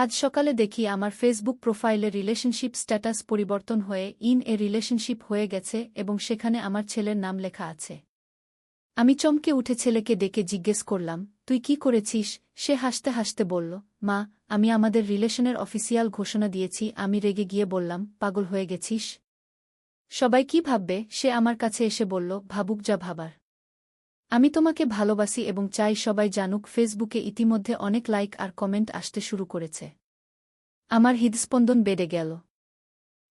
আজ সকালে দেখি আমার ফেসবুক প্রোফাইলে রিলেশনশিপ স্ট্যাটাস পরিবর্তন হয়ে ইন এ রিলেশনশিপ হয়ে গেছে এবং সেখানে আমার ছেলের নাম লেখা আছে। আমি চমকে উঠে ছেলেকে ডেকে জিজ্ঞেস করলাম, তুই কি করেছিস? সে হাসতে হাসতে বলল, মা, আমি আমাদের রিলেশনের অফিসিয়াল ঘোষণা দিয়েছি। আমি রেগে গিয়ে বললাম, পাগল হয়ে গেছিস? সবাই কি ভাববে? সে আমার কাছে এসে বলল, ভাবুক যা ভাবার। আমি তোমাকে ভালোবাসি এবং চাই সবাই জানুক। ফেসবুকে ইতিমধ্যে অনেক লাইক আর কমেন্ট আসতে শুরু করেছে। আমার হৃদস্পন্দন বেড়ে গেল।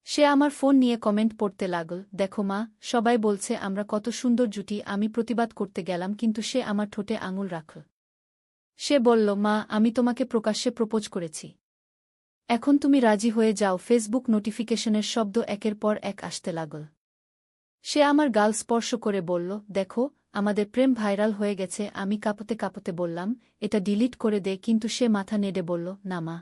সে আমার ফোন নিয়ে কমেন্ট পড়তে লাগল, দেখো মা, সবাই বলছে আমরা কত সুন্দর জুটি। আমি প্রতিবাদ করতে গেলাম কিন্তু সে আমার ঠোঁটে আঙুল রাখল। সে বলল, মা, আমি তোমাকে প্রকাশ্যে প্রপোজ করেছি। এখন তুমি রাজি হয়ে যাও। ফেসবুক নোটিফিকেশনের শব্দ একের পর এক আসতে লাগল। সে আমার গাল স্পর্শ করে বলল, দেখো, আমাদের প্রেম ভাইরাল হয়ে গেছে। আমি কাঁপতে কাঁপতে বললাম, এটা ডিলিট করে দে, কিন্তু সে মাথা নেড়ে বলল, না মা,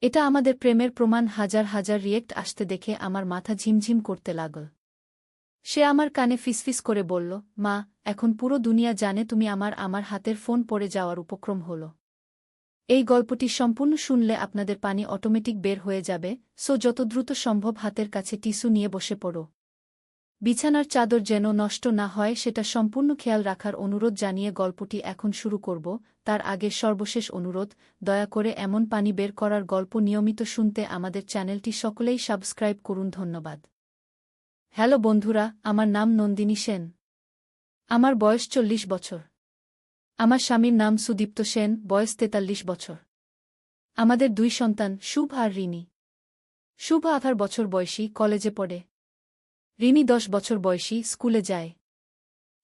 এটা আমাদের প্রেমের প্রমাণ। হাজার হাজার রিয়েক্ট আসতে দেখে আমার মাথা ঝিমঝিম করতে লাগল। সে আমার কানে ফিসফিস করে বলল, মা, এখন পুরো দুনিয়া জানে তুমি আমার হাতের ফোন পড়ে যাওয়ার উপক্রম হল। এই গল্পটি সম্পূর্ণ শুনলে আপনাদের পানি অটোমেটিক বের হয়ে যাবে, সো যত দ্রুত সম্ভব হাতের কাছে টিস্যু নিয়ে বসে পড়ো। বিছানার চাদর যেন নষ্ট না হয় সেটা সম্পূর্ণ খেয়াল রাখার অনুরোধ জানিয়ে গল্পটি এখন শুরু করব। তার আগে সর্বশেষ অনুরোধ, দয়া করে এমন পানি বের করার গল্প নিয়মিত শুনতে আমাদের চ্যানেলটি সকলেই সাবস্ক্রাইব করুন। ধন্যবাদ। হ্যালো বন্ধুরা, আমার নাম নন্দিনী সেন। আমার বয়স 40 বছর। আমার স্বামীর নাম সুদীপ্ত সেন, বয়স 43 বছর। আমাদের 2 সন্তান, শুভ আর রিনি। শুভ 18 বছর বয়সী, কলেজে পড়ে। রিনি 10 বছর বয়সী, স্কুলে যায়।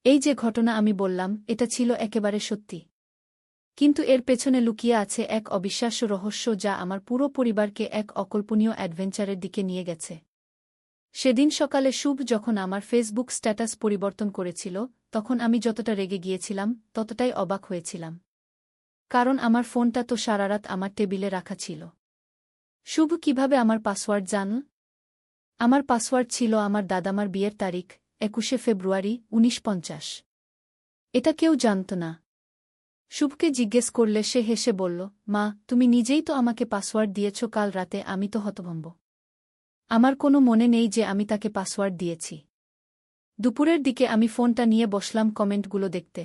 এই যে ঘটনা আমি বললাম, এটা ছিল একেবারে সত্যি। কিন্তু এর পেছনে লুকিয়ে আছে এক অবিশ্বাস্য রহস্য যা আমার পুরো পরিবারকে এক অকল্পনীয় অ্যাডভেঞ্চারের দিকে নিয়ে গেছে। সেদিন সকালে শুভ যখন আমার ফেসবুক স্ট্যাটাস পরিবর্তন করেছিল, তখন আমি যতটা রেগে গিয়েছিলাম ততটাই অবাক হয়েছিলাম। কারণ আমার ফোনটা তো সারারাত আমার টেবিলে রাখা ছিল। শুভ কিভাবে আমার পাসওয়ার্ড জানল? আমার পাসওয়ার্ড ছিল আমার দাদামার বিয়ের তারিখ, 21 ফেব্রুয়ারি 1950। এটা কেউ জানত না। শুভকে জিজ্ঞেস করলে সে হেসে বলল, মা, তুমি নিজেই তো আমাকে পাসওয়ার্ড দিয়েছ কাল রাতে। আমি তো হতভম্ব। আমার কোনো মনে নেই যে আমি তাকে পাসওয়ার্ড দিয়েছি। দুপুরের দিকে আমি ফোনটা নিয়ে বসলাম কমেন্টগুলো দেখতে।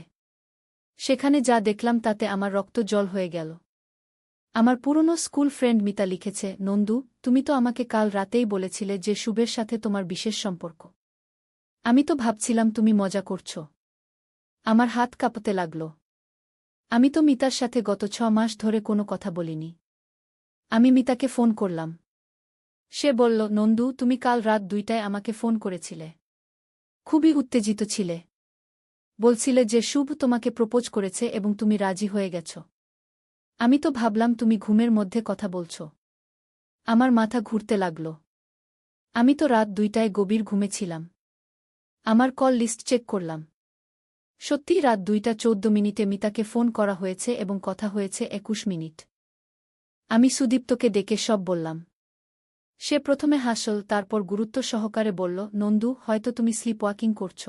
সেখানে যা দেখলাম তাতে আমার রক্ত জল হয়ে গেল। আমার পুরনো স্কুল ফ্রেন্ড মিতা লিখেছে, নন্দু, তুমি তো আমাকে কাল রাতেই বলেছিলে যে শুভের সাথে তোমার বিশেষ সম্পর্ক। আমি তো ভাবছিলাম তুমি মজা করছ। আমার হাত কাঁপতে লাগল। আমি তো মিতার সাথে গত 6 মাস ধরে কোনো কথা বলিনি। আমি মিতাকে ফোন করলাম। সে বলল, নন্দু, তুমি কাল রাত 2টায় আমাকে ফোন করেছিলে। খুবই উত্তেজিত ছিলে। বলছিলে যে শুভ তোমাকে প্রপোজ করেছে এবং তুমি রাজি হয়ে গেছ। আমি তো ভাবলাম তুমি ঘুমের মধ্যে কথা বলছ। আমার মাথা ঘুরতে লাগল। আমি তো রাত 2টায় গভীর ঘুমে ছিলাম। আমার কল লিস্ট চেক করলাম। সত্যিই রাত 2টা 14 মিনিটে মিতাকে ফোন করা হয়েছে এবং কথা হয়েছে 21 মিনিট। আমি সুদীপ্তকে ডেকে সব বললাম। সে প্রথমে হাসল, তারপর গুরুত্ব সহকারে বলল, নন্দু, হয়তো তুমি স্লিপওয়াকিং করছ।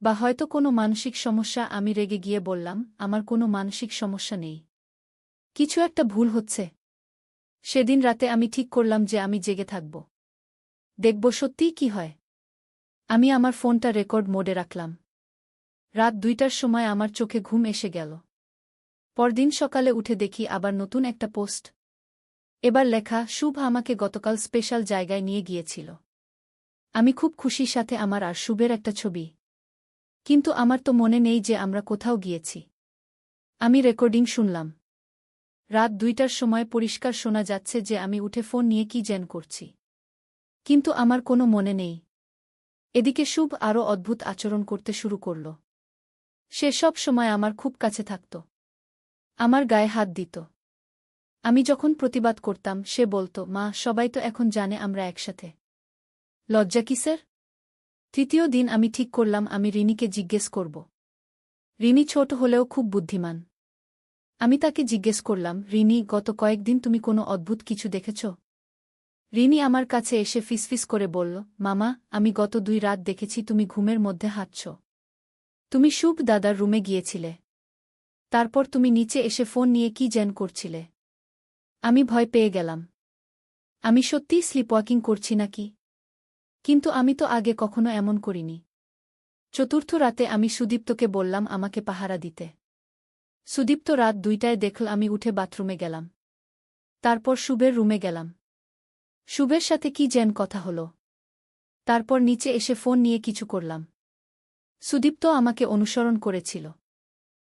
বা হয়তো কোনো মানসিক সমস্যা। আমি রেগে গিয়ে বললাম, আমার কোনো মানসিক সমস্যা নেই। কিছু একটা ভুল হচ্ছে। সেদিন রাতে আমি ঠিক করলাম যে আমি জেগে থাকব। দেখব সত্যিই কি হয়। আমি আমার ফোনটা রেকর্ড মোডে রাখলাম। রাত 2টার সময় আমার চোখে ঘুম এসে গেল। পরদিন সকালে উঠে দেখি আবার নতুন একটা পোস্ট। এবার লেখা, শুভ আমাকে গতকাল স্পেশাল জায়গায় নিয়ে গিয়েছিল। আমি খুব খুশির সাথে আমার আর শুভের একটা ছবি। কিন্তু আমার তো মনে নেই যে আমরা কোথাও গিয়েছি। আমি রেকর্ডিং শুনলাম। রাত 2টার সময় পরিষ্কার শোনা যাচ্ছে যে আমি উঠে ফোন নিয়ে কি যেন করছি। কিন্তু আমার কোনো মনে নেই। এদিকে শুভ আরও অদ্ভুত আচরণ করতে শুরু করল। সে সব সময় আমার খুব কাছে থাকত। আমার গায়ে হাত দিত। আমি যখন প্রতিবাদ করতাম সে বলত, মা, সবাই তো এখন জানে আমরা একসাথে। লজ্জা কিসের? তৃতীয় দিন আমি ঠিক করলাম আমি রিনিকে জিজ্ঞেস করব। রিনি ছোট হলেও খুব বুদ্ধিমান। আমি তাকে জিজ্ঞেস করলাম, রিনি, গত কয়েকদিন তুমি কোনো অদ্ভুত কিছু দেখেছ? রিনি আমার কাছে এসে ফিসফিস করে বলল, মামা, আমি গত 2 রাত দেখেছি তুমি ঘুমের মধ্যে হাঁটছ। তুমি শুভ দাদার রুমে গিয়েছিলে। তারপর তুমি নিচে এসে ফোন নিয়ে কি যেন করছিলে। আমি ভয় পেয়ে গেলাম। আমি সত্যিই স্লিপওয়াকিং করছি নাকি? কিন্তু আমি তো আগে কখনো এমন করিনি। চতুর্থ রাতে আমি সুদীপ্তকে বললাম আমাকে পাহারা দিতে। সুদীপ্ত রাত 2টায় দেখল আমি উঠে বাথরুমে গেলাম। তারপর শুভের রুমে গেলাম। শুভের সাথে কি যেন কথা হলো। তারপর নিচে এসে ফোন নিয়ে কিছু করলাম। সুদীপ্ত আমাকে অনুসরণ করেছিল।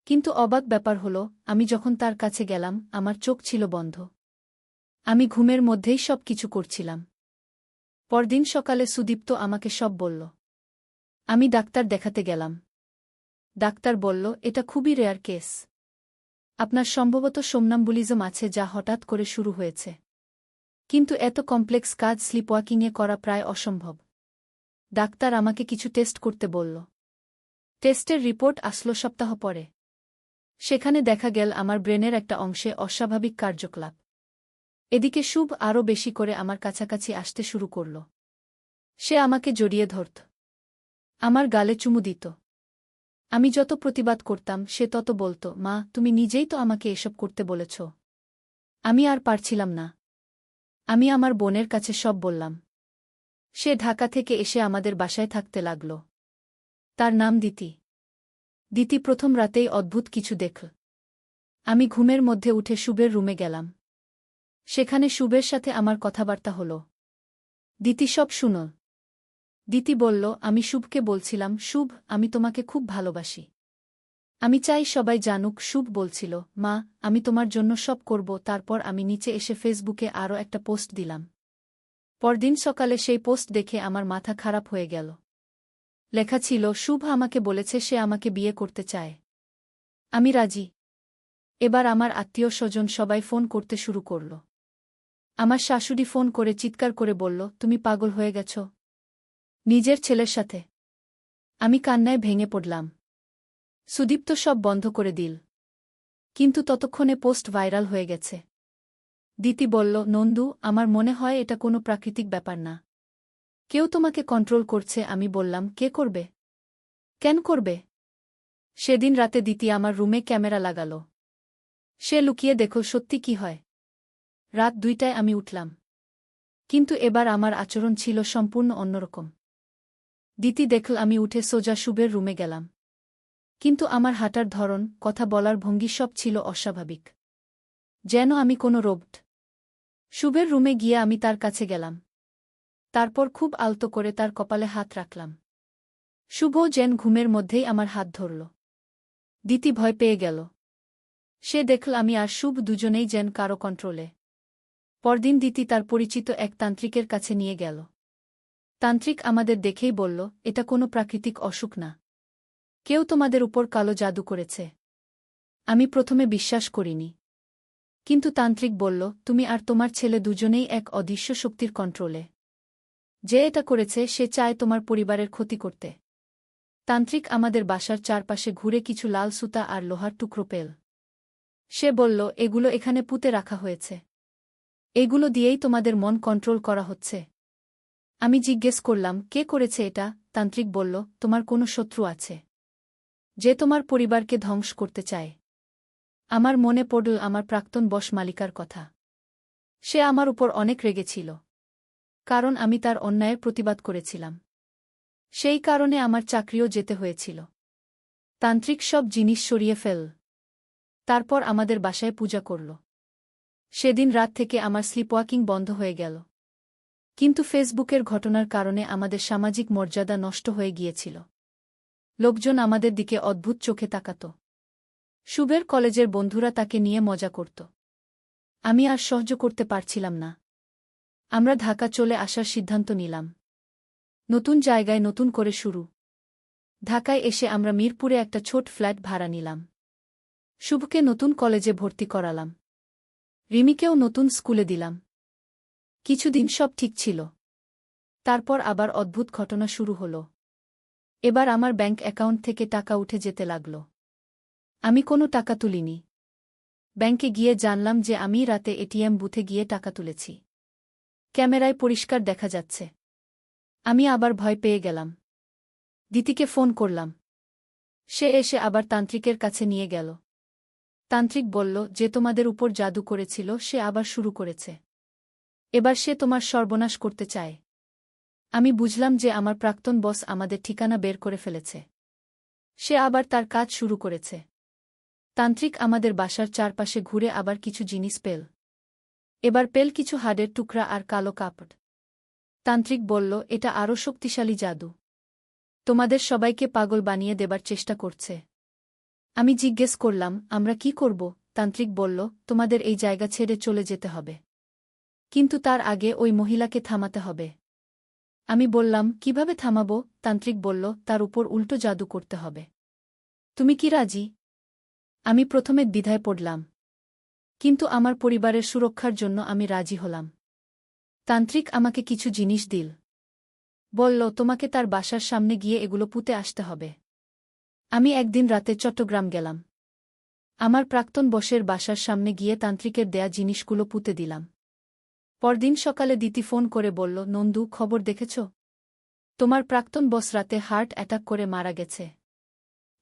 কিন্তু অবাক ব্যাপার হলো, আমি যখন তার কাছে গেলাম আমার চোখ ছিল বন্ধ। আমি ঘুমের মধ্যেই সব কিছু করছিলাম। পরদিন সকালে সুদীপ্ত আমাকে সব বলল। আমি ডাক্তার দেখাতে গেলাম। ডাক্তার বলল এটা খুবই রেয়ার কেস। আপনার সম্ভবত সোমনাম্বুলিজম আছে যা হঠাৎ করে শুরু হয়েছে। কিন্তু এত কমপ্লেক্স কাজ স্লিপওয়াকিংয়ে করা প্রায় অসম্ভব। ডাক্তার আমাকে কিছু টেস্ট করতে বলল। টেস্টের রিপোর্ট আসলো সপ্তাহ পরে। সেখানে দেখা গেল আমার ব্রেনের একটা অংশে অস্বাভাবিক কার্যকলাপ। এদিকে শুভ আরও বেশি করে আমার কাছাকাছি আসতে শুরু করল। সে আমাকে জড়িয়ে ধরত। আমার গালে চুমু দিত। আমি যত প্রতিবাদ করতাম সে তত বলত, মা তুমি নিজেই তো আমাকে এসব করতে বলেছ। আমি আর পারছিলাম না। আমি আমার বোনের কাছে সব বললাম। সে ঢাকা থেকে এসে আমাদের বাসায় থাকতে লাগল। তার নাম দিতি। দিতি প্রথম রাতেই অদ্ভুত কিছু দেখল। আমি ঘুমের মধ্যে উঠে শুভের রুমে গেলাম। সেখানে শুভের সাথে আমার কথাবার্তা হল। দিতি সব শুনল। দিতি বলল, আমি শুভকে বলছিলাম, শুভ আমি তোমাকে খুব ভালোবাসি। আমি চাই সবাই জানুক। শুভ বলছিল, মা আমি তোমার জন্য সব করব। তারপর আমি নিচে এসে ফেসবুকে আরও একটা পোস্ট দিলাম। পরদিন সকালে সেই পোস্ট দেখে আমার মাথা খারাপ হয়ে গেল। লেখা ছিল, শুভ আমাকে বলেছে সে আমাকে বিয়ে করতে চায়। আমি রাজি। এবার আমার আত্মীয় স্বজন সবাই ফোন করতে শুরু করল। আমার শাশুড়ি ফোন করে চিৎকার করে বলল, তুমি পাগল হয়ে গেছ নিজের ছেলের সাথে। আমি কান্নায় ভেঙে পড়লাম। সুদীপ্ত সব বন্ধ করে দিল। কিন্তু ততক্ষণে পোস্ট ভাইরাল হয়ে গেছে। দিতি বলল, নন্দু আমার মনে হয় এটা কোনো প্রাকৃতিক ব্যাপার না। কেউ তোমাকে কন্ট্রোল করছে। আমি বললাম, কে করবে? কেন করবে? সেদিন রাতে দিতি আমার রুমে ক্যামেরা লাগাল। সে লুকিয়ে দেখল সত্যি কি হয়। রাত 2টায় আমি উঠলাম। কিন্তু এবার আমার আচরণ ছিল সম্পূর্ণ অন্যরকম। দিতি দেখল আমি উঠে সোজা শুভের রুমে গেলাম। কিন্তু আমার হাঁটার ধরন, কথা বলার ভঙ্গি সব ছিল অস্বাভাবিক। যেন আমি কোনো রোবট। শুভের রুমে গিয়ে আমি তার কাছে গেলাম। তারপর খুব আলতো করে তার কপালে হাত রাখলাম। শুভ যেন ঘুমের মধ্যেই আমার হাত ধরল। দিতি ভয় পেয়ে গেল। সে দেখল আমি আর শুভ দুজনেই যেন কারো কন্ট্রোলে। পরদিন দিতি তার পরিচিত এক তান্ত্রিকের কাছে নিয়ে গেল। তান্ত্রিক আমাদের দেখেই বলল, এটা কোনো প্রাকৃতিক অসুখ না। কেউ তোমাদের উপর কালো জাদু করেছে। আমি প্রথমে বিশ্বাস করিনি। কিন্তু তান্ত্রিক বলল, তুমি আর তোমার ছেলে দুজনেই এক অদৃশ্য শক্তির কন্ট্রোলে। যে এটা করেছে সে চায় তোমার পরিবারের ক্ষতি করতে। তান্ত্রিক আমাদের বাসার চারপাশে ঘুরে কিছু লাল সুতা আর লোহার টুকরো পেল। সে বলল, এগুলো এখানে পুঁতে রাখা হয়েছে। এগুলো দিয়েই তোমাদের মন কন্ট্রোল করা হচ্ছে। আমি জিজ্ঞেস করলাম, কে করেছে এটা? তান্ত্রিক বলল, তোমার কোনো শত্রু আছে যে তোমার পরিবারকে ধ্বংস করতে চায়। আমার মনে পড়ল আমার প্রাক্তন বস মালিকার কথা। সে আমার উপর অনেক রেগেছিল। কারণ আমি তার অন্যায়ের প্রতিবাদ করেছিলাম। সেই কারণে আমার চাকরিও যেতে হয়েছিল। তান্ত্রিক সব জিনিস সরিয়ে ফেল। তারপর আমাদের বাসায় পূজা করল। সেদিন রাত থেকে আমার স্লিপওয়াকিং বন্ধ হয়ে গেল। কিন্তু ফেসবুকের ঘটনার কারণে আমাদের সামাজিক মর্যাদা নষ্ট হয়ে গিয়েছিল। লোকজন আমাদের দিকে অদ্ভুত চোখে তাকাত। শুভের কলেজের বন্ধুরা তাকে নিয়ে মজা করত। আমি আর সহ্য করতে পারছিলাম না। আমরা ঢাকা চলে আসার সিদ্ধান্ত নিলাম। নতুন জায়গায় নতুন করে শুরু। ঢাকায় এসে আমরা মিরপুরে একটা ছোট ফ্ল্যাট ভাড়া নিলাম। শুভকে নতুন কলেজে ভর্তি করালাম। রিমিকেও নতুন স্কুলে দিলাম। কিছুদিন সব ঠিক ছিল। তারপর আবার অদ্ভুত ঘটনা শুরু হল। এবার আমার ব্যাংক অ্যাকাউন্ট থেকে টাকা উঠে যেতে লাগল। আমি কোনো টাকা তুলিনি। ব্যাংকে গিয়ে জানলাম যে আমি রাতে এটিএম বুথে গিয়ে টাকা তুলেছি। ক্যামেরায় পরিষ্কার দেখা যাচ্ছে। আমি আবার ভয় পেয়ে গেলাম। দিতিকে ফোন করলাম। সে এসে আবার তান্ত্রিকের কাছে নিয়ে গেল। তান্ত্রিক বলল, যে তোমাদের উপর জাদু করেছিল সে আবার শুরু করেছে। এবার সে তোমার সর্বনাশ করতে চায়। আমি বুঝলাম যে আমার প্রাক্তন বস আমাদের ঠিকানা বের করে ফেলেছে। সে আবার তার কাজ শুরু করেছে। তান্ত্রিক আমাদের বাসার চারপাশে ঘুরে আবার কিছু জিনিস পেল। এবার পেল কিছু হাড়ের টুকরা আর কালো কাপড়। তান্ত্রিক বলল, এটা আরও শক্তিশালী জাদু। তোমাদের সবাইকে পাগল বানিয়ে দেবার চেষ্টা করছে। আমি জিজ্ঞেস করলাম, আমরা কি করব? তান্ত্রিক বলল, তোমাদের এই জায়গা ছেড়ে চলে যেতে হবে। কিন্তু তার আগে ওই মহিলাকে থামাতে হবে। আমি বললাম, কিভাবে থামাবো? তান্ত্রিক বলল, তার উপর উল্টো জাদু করতে হবে। তুমি কি রাজি? আমি প্রথমে দ্বিধায় পড়লাম। কিন্তু আমার পরিবারের সুরক্ষার জন্য আমি রাজি হলাম। তান্ত্রিক আমাকে কিছু জিনিস দিল। বলল, তোমাকে তার বাসার সামনে গিয়ে এগুলো পুঁতে আসতে হবে। আমি একদিন রাতে চট্টগ্রাম গেলাম। আমার প্রাক্তন বসের বাসার সামনে গিয়ে তান্ত্রিকের দেয়া জিনিসগুলো পুঁতে দিলাম। পরদিন সকালে দিতি ফোন করে বলল, নন্দু, খবর দেখেছ? তোমার প্রাক্তন বস রাতে হার্ট অ্যাটাক করে মারা গেছে।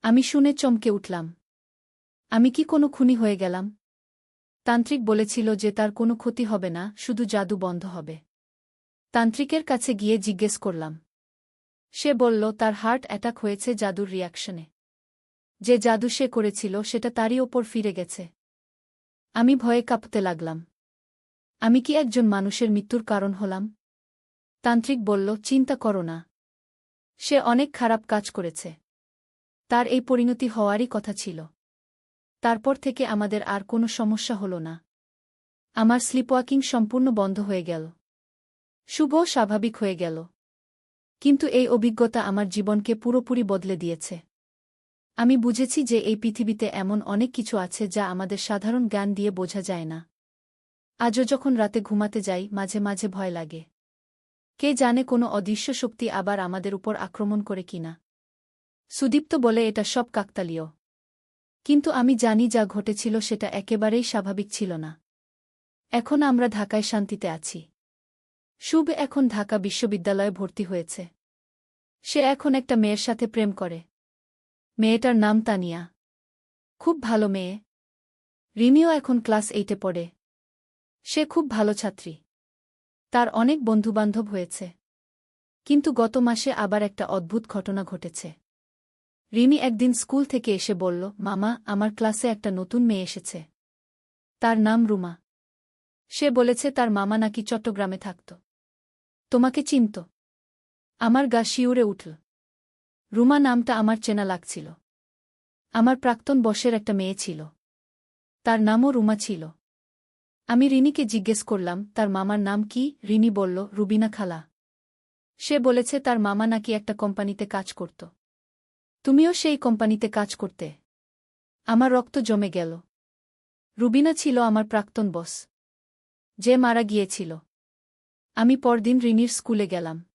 আমি শুনে চমকে উঠলাম। আমি কি কোনো খুনি হয়ে গেলাম? তান্ত্রিক বলেছিল যে তার কোনো ক্ষতি হবে না, শুধু জাদু বন্ধ হবে। তান্ত্রিকের কাছে গিয়ে জিজ্ঞেস করলাম। সে বলল, তার হার্ট অ্যাটাক হয়েছে জাদুর রিয়াকশনে। যে জাদু সে করেছিল সেটা তারই ওপর ফিরে গেছে। আমি ভয়ে কাঁপতে লাগলাম। আমি কি একজন মানুষের মৃত্যুর কারণ হলাম? তান্ত্রিক বলল, চিন্তা করো না। সে অনেক খারাপ কাজ করেছে। তার এই পরিণতি হওয়ারই কথা ছিল। তারপর থেকে আমাদের আর কোনো সমস্যা হল না। আমার স্লিপওয়াকিং সম্পূর্ণ বন্ধ হয়ে গেল। শুভ স্বাভাবিক হয়ে গেল। কিন্তু এই অভিজ্ঞতা আমার জীবনকে পুরোপুরি বদলে দিয়েছে। আমি বুঝেছি যে এই পৃথিবীতে এমন অনেক কিছু আছে যা আমাদের সাধারণ জ্ঞান দিয়ে বোঝা যায় না। আজও যখন রাতে ঘুমাতে যাই, মাঝে মাঝে ভয় লাগে। কে জানে কোনো অদৃশ্য শক্তি আবার আমাদের উপর আক্রমণ করে কিনা। সুদীপ্ত বলে, এটা সব কাকতালীয়। কিন্তু আমি জানি যা ঘটেছিল সেটা একেবারেই স্বাভাবিক ছিল না। এখন আমরা ঢাকায় শান্তিতে আছি। শুভ এখন ঢাকা বিশ্ববিদ্যালয়ে ভর্তি হয়েছে। সে এখন একটা মেয়ের সাথে প্রেম করে। মেয়েটার নাম তানিয়া। খুব ভালো মেয়ে। রিমিও এখন ক্লাস 8-এ পড়ে। সে খুব ভালো ছাত্রী। তার অনেক বন্ধুবান্ধব হয়েছে। কিন্তু গত মাসে আবার একটা অদ্ভুত ঘটনা ঘটেছে। রিমি একদিন স্কুল থেকে এসে বলল, মামা, আমার ক্লাসে একটা নতুন মেয়ে এসেছে। তার নাম রুমা। সে বলেছে তার মামা নাকি চট্টগ্রামে থাকত। তোমাকে চিনত। আমার গা শিউরে উঠল। রুমা নামটা আমার চেনা লাগছিল। আমার প্রাক্তন বসের একটা মেয়ে ছিল। তার নামও রুমা ছিল। আমি রিনিকে জিজ্ঞেস করলাম, তার মামার নাম কি? রিনি বলল, রুবিনা খালা। সে বলেছে তার মামা নাকি একটা কোম্পানিতে কাজ করত। তুমিও সেই কোম্পানিতে কাজ করতে? আমার রক্ত জমে গেল। রুবিনা ছিল আমার প্রাক্তন বস, যে মারা গিয়েছিল। আমি পরদিন রিনির স্কুলে গেলাম।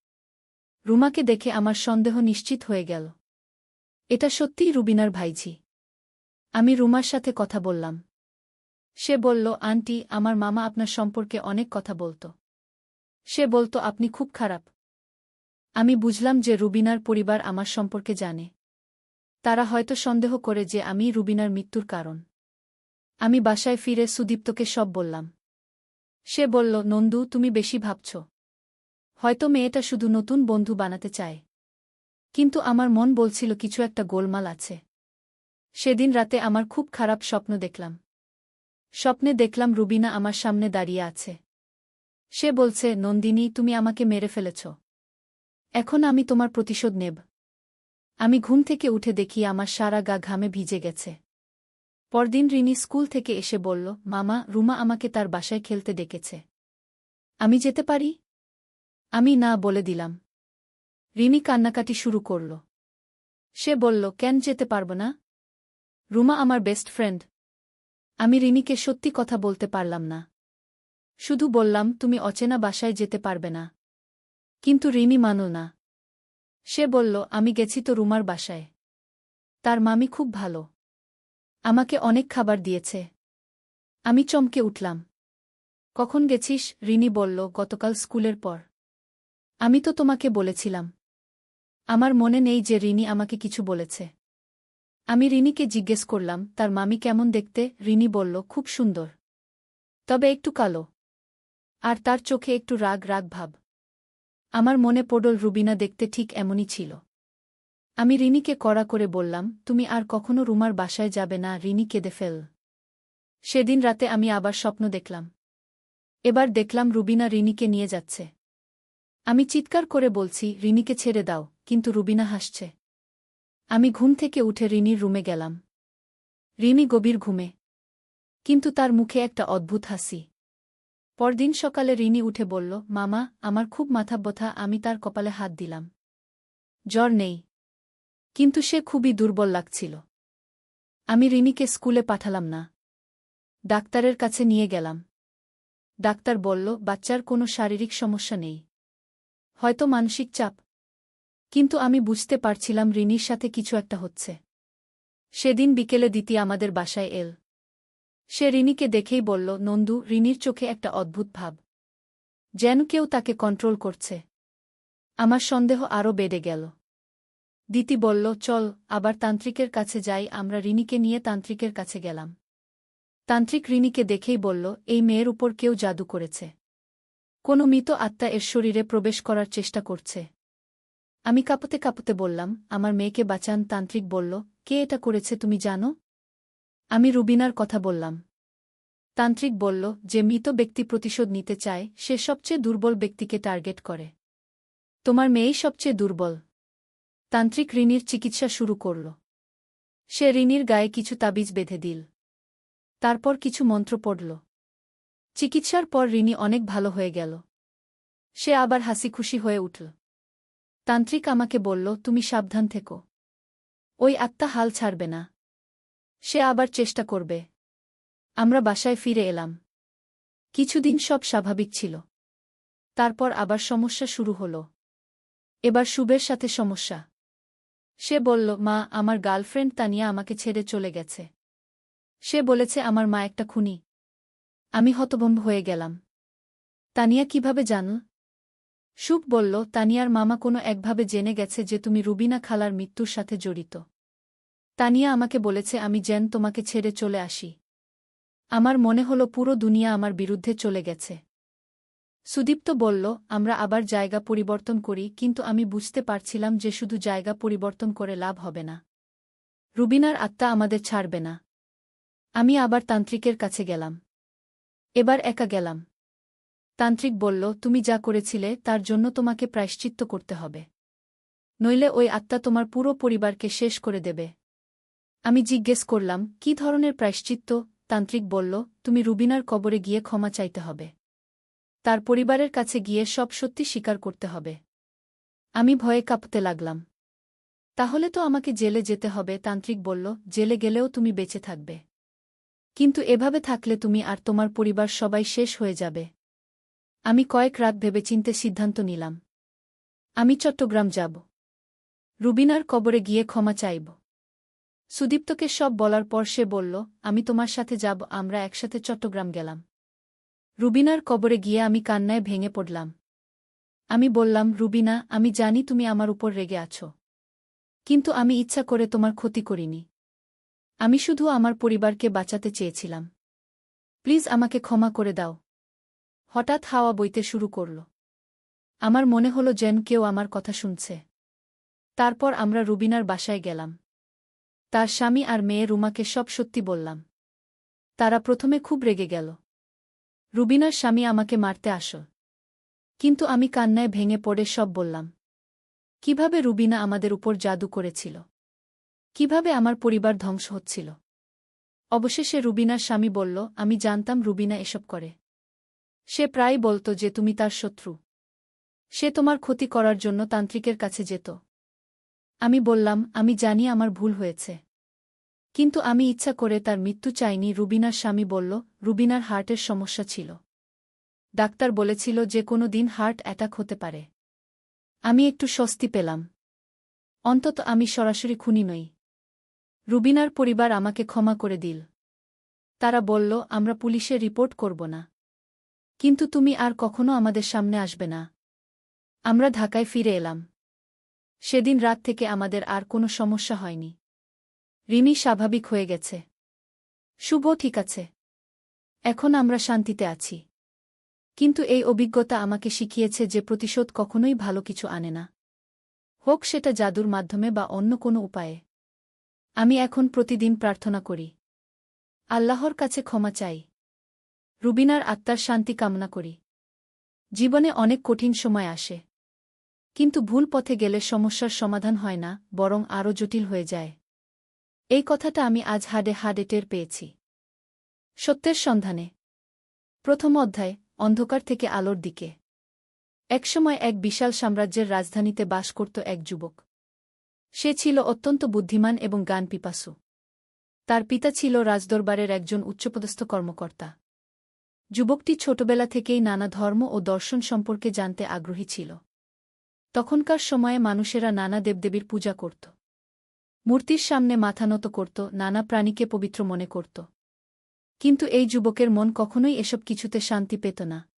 রুমাকে দেখে আমার সন্দেহ নিশ্চিত হয়ে গেল। এটা সত্যিই রুবিনার ভাইঝি। আমি রুমার সাথে কথা বললাম। সে বলল, আন্টি, আমার মামা আপনার সম্পর্কে অনেক কথা বলত। সে বলত আপনি খুব খারাপ। আমি বুঝলাম যে রুবিনার পরিবার আমার সম্পর্কে জানে। তারা হয়তো সন্দেহ করে যে আমি রুবিনার মৃত্যুর কারণ। আমি বাসায় ফিরে সুদীপ্তকে সব বললাম। সে বলল, নন্দু, তুমি বেশি ভাবছ। হয়তো মেয়েটা শুধু নতুন বন্ধু বানাতে চায়। কিন্তু আমার মন বলছিল কিছু একটা গোলমাল আছে। সেদিন রাতে আমার খুব খারাপ স্বপ্ন দেখলাম। স্বপ্নে দেখলাম রুবিনা আমার সামনে দাঁড়িয়ে আছে। সে বলছে, নন্দিনী, তুমি আমাকে মেরে ফেলেছ। এখন আমি তোমার প্রতিশোধ নেব। আমি ঘুম থেকে উঠে দেখি আমার সারা গা ঘামে ভিজে গেছে। পরদিন রিনি স্কুল থেকে এসে বলল, মামা, রুমা আমাকে তার বাসায় খেলতে ডেকেছে। আমি যেতে পারি? আমি না বলে দিলাম। রিনি কান্নাকাটি শুরু করল। সে বলল, কেন যেতে পারব না? রুমা আমার বেস্ট ফ্রেন্ড। আমি রিনিকে সত্যি কথা বলতে পারলাম না। শুধু বললাম, তুমি অচেনা বাসায় যেতে পারবে না। কিন্তু রিনি মানল না। সে বলল, আমি গেছি তো রুমার বাসায়। তার মামি খুব ভালো। আমাকে অনেক খাবার দিয়েছে। আমি চমকে উঠলাম। কখন গেছিস? রিনি বলল, গতকাল স্কুলের পর। আমি তো তোমাকে বলেছিলাম। আমার মনে নেই যে রিনি আমাকে কিছু বলেছে। আমি রিনিকে জিজ্ঞেস করলাম, তার মামি কেমন দেখতে? রিনি বলল, খুব সুন্দর, তবে একটু কালো, আর তার চোখে একটু রাগ রাগ ভাব। আমার মনে পড়ল রুবিনা দেখতে ঠিক এমনই ছিল। আমি রিনিকে কড়া করে বললাম, তুমি আর কখনো রুমার বাসায় যাবে না। রিনি কেঁদে ফেল। সেদিন রাতে আমি আবার স্বপ্ন দেখলাম। এবার দেখলাম রুবিনা রিনিকে নিয়ে যাচ্ছে। আমি চিৎকার করে বলছি, রিনিকে ছেড়ে দাও, কিন্তু রুবিনা হাসছে। আমি ঘুম থেকে উঠে রিনির রুমে গেলাম। রিনি গভীর ঘুমে, কিন্তু তার মুখে একটা অদ্ভুত হাসি। পরদিন সকালে রিনি উঠে বলল, মামা, আমার খুব মাথা ব্যথা। আমি তার কপালে হাত দিলাম। জ্বর নেই, কিন্তু সে খুবই দুর্বল লাগছিল। আমি রিনিকে স্কুলে পাঠালাম না, ডাক্তারের কাছে নিয়ে গেলাম। ডাক্তার বলল, বাচ্চার কোনো শারীরিক সমস্যা নেই, হয়তো মানসিক চাপ। কিন্তু আমি বুঝতে পারছিলাম রিনির সাথে কিছু একটা হচ্ছে। সেদিন বিকেলে দিতি আমাদের বাসায় এল। সে রিনিকে দেখেই বলল, নন্দু, রিনির চোখে একটা অদ্ভুত ভাব, যেন কেউ তাকে কন্ট্রোল করছে। আমার সন্দেহ আরও বেড়ে গেল। দিতি বলল, চল আবার তান্ত্রিকের কাছে যাই। আমরা রিনিকে নিয়ে তান্ত্রিকের কাছে গেলাম। তান্ত্রিক রিনিকে দেখেই বলল, এই মেয়ের উপর কেউ জাদু করেছে। কোনো মৃত আত্মা এর শরীরে প্রবেশ করার চেষ্টা করছে। আমি কাঁপতে কাঁপতে বললাম, আমার মেয়েকে বাঁচান। তান্ত্রিক বলল, কে এটা করেছে তুমি জানো? আমি রুবিনার কথা বললাম। তান্ত্রিক বলল, যে মৃত ব্যক্তি প্রতিশোধ নিতে চায় সে সবচেয়ে দুর্বল ব্যক্তিকে টার্গেট করে। তোমার মেয়েই সবচেয়ে দুর্বল। তান্ত্রিক রিনির চিকিৎসা শুরু করল। সে রিনির গায়ে কিছু তাবিজ বেঁধে দিল, তারপর কিছু মন্ত্র পড়ল। চিকিৎসার পর রিনি অনেক ভালো হয়ে গেল। সে আবার হাসিখুশি হয়ে উঠল। তান্ত্রিক আমাকে বলল, তুমি সাবধান থেকো, ওই আত্মা হাল ছাড়বে না, সে আবার চেষ্টা করবে। আমরা বাসায় ফিরে এলাম। কিছুদিন সব স্বাভাবিক ছিল। তারপর আবার সমস্যা শুরু হল। এবার শুভের সাথে সমস্যা। সে বলল, মা, আমার গার্লফ্রেন্ড তানিয়া আমাকে ছেড়ে চলে গেছে। সে বলেছে আমার মা একটা খুনি। আমি হতভম্ব হয়ে গেলাম। তানিয়া কিভাবে জানল? শুভ বলল, তানিয়ার মামা কোনো একভাবে জেনে গেছে যে তুমি রুবিনা খালার মৃত্যুর সাথে জড়িত। তানিয়া আমাকে বলেছে আমি যেন তোমাকে ছেড়ে চলে আসি। আমার মনে হলো পুরো দুনিয়া আমার বিরুদ্ধে চলে গেছে। সুদীপ্ত বলল, আমরা আবার জায়গা পরিবর্তন করি, কিন্তু আমি বুঝতে পারছিলাম যে শুধু জায়গা পরিবর্তন করে লাভ হবে না। রুবিনার আত্মা আমাদের ছাড়বে না। আমি আবার তান্ত্রিকের কাছে গেলাম। এবার একা গেলাম। তান্ত্রিক বলল, তুমি যা করেছিলে তার জন্য তোমাকে প্রায়শ্চিত্ত করতে হবে, নইলে ওই আত্মা তোমার পুরো পরিবারকে শেষ করে দেবে। আমি জিজ্ঞেস করলাম, কী ধরনের প্রায়শ্চিত্ত? তান্ত্রিক বলল, তুমি রুবিনার কবরে গিয়ে ক্ষমা চাইতে হবে, তার পরিবারের কাছে গিয়ে সব সত্যি স্বীকার করতে হবে। আমি ভয়ে কাঁপতে লাগলাম। তাহলে তো আমাকে জেলে যেতে হবে। তান্ত্রিক বলল, জেলে গেলেও তুমি বেঁচে থাকবে, কিন্তু এভাবে থাকলে তুমি আর তোমার পরিবার সবাই শেষ হয়ে যাবে। আমি কয়েক রাত ভেবেচিন্তে সিদ্ধান্ত নিলাম, আমি চট্টগ্রাম যাব, রুবিনার কবরে গিয়ে ক্ষমা চাইব। সুদীপ্তকে সব বলার পর সে বলল, আমি তোমার সাথে যাব। আমরা একসাথে চট্টগ্রাম গেলাম। রুবিনার কবরে গিয়ে আমি কান্নায় ভেঙে পড়লাম। আমি বললাম, রুবিনা, আমি জানি তুমি আমার উপর রেগে আছো, কিন্তু আমি ইচ্ছা করে তোমার ক্ষতি করিনি। আমি শুধু আমার পরিবারকে বাঁচাতে চেয়েছিলাম। প্লিজ আমাকে ক্ষমা করে দাও। হঠাৎ হাওয়া বইতে শুরু করল। আমার মনে হলো যেন কেউ আমার কথা শুনছে। তারপর আমরা রুবিনার বাসায় গেলাম। তার স্বামী আর মেয়ে রুমাকে সব সত্যি বললাম। তারা প্রথমে খুব রেগে গেল। রুবিনার স্বামী আমাকে মারতে আসল, কিন্তু আমি কান্নায় ভেঙে পড়ে সব বললাম। কিভাবে রুবিনা আমাদের উপর জাদু করেছিল, কিভাবে আমার পরিবার ধ্বংস হচ্ছিল। অবশেষে রুবিনার স্বামী বলল, আমি জানতাম রুবিনা এসব করে। সে প্রায় বলত যে তুমি তার শত্রু। সে তোমার ক্ষতি করার জন্য তান্ত্রিকের কাছে যেত। আমি বললাম, আমি জানি আমার ভুল হয়েছে, কিন্তু আমি ইচ্ছা করে তার মৃত্যু চাইনি। রুবিনার স্বামী বলল, রুবিনার হার্টের সমস্যা ছিল। ডাক্তার বলেছিল যে কোনো দিন হার্ট অ্যাটাক হতে পারে। আমি একটু স্বস্তি পেলাম। অন্তত আমি সরাসরি খুনি নই। রুবিনার পরিবার আমাকে ক্ষমা করে দিল। তারা বলল, আমরা পুলিশে রিপোর্ট করব না, কিন্তু তুমি আর কখনো আমাদের সামনে আসবে না। আমরা ঢাকায় ফিরে এলাম। সেদিন রাত থেকে আমাদের আর কোনো সমস্যা হয়নি। রিমি স্বাভাবিক হয়ে গেছে। শুভ ঠিক আছে। এখন আমরা শান্তিতে আছি। কিন্তু এই অভিজ্ঞতা আমাকে শিখিয়েছে যে প্রতিশোধ কখনোই ভালো কিছু আনে না। হোক সেটা জাদুর মাধ্যমে বা অন্য কোনো উপায়ে। আমি এখন প্রতিদিন প্রার্থনা করি। আল্লাহর কাছে ক্ষমা চাই। রুবিনার আত্মার শান্তি কামনা করি। জীবনে অনেক কঠিন সময় আসে। কিন্তু ভুল পথে গেলে সমস্যার সমাধান হয় না, বরং আরও জটিল হয়ে যায়। এই কথাটা আমি আজ হাড়ে হাড়ে টের পেয়েছি। সত্যের সন্ধানে। প্রথম অধ্যায়, অন্ধকার থেকে আলোর দিকে। একসময় এক বিশাল সাম্রাজ্যের রাজধানীতে বাস করত এক যুবক। সে ছিল অত্যন্ত বুদ্ধিমান এবং জ্ঞানপিপাসু। তার পিতা ছিল রাজদরবারের একজন উচ্চপদস্থ কর্মকর্তা। যুবকটি ছোটবেলা থেকেই নানা ধর্ম ও দর্শন সম্পর্কে জানতে আগ্রহী ছিল। তখনকার সময়ে মানুষেরা নানা দেবদেবীর পূজা করত। মূর্তির সামনে মাথা নত করত, নানা প্রাণীকে পবিত্র মনে করত। কিন্তু এই যুবকের মন কখনোই এসব কিছুতে শান্তি পেত না।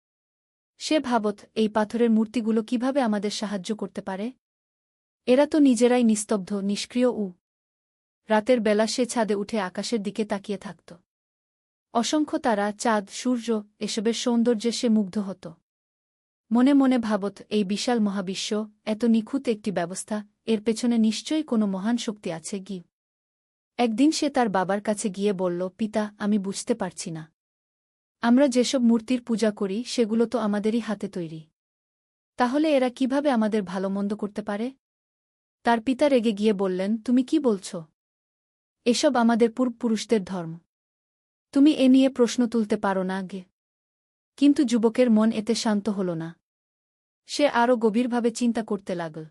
সে ভাবত, এই পাথরের মূর্তিগুলো কিভাবে আমাদের সাহায্য করতে পারে? এরা তো নিজেরাই নিস্তব্ধ, নিষ্ক্রিয়। রাতের বেলা সে ছাদে উঠে আকাশের দিকে তাকিয়ে থাকত। অসংখ্য তারা, চাঁদ, সূর্য, এসবের সৌন্দর্যে সে মুগ্ধ হতো। মনে মনে ভাবত, এই বিশাল মহাবিশ্ব, এত নিখুঁত একটি ব্যবস্থা, এর পেছনে নিশ্চয়ই কোনো মহান শক্তি আছে। একদিন সে তার বাবার কাছে গিয়ে বলল, পিতা, আমি বুঝতে পারছি না। আমরা যেসব মূর্তির পূজা করি সেগুলো তো আমাদেরই হাতে তৈরি। তাহলে এরা কিভাবে আমাদের ভালো মন্দ করতে পারে? তার পিতা রেগে গিয়ে বললেন, তুমি কি বলছ? এসব আমাদের পূর্বপুরুষদের ধর্ম। তুমি এ নিয়ে প্রশ্ন তুলতে পারো না। কিন্তু যুবকের মন এতে শান্ত হল না। সে আরও গভীরভাবে চিন্তা করতে লাগল।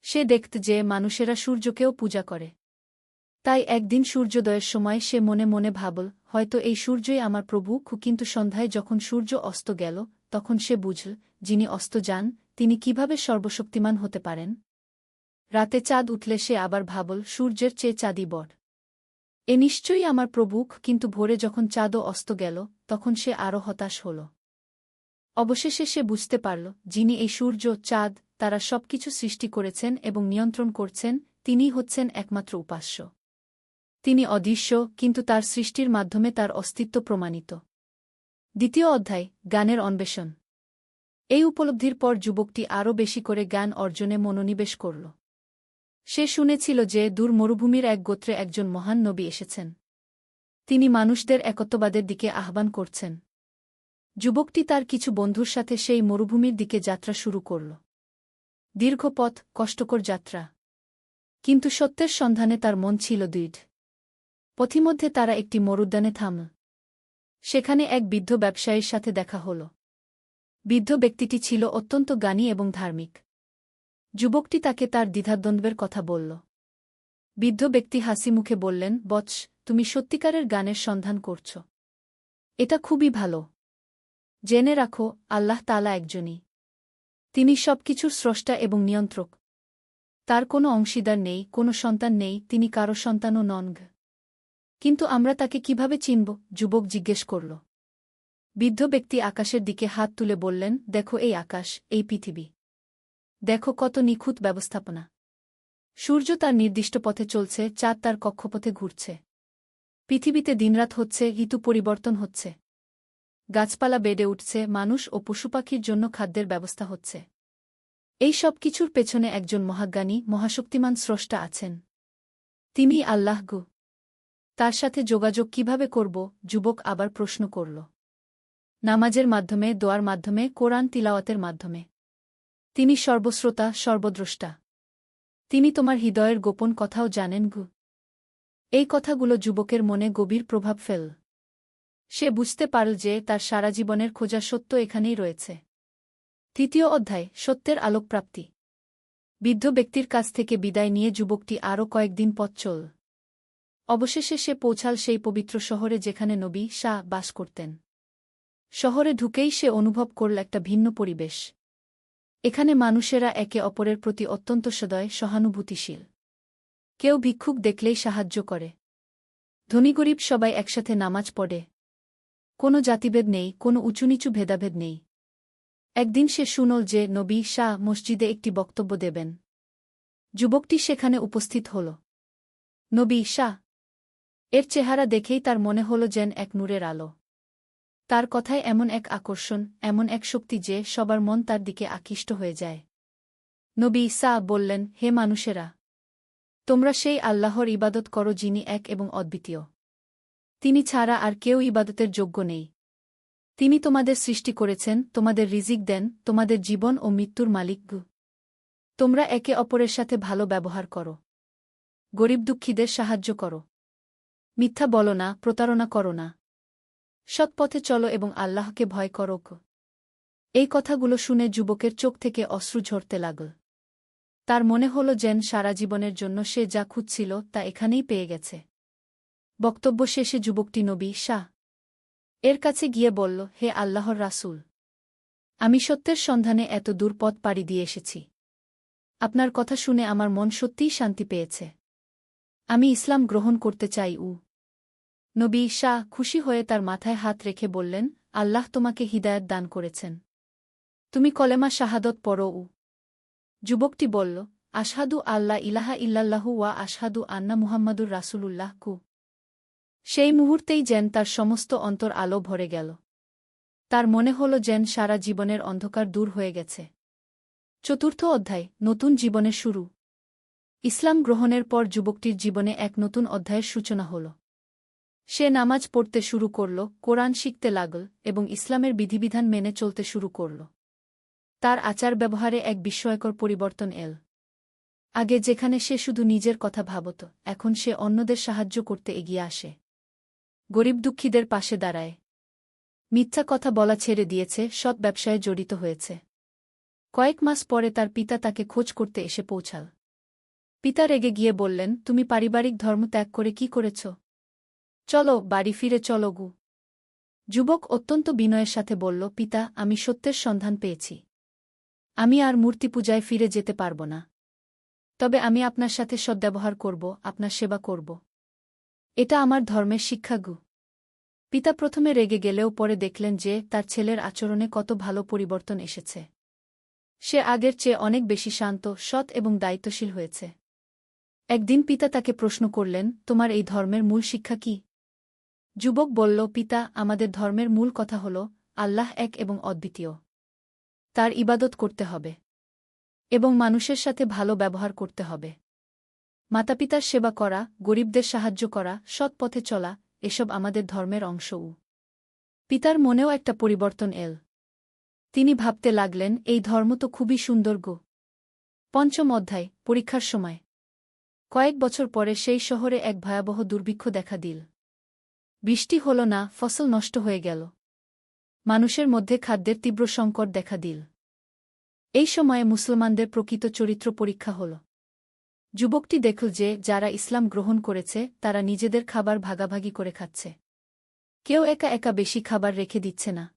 সে দেখত যে মানুষেরা সূর্যকেও পূজা করে। তাই একদিন সূর্যোদয়ের সময় সে মনে মনে ভাবল, হয়তো এই সূর্যই আমার প্রভু। কিন্তু সন্ধ্যায় যখন সূর্য অস্ত গেল, তখন সে বুঝল, যিনি অস্ত যান, তিনি কিভাবে সর্বশক্তিমান হতে পারেন। রাতে চাঁদ উঠলে সে আবার ভাবল, সূর্যের চেয়ে চাঁদই বড়। এ নিশ্চয়ই আমার প্রভু। কিন্তু ভোরে যখন চাঁদও অস্ত গেল, তখন সে আরও হতাশ হল। অবশেষে সে বুঝতে পারল, যিনি এই সূর্য, চাঁদ, তারা সবকিছু সৃষ্টি করেছেন এবং নিয়ন্ত্রণ করছেন, তিনিই হচ্ছেন একমাত্র উপাস্য। তিনি অদৃশ্য, কিন্তু তার সৃষ্টির মাধ্যমে তার অস্তিত্ব প্রমাণিত। দ্বিতীয় অধ্যায়, জ্ঞানের অন্বেষণ। এই উপলব্ধির পর যুবকটি আরও বেশি করে জ্ঞান অর্জনে মনোনিবেশ করল। সে শুনেছিল যে দূর মরুভূমির এক গোত্রে একজন মহান নবী এসেছেন। তিনি মানুষদের একত্ববাদের দিকে আহ্বান করছেন। যুবকটি তার কিছু বন্ধুর সাথে সেই মরুভূমির দিকে যাত্রা শুরু করল। দীর্ঘ পথ, কষ্টকর যাত্রা। কিন্তু সত্যের সন্ধানে তার মন ছিল দৃঢ়। পথিমধ্যে তারা একটি মরুদ্যানে থামল। সেখানে এক বৃদ্ধ ব্যবসায়ীর সাথে দেখা হল। বৃদ্ধ ব্যক্তিটি ছিল অত্যন্ত জ্ঞানী এবং ধার্মিক। যুবকটি তাকে তার দ্বিধাদ্বন্দ্বের কথা বলল। বৃদ্ধ ব্যক্তি হাসি মুখে বললেন, বৎস, তুমি সত্যিকারের জ্ঞানের সন্ধান করছ। এটা খুবই ভালো। জেনে রাখো, আল্লাহ তাআলা একজনই। তিনি সবকিছুর স্রষ্টা এবং নিয়ন্ত্রক। তার কোনো অংশীদার নেই, কোনো সন্তান নেই, তিনি কারো সন্তানও নন। কিন্তু আমরা তাকে কিভাবে চিনব? যুবক জিজ্ঞেস করল। বৃদ্ধ ব্যক্তি আকাশের দিকে হাত তুলে বললেন, দেখো এই আকাশ, এই পৃথিবী। দেখো কত নিখুঁত ব্যবস্থাপনা। সূর্য তার নির্দিষ্ট পথে চলছে, চাঁদ তার কক্ষপথে ঘুরছে। পৃথিবীতে দিনরাত হচ্ছে, ঋতু পরিবর্তন হচ্ছে। গাছপালা বেড়ে উঠছে, মানুষ ও পশুপাখির জন্য খাদ্যের ব্যবস্থা হচ্ছে। এই সব কিছুর পেছনে একজন মহাজ্ঞানী, মহাশক্তিমান স্রষ্টা আছেন। তিনিই আল্লাহ। তার সাথে যোগাযোগ কিভাবে করব? যুবক আবার প্রশ্ন করল। নামাজের মাধ্যমে, দোয়ার মাধ্যমে, কোরআন তিলাওয়াতের মাধ্যমে। তিনি সর্বশ্রোতা, সর্বদ্রষ্টা। তিনি তোমার হৃদয়ের গোপন কথাও জানেন। এই কথাগুলো যুবকের মনে গভীর প্রভাব ফেল। সে বুঝতে পারল যে তার সারা জীবনের খোঁজা সত্য এখানেই রয়েছে। তৃতীয় অধ্যায়, সত্যের আলোকপ্রাপ্তি। বৃদ্ধ ব্যক্তির কাছ থেকে বিদায় নিয়ে যুবকটি আরও কয়েকদিন পথ চল। অবশেষে সে পৌঁছাল সেই পবিত্র শহরে যেখানে নবী শাহ বাস করতেন। শহরে ঢুকেই সে অনুভব করল একটা ভিন্ন পরিবেশ। এখানে মানুষেরা একে অপরের প্রতি অত্যন্ত সদয়, সহানুভূতিশীল। কেউ ভিক্ষুক দেখলেই সাহায্য করে। ধনী গরিব সবাই একসাথে নামাজ পড়ে। কোনো জাতিভেদ নেই, কোনো উঁচুনিচু ভেদাভেদ নেই। একদিন সে শুনল যে নবী শাহ মসজিদে একটি বক্তব্য দেবেন। যুবকটি সেখানে উপস্থিত হল। নবী ঈসা। এর চেহারা দেখেই তার মনে হল যেন এক নূরের আলো। তার কথায় এমন এক আকর্ষণ, এমন এক শক্তি যে সবার মন তার দিকে আকৃষ্ট হয়ে যায়। নবী ঈসা বললেন, হে মানুষেরা! তোমরা সেই আল্লাহর ইবাদত করো যিনি এক এবং অদ্বিতীয়। তিনি ছাড়া আর কেউ ইবাদতের যোগ্য নেই। তিনি তোমাদের সৃষ্টি করেছেন, তোমাদের রিজিক দেন, তোমাদের জীবন ও মৃত্যুর মালিক। তোমরা একে অপরের সাথে ভালো ব্যবহার করো। গরিব দুঃখীদের সাহায্য করো। মিথ্যা বলো না, প্রতারণা করো না। সৎ পথে চলো এবং আল্লাহকে ভয় করো। এই কথাগুলো শুনে যুবকের চোখ থেকে অশ্রু ঝরতে লাগল। তার মনে হল যেন সারা জীবনের জন্য সে যা খুঁজছিল তা এখানেই পেয়ে গেছে। বক্তব্য শেষে যুবকটি নবী ঈসা এর কাছে গিয়ে বলল, হে আল্লাহর রাসূল! আমি সত্যের সন্ধানে এত দূর পথ পাড়ি দিয়ে এসেছি। আপনার কথা শুনে আমার মন সত্যিই শান্তি পেয়েছে। আমি ইসলাম গ্রহণ করতে চাই। নবী ঈসা খুশি হয়ে তার মাথায় হাত রেখে বললেন, আল্লাহ তোমাকে হিদায়াত দান করেছেন। তুমি কলেমা শাহাদত পড়ো। যুবকটি বলল, আশহাদু আল্লা ইলাহা ইল্লাল্লাহু ওয়া আশহাদু আন্না মুহাম্মাদুর রাসূলুল্লাহ। সেই মুহূর্তেই যেন তার সমস্ত অন্তর আলো ভরে গেল। তার মনে হল যেন সারা জীবনের অন্ধকার দূর হয়ে গেছে। চতুর্থ অধ্যায়, নতুন জীবনের শুরু। ইসলাম গ্রহণের পর যুবকটির জীবনে এক নতুন অধ্যায়ের সূচনা হল। সে নামাজ পড়তে শুরু করল, কোরআন শিখতে লাগল এবং ইসলামের বিধিবিধান মেনে চলতে শুরু করল। তার আচার ব্যবহারে এক বিস্ময়কর পরিবর্তন এল। আগে যেখানে সে শুধু নিজের কথা ভাবত, এখন সে অন্যদের সাহায্য করতে এগিয়ে আসে। গরিব দুঃখীদের পাশে দাঁড়ায়। মিথ্যা কথা বলা ছেড়ে দিয়েছে, সৎ ব্যবসায় জড়িত হয়েছে। কয়েক মাস পরে তার পিতা তাকে খোঁজ করতে এসে পৌঁছাল। পিতা রেগে গিয়ে বললেন, তুমি পারিবারিক ধর্ম ত্যাগ করে কি করেছ? চলো, বাড়ি ফিরে চলো। যুবক অত্যন্ত বিনয়ের সাথে বলল, পিতা, আমি সত্যের সন্ধান পেয়েছি। আমি আর মূর্তি পূজায় ফিরে যেতে পারব না। তবে আমি আপনার সাথে সদ্ব্যবহার করব, আপনার সেবা করব। এটা আমার ধর্মের শিক্ষা। পিতা প্রথমে রেগে গেলেও পরে দেখলেন যে তার ছেলের আচরণে কত ভালো পরিবর্তন এসেছে। সে আগের চেয়ে অনেক বেশি শান্ত, সৎ এবং দায়িত্বশীল হয়েছে। একদিন পিতা তাকে প্রশ্ন করলেন, তোমার এই ধর্মের মূল শিক্ষা কি? যুবক বলল, পিতা, আমাদের ধর্মের মূল কথা হল আল্লাহ এক এবং অদ্বিতীয়। তার ইবাদত করতে হবে এবং মানুষের সাথে ভালো ব্যবহার করতে হবে। মাতাপিতার সেবা করা, গরিবদের সাহায্য করা, সৎ পথে চলা, এসব আমাদের ধর্মের অংশ। পিতার মনেও একটা পরিবর্তন এল। তিনি ভাবতে লাগলেন, এই ধর্ম তো খুবই সুন্দর। পঞ্চম অধ্যায়, পরীক্ষার সময়। কয়েক বছর পরে সেই শহরে এক ভয়াবহ দুর্ভিক্ষ দেখা দিল। বৃষ্টি হল না, ফসল নষ্ট হয়ে গেল। মানুষের মধ্যে খাদ্যের তীব্র সংকট দেখা দিল। এই সময়ে মুসলমানদের প্রকৃত চরিত্র পরীক্ষা হল। যুবকটি দেখল যে যারা ইসলাম গ্রহণ করেছে তারা নিজেদের খাবার ভাগাভাগি করে খাচ্ছে। কেউ একা একা বেশি খাবার রেখে দিচ্ছে না।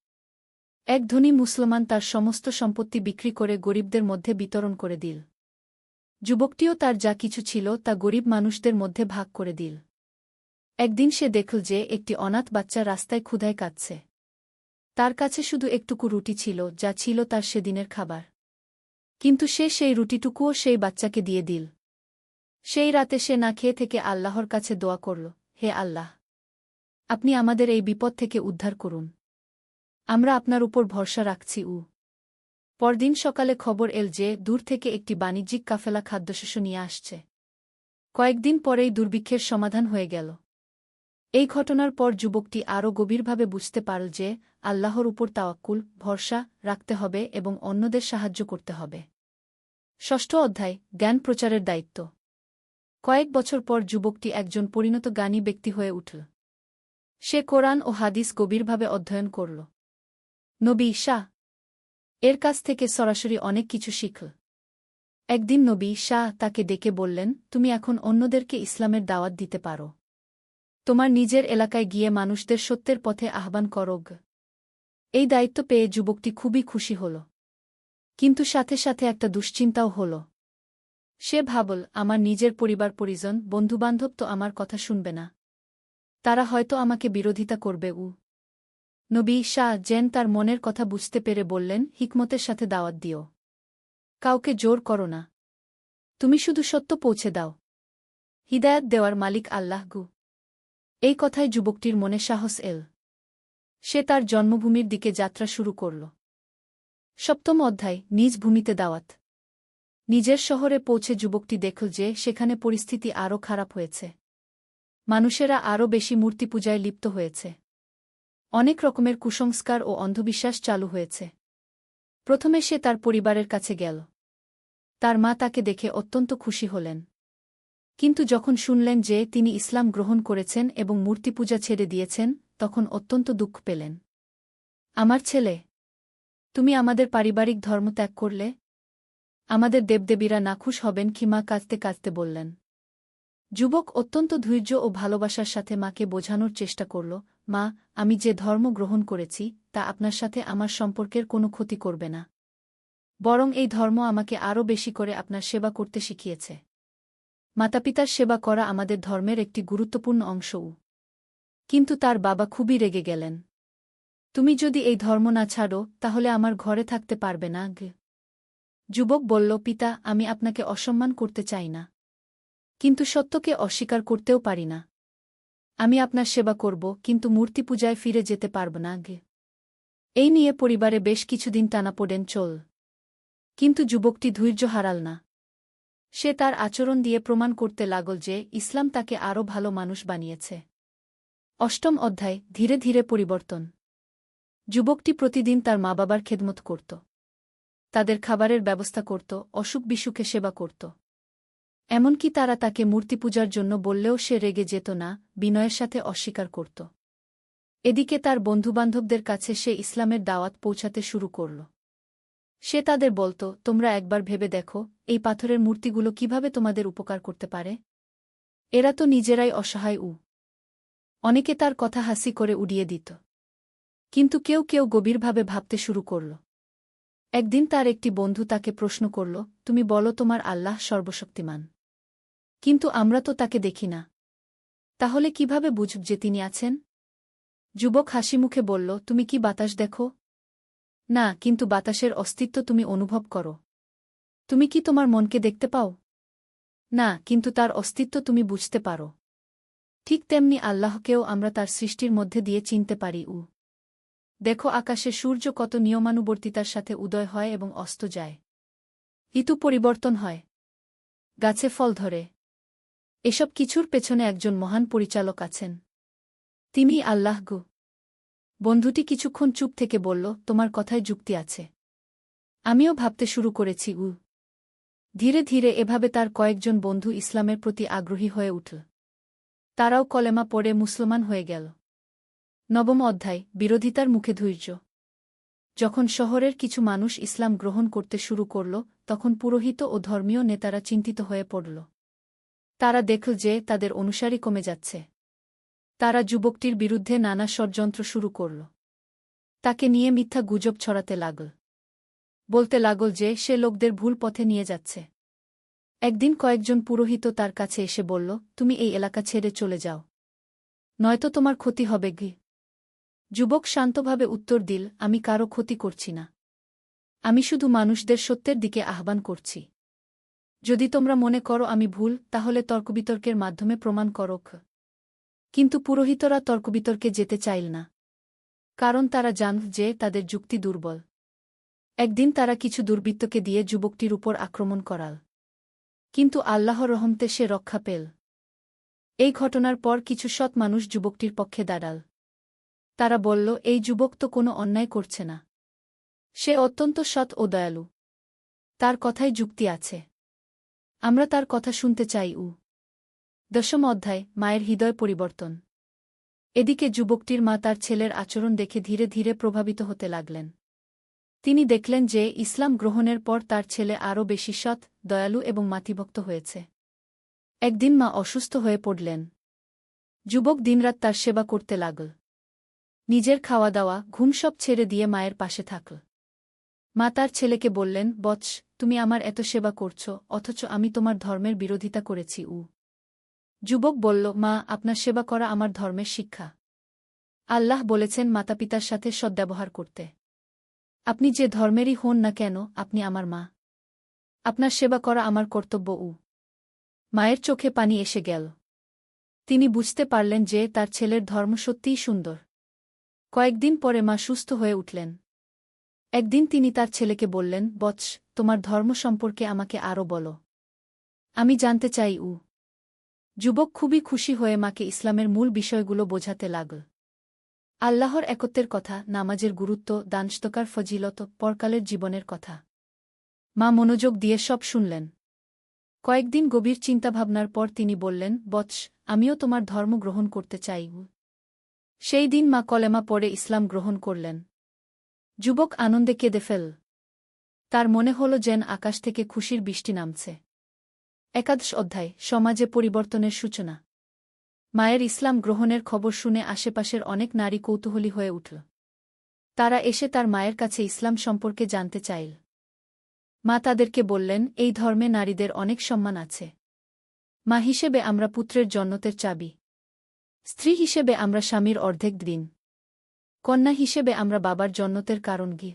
এক ধনী মুসলমান তার সমস্ত সম্পত্তি বিক্রি করে গরিবদের মধ্যে বিতরণ করে দিল। যুবকটিও তার যা কিছু ছিল তা গরিব মানুষদের মধ্যে ভাগ করে দিল। একদিন সে দেখল যে একটি অনাথ বাচ্চা রাস্তায় ক্ষুধায় কাঁদছে। তার কাছে শুধু একটুকু রুটি ছিল, যা ছিল তার সেদিনের খাবার। কিন্তু সে সেই রুটিটুকুও সেই বাচ্চাকে দিয়ে দিল। সেই রাতে সে না খেয়ে থেকে আল্লাহর কাছে দোয়া করল, হে আল্লাহ! আপনি আমাদের এই বিপদ থেকে উদ্ধার করুন। আমরা আপনার উপর ভরসা রাখছি। পরদিন সকালে খবর এল যে দূর থেকে একটি বাণিজ্যিক কাফেলা খাদ্যশস্য নিয়ে আসছে। কয়েকদিন পরেই দুর্ভিক্ষের সমাধান হয়ে গেল। এই ঘটনার পর যুবকটি আরও গভীরভাবে বুঝতে পারল যে আল্লাহর উপর তাওয়াক্কুল, ভরসা রাখতে হবে এবং অন্যদের সাহায্য করতে হবে। ষষ্ঠ অধ্যায়, জ্ঞান প্রচারের দায়িত্ব। কয়েক বছর পর যুবকটি একজন পরিণত জ্ঞানী ব্যক্তি হয়ে উঠল। সে কোরআন ও হাদিস গভীরভাবে অধ্যয়ন করল। নবী ঈসা এর কাছ থেকে সরাসরি অনেক কিছু শিখল। একদিন নবী ঈসা তাকে ডেকে বললেন, তুমি এখন অন্যদেরকে ইসলামের দাওয়াত দিতে পারো। তোমার নিজের এলাকায় গিয়ে মানুষদের সত্যের পথে আহ্বান করো। এই দায়িত্ব পেয়ে যুবকটি খুবই খুশি হল। কিন্তু সাথে সাথে একটা দুশ্চিন্তাও হল। সে ভাবল, আমার নিজের পরিবার পরিজন, বন্ধুবান্ধব তো আমার কথা শুনবে না। তারা হয়তো আমাকে বিরোধিতা করবে। নবী ঈসা যেন তার মনের কথা বুঝতে পেরে বললেন, হিকমতের সাথে দাওয়াত দিও। কাউকে জোর করো না। তুমি শুধু সত্য পৌঁছে দাও। হিদায়াত দেওয়ার মালিক আল্লাহ গু। এই কথায় যুবকটির মনে সাহস এল। সে তার জন্মভূমির দিকে যাত্রা শুরু করল। ৭ম অধ্যায়, নিজ ভূমিতে দাওয়াত। নিজের শহরে পৌঁছে যুবকটি দেখল যে সেখানে পরিস্থিতি আরও খারাপ হয়েছে। মানুষেরা আরও বেশি মূর্তিপূজায় লিপ্ত হয়েছে। অনেক রকমের কুসংস্কার ও অন্ধবিশ্বাস চালু হয়েছে। প্রথমে সে তার পরিবারের কাছে গেল। তার মা তাকে দেখে অত্যন্ত খুশি হলেন। কিন্তু যখন শুনলেন যে তিনি ইসলাম গ্রহণ করেছেন এবং মূর্তিপূজা ছেড়ে দিয়েছেন, তখন অত্যন্ত দুঃখ পেলেন। আমার ছেলে, তুমি আমাদের পারিবারিক ধর্ম ত্যাগ করলে? আমাদের দেবদেবীরা নাখুশ হবেন কি? মা কাঁদতে কাঁদতে বললেন। যুবক অত্যন্ত ধৈর্য ও ভালোবাসার সাথে মাকে বোঝানোর চেষ্টা করল, মা, আমি যে ধর্ম গ্রহণ করেছি তা আপনার সাথে আমার সম্পর্কের কোনো ক্ষতি করবে না। বরং এই ধর্ম আমাকে আরও বেশি করে আপনার সেবা করতে শিখিয়েছে। মাতাপিতার সেবা করা আমাদের ধর্মের একটি গুরুত্বপূর্ণ অংশও। কিন্তু তার বাবা খুবই রেগে গেলেন। তুমি যদি এই ধর্ম না ছাড়ো তাহলে আমার ঘরে থাকতে পারবে না। যুবক বলল, পিতা, আমি আপনাকে অসম্মান করতে চাই না, কিন্তু সত্যকে অস্বীকার করতেও পারি না। আমি আপনার সেবা করব, কিন্তু মূর্তি পূজায় ফিরে যেতে পারব না। এই নিয়ে পরিবারে বেশ কিছুদিন টানাপোড়েন চল। কিন্তু যুবকটি ধৈর্য হারাল না। সে তার আচরণ দিয়ে প্রমাণ করতে লাগল যে ইসলাম তাকে আরও ভালো মানুষ বানিয়েছে। ৮ম অধ্যায়, ধীরে ধীরে পরিবর্তন। যুবকটি প্রতিদিন তার মা বাবার খেদমত করত। তাদের খাবারের ব্যবস্থা করত, অসুখ বিসুখে সেবা করত। এমনকি তারা তাকে মূর্তিপূজার জন্য বললেও সে রেগে যেত না, বিনয়ের সাথে অস্বীকার করত। এদিকে তার বন্ধুবান্ধবদের কাছে সে ইসলামের দাওয়াত পৌঁছাতে শুরু করল। সে তাদের বলত, তোমরা একবার ভেবে দেখো, এই পাথরের মূর্তিগুলো কিভাবে তোমাদের উপকার করতে পারে। এরা তো নিজেরাই অসহায়। অনেকে তার কথা হাসি করে উড়িয়ে দিত। কিন্তু কেউ কেউ গভীরভাবে ভাবতে শুরু করল। একদিন তার একটি বন্ধু তাকে প্রশ্ন করল, তুমি বলো তোমার আল্লাহ সর্বশক্তিমান, কিন্তু আমরা তো তাকে দেখি না। তাহলে কিভাবে বুঝব যে তিনি আছেন? যুবক হাসিমুখে বলল, তুমি কি বাতাস দেখো? না, কিন্তু বাতাসের অস্তিত্ব তুমি অনুভব করো। তুমি কি তোমার মনকে দেখতে পাও? না, কিন্তু তার অস্তিত্ব তুমি বুঝতে পারো। ঠিক তেমনি আল্লাহকেও আমরা তার সৃষ্টির মধ্যে দিয়ে চিনতে পারি। দেখো, আকাশে সূর্য কত নিয়মানুবর্তিতার সাথে উদয় হয় এবং অস্ত যায়। ঋতু পরিবর্তন হয়, গাছে ফল ধরে। এসব কিছুর পেছনে একজন মহান পরিচালক আছেন। তিনি আল্লাহ গো। বন্ধুটি কিছুক্ষণ চুপ থেকে বলল, তোমার কথায় যুক্তি আছে। আমিও ভাবতে শুরু করেছি। ধীরে ধীরে এভাবে তার কয়েকজন বন্ধু ইসলামের প্রতি আগ্রহী হয়ে উঠল। তারাও কলেমা পড়ে মুসলমান হয়ে গেল। ৯ম অধ্যায়, বিরোধিতার মুখে ধৈর্য। যখন শহরের কিছু মানুষ ইসলাম গ্রহণ করতে শুরু করল, তখন পুরোহিত ও ধর্মীয় নেতারা চিন্তিত হয়ে পড়ল। তারা দেখল যে তাদের অনুসারী কমে যাচ্ছে। তারা যুবকটির বিরুদ্ধে নানা ষড়যন্ত্র শুরু করল। তাকে নিয়ে মিথ্যা গুজব ছড়াতে লাগল। বলতে লাগল যে সে লোকদের ভুল পথে নিয়ে যাচ্ছে। একদিন কয়েকজন পুরোহিত তার কাছে এসে বলল, তুমি এই এলাকা ছেড়ে চলে যাও, নয়তো তোমার ক্ষতি হবে। যুবক শান্তভাবে উত্তর দিল, আমি কারো ক্ষতি করছি না। আমি শুধু মানুষদের সত্যের দিকে আহ্বান করছি। যদি তোমরা মনে করো আমি ভুল, তাহলে তর্কবিতর্কের মাধ্যমে প্রমাণ করো। কিন্তু পুরোহিতরা তর্কবিতর্কে যেতে চাইল না, কারণ তারা জানত যে তাদের যুক্তি দুর্বল। একদিন তারা কিছু দুর্বৃত্তকে দিয়ে যুবকটির উপর আক্রমণ করাল, কিন্তু আল্লাহর রহমতে সে রক্ষা পেল। এই ঘটনার পর কিছু সৎ মানুষ যুবকটির পক্ষে দাঁড়াল। তারা বলল, এই যুবক তো কোনো অন্যায় করছে না। সে অত্যন্ত সৎ ও দয়ালু। তার কথায় যুক্তি আছে। আমরা তার কথা শুনতে চাই। ১০ম অধ্যায়, মায়ের হৃদয় পরিবর্তন। এদিকে যুবকটির মা তার ছেলের আচরণ দেখে ধীরে ধীরে প্রভাবিত হতে লাগলেন। তিনি দেখলেন যে ইসলাম গ্রহণের পর তার ছেলে আরও বেশি সৎ, দয়ালু এবং মাতৃভক্ত হয়েছে। একদিন মা অসুস্থ হয়ে পড়লেন। যুবক দিনরাত তার সেবা করতে লাগল। নিজের খাওয়া দাওয়া, ঘুম সব ছেড়ে দিয়ে মায়ের পাশে থাকল। মা তার ছেলেকে বললেন, বৎস, তুমি আমার এত সেবা করছ, অথচ আমি তোমার ধর্মের বিরোধিতা করেছি। যুবক বলল, মা, আপনার সেবা করা আমার ধর্মের শিক্ষা। আল্লাহ বলেছেন মাতাপিতার সাথে সদ্ব্যবহার করতে। আপনি যে ধর্মেরই হন না কেন, আপনি আমার মা। আপনার সেবা করা আমার কর্তব্য। মায়ের চোখে পানি এসে গেল। তিনি বুঝতে পারলেন যে তার ছেলের ধর্ম সত্যিই সুন্দর। কয়েকদিন পরে মা সুস্থ হয়ে উঠলেন। একদিন তিনি তার ছেলেকে বললেন, বৎস, তোমার ধর্ম সম্পর্কে আমাকে আরও বলো। আমি জানতে চাই। যুবক খুবই খুশি হয়ে মাকে ইসলামের মূল বিষয়গুলো বোঝাতে লাগল। আল্লাহর একত্বের কথা, নামাজের গুরুত্ব, দানস্তকার ফজিলত, পরকালের জীবনের কথা। মা মনোযোগ দিয়ে সব শুনলেন। কয়েকদিন গভীর চিন্তাভাবনার পর তিনি বললেন, বৎস, আমিও তোমার ধর্ম গ্রহণ করতে চাই। সেই দিন মা কলেমা পড়ে ইসলাম গ্রহণ করলেন। যুবক আনন্দে কেঁদে ফেল। তার মনে হল যেন আকাশ থেকে খুশির বৃষ্টি নামছে। একাদশ অধ্যায়, সমাজে পরিবর্তনের সূচনা। মায়ের ইসলাম গ্রহণের খবর শুনে আশেপাশের অনেক নারী কৌতূহলী হয়ে উঠল। তারা এসে তার মায়ের কাছে ইসলাম সম্পর্কে জানতে চাইল। মা তাদেরকে বললেন, এই ধর্মে নারীদের অনেক সম্মান আছে। মা হিসেবে আমরা পুত্রের জন্নতের চাবি। স্ত্রী হিসেবে আমরা স্বামীর অর্ধেক দিন। কন্যা হিসেবে আমরা বাবার জন্নতের কারণ গি।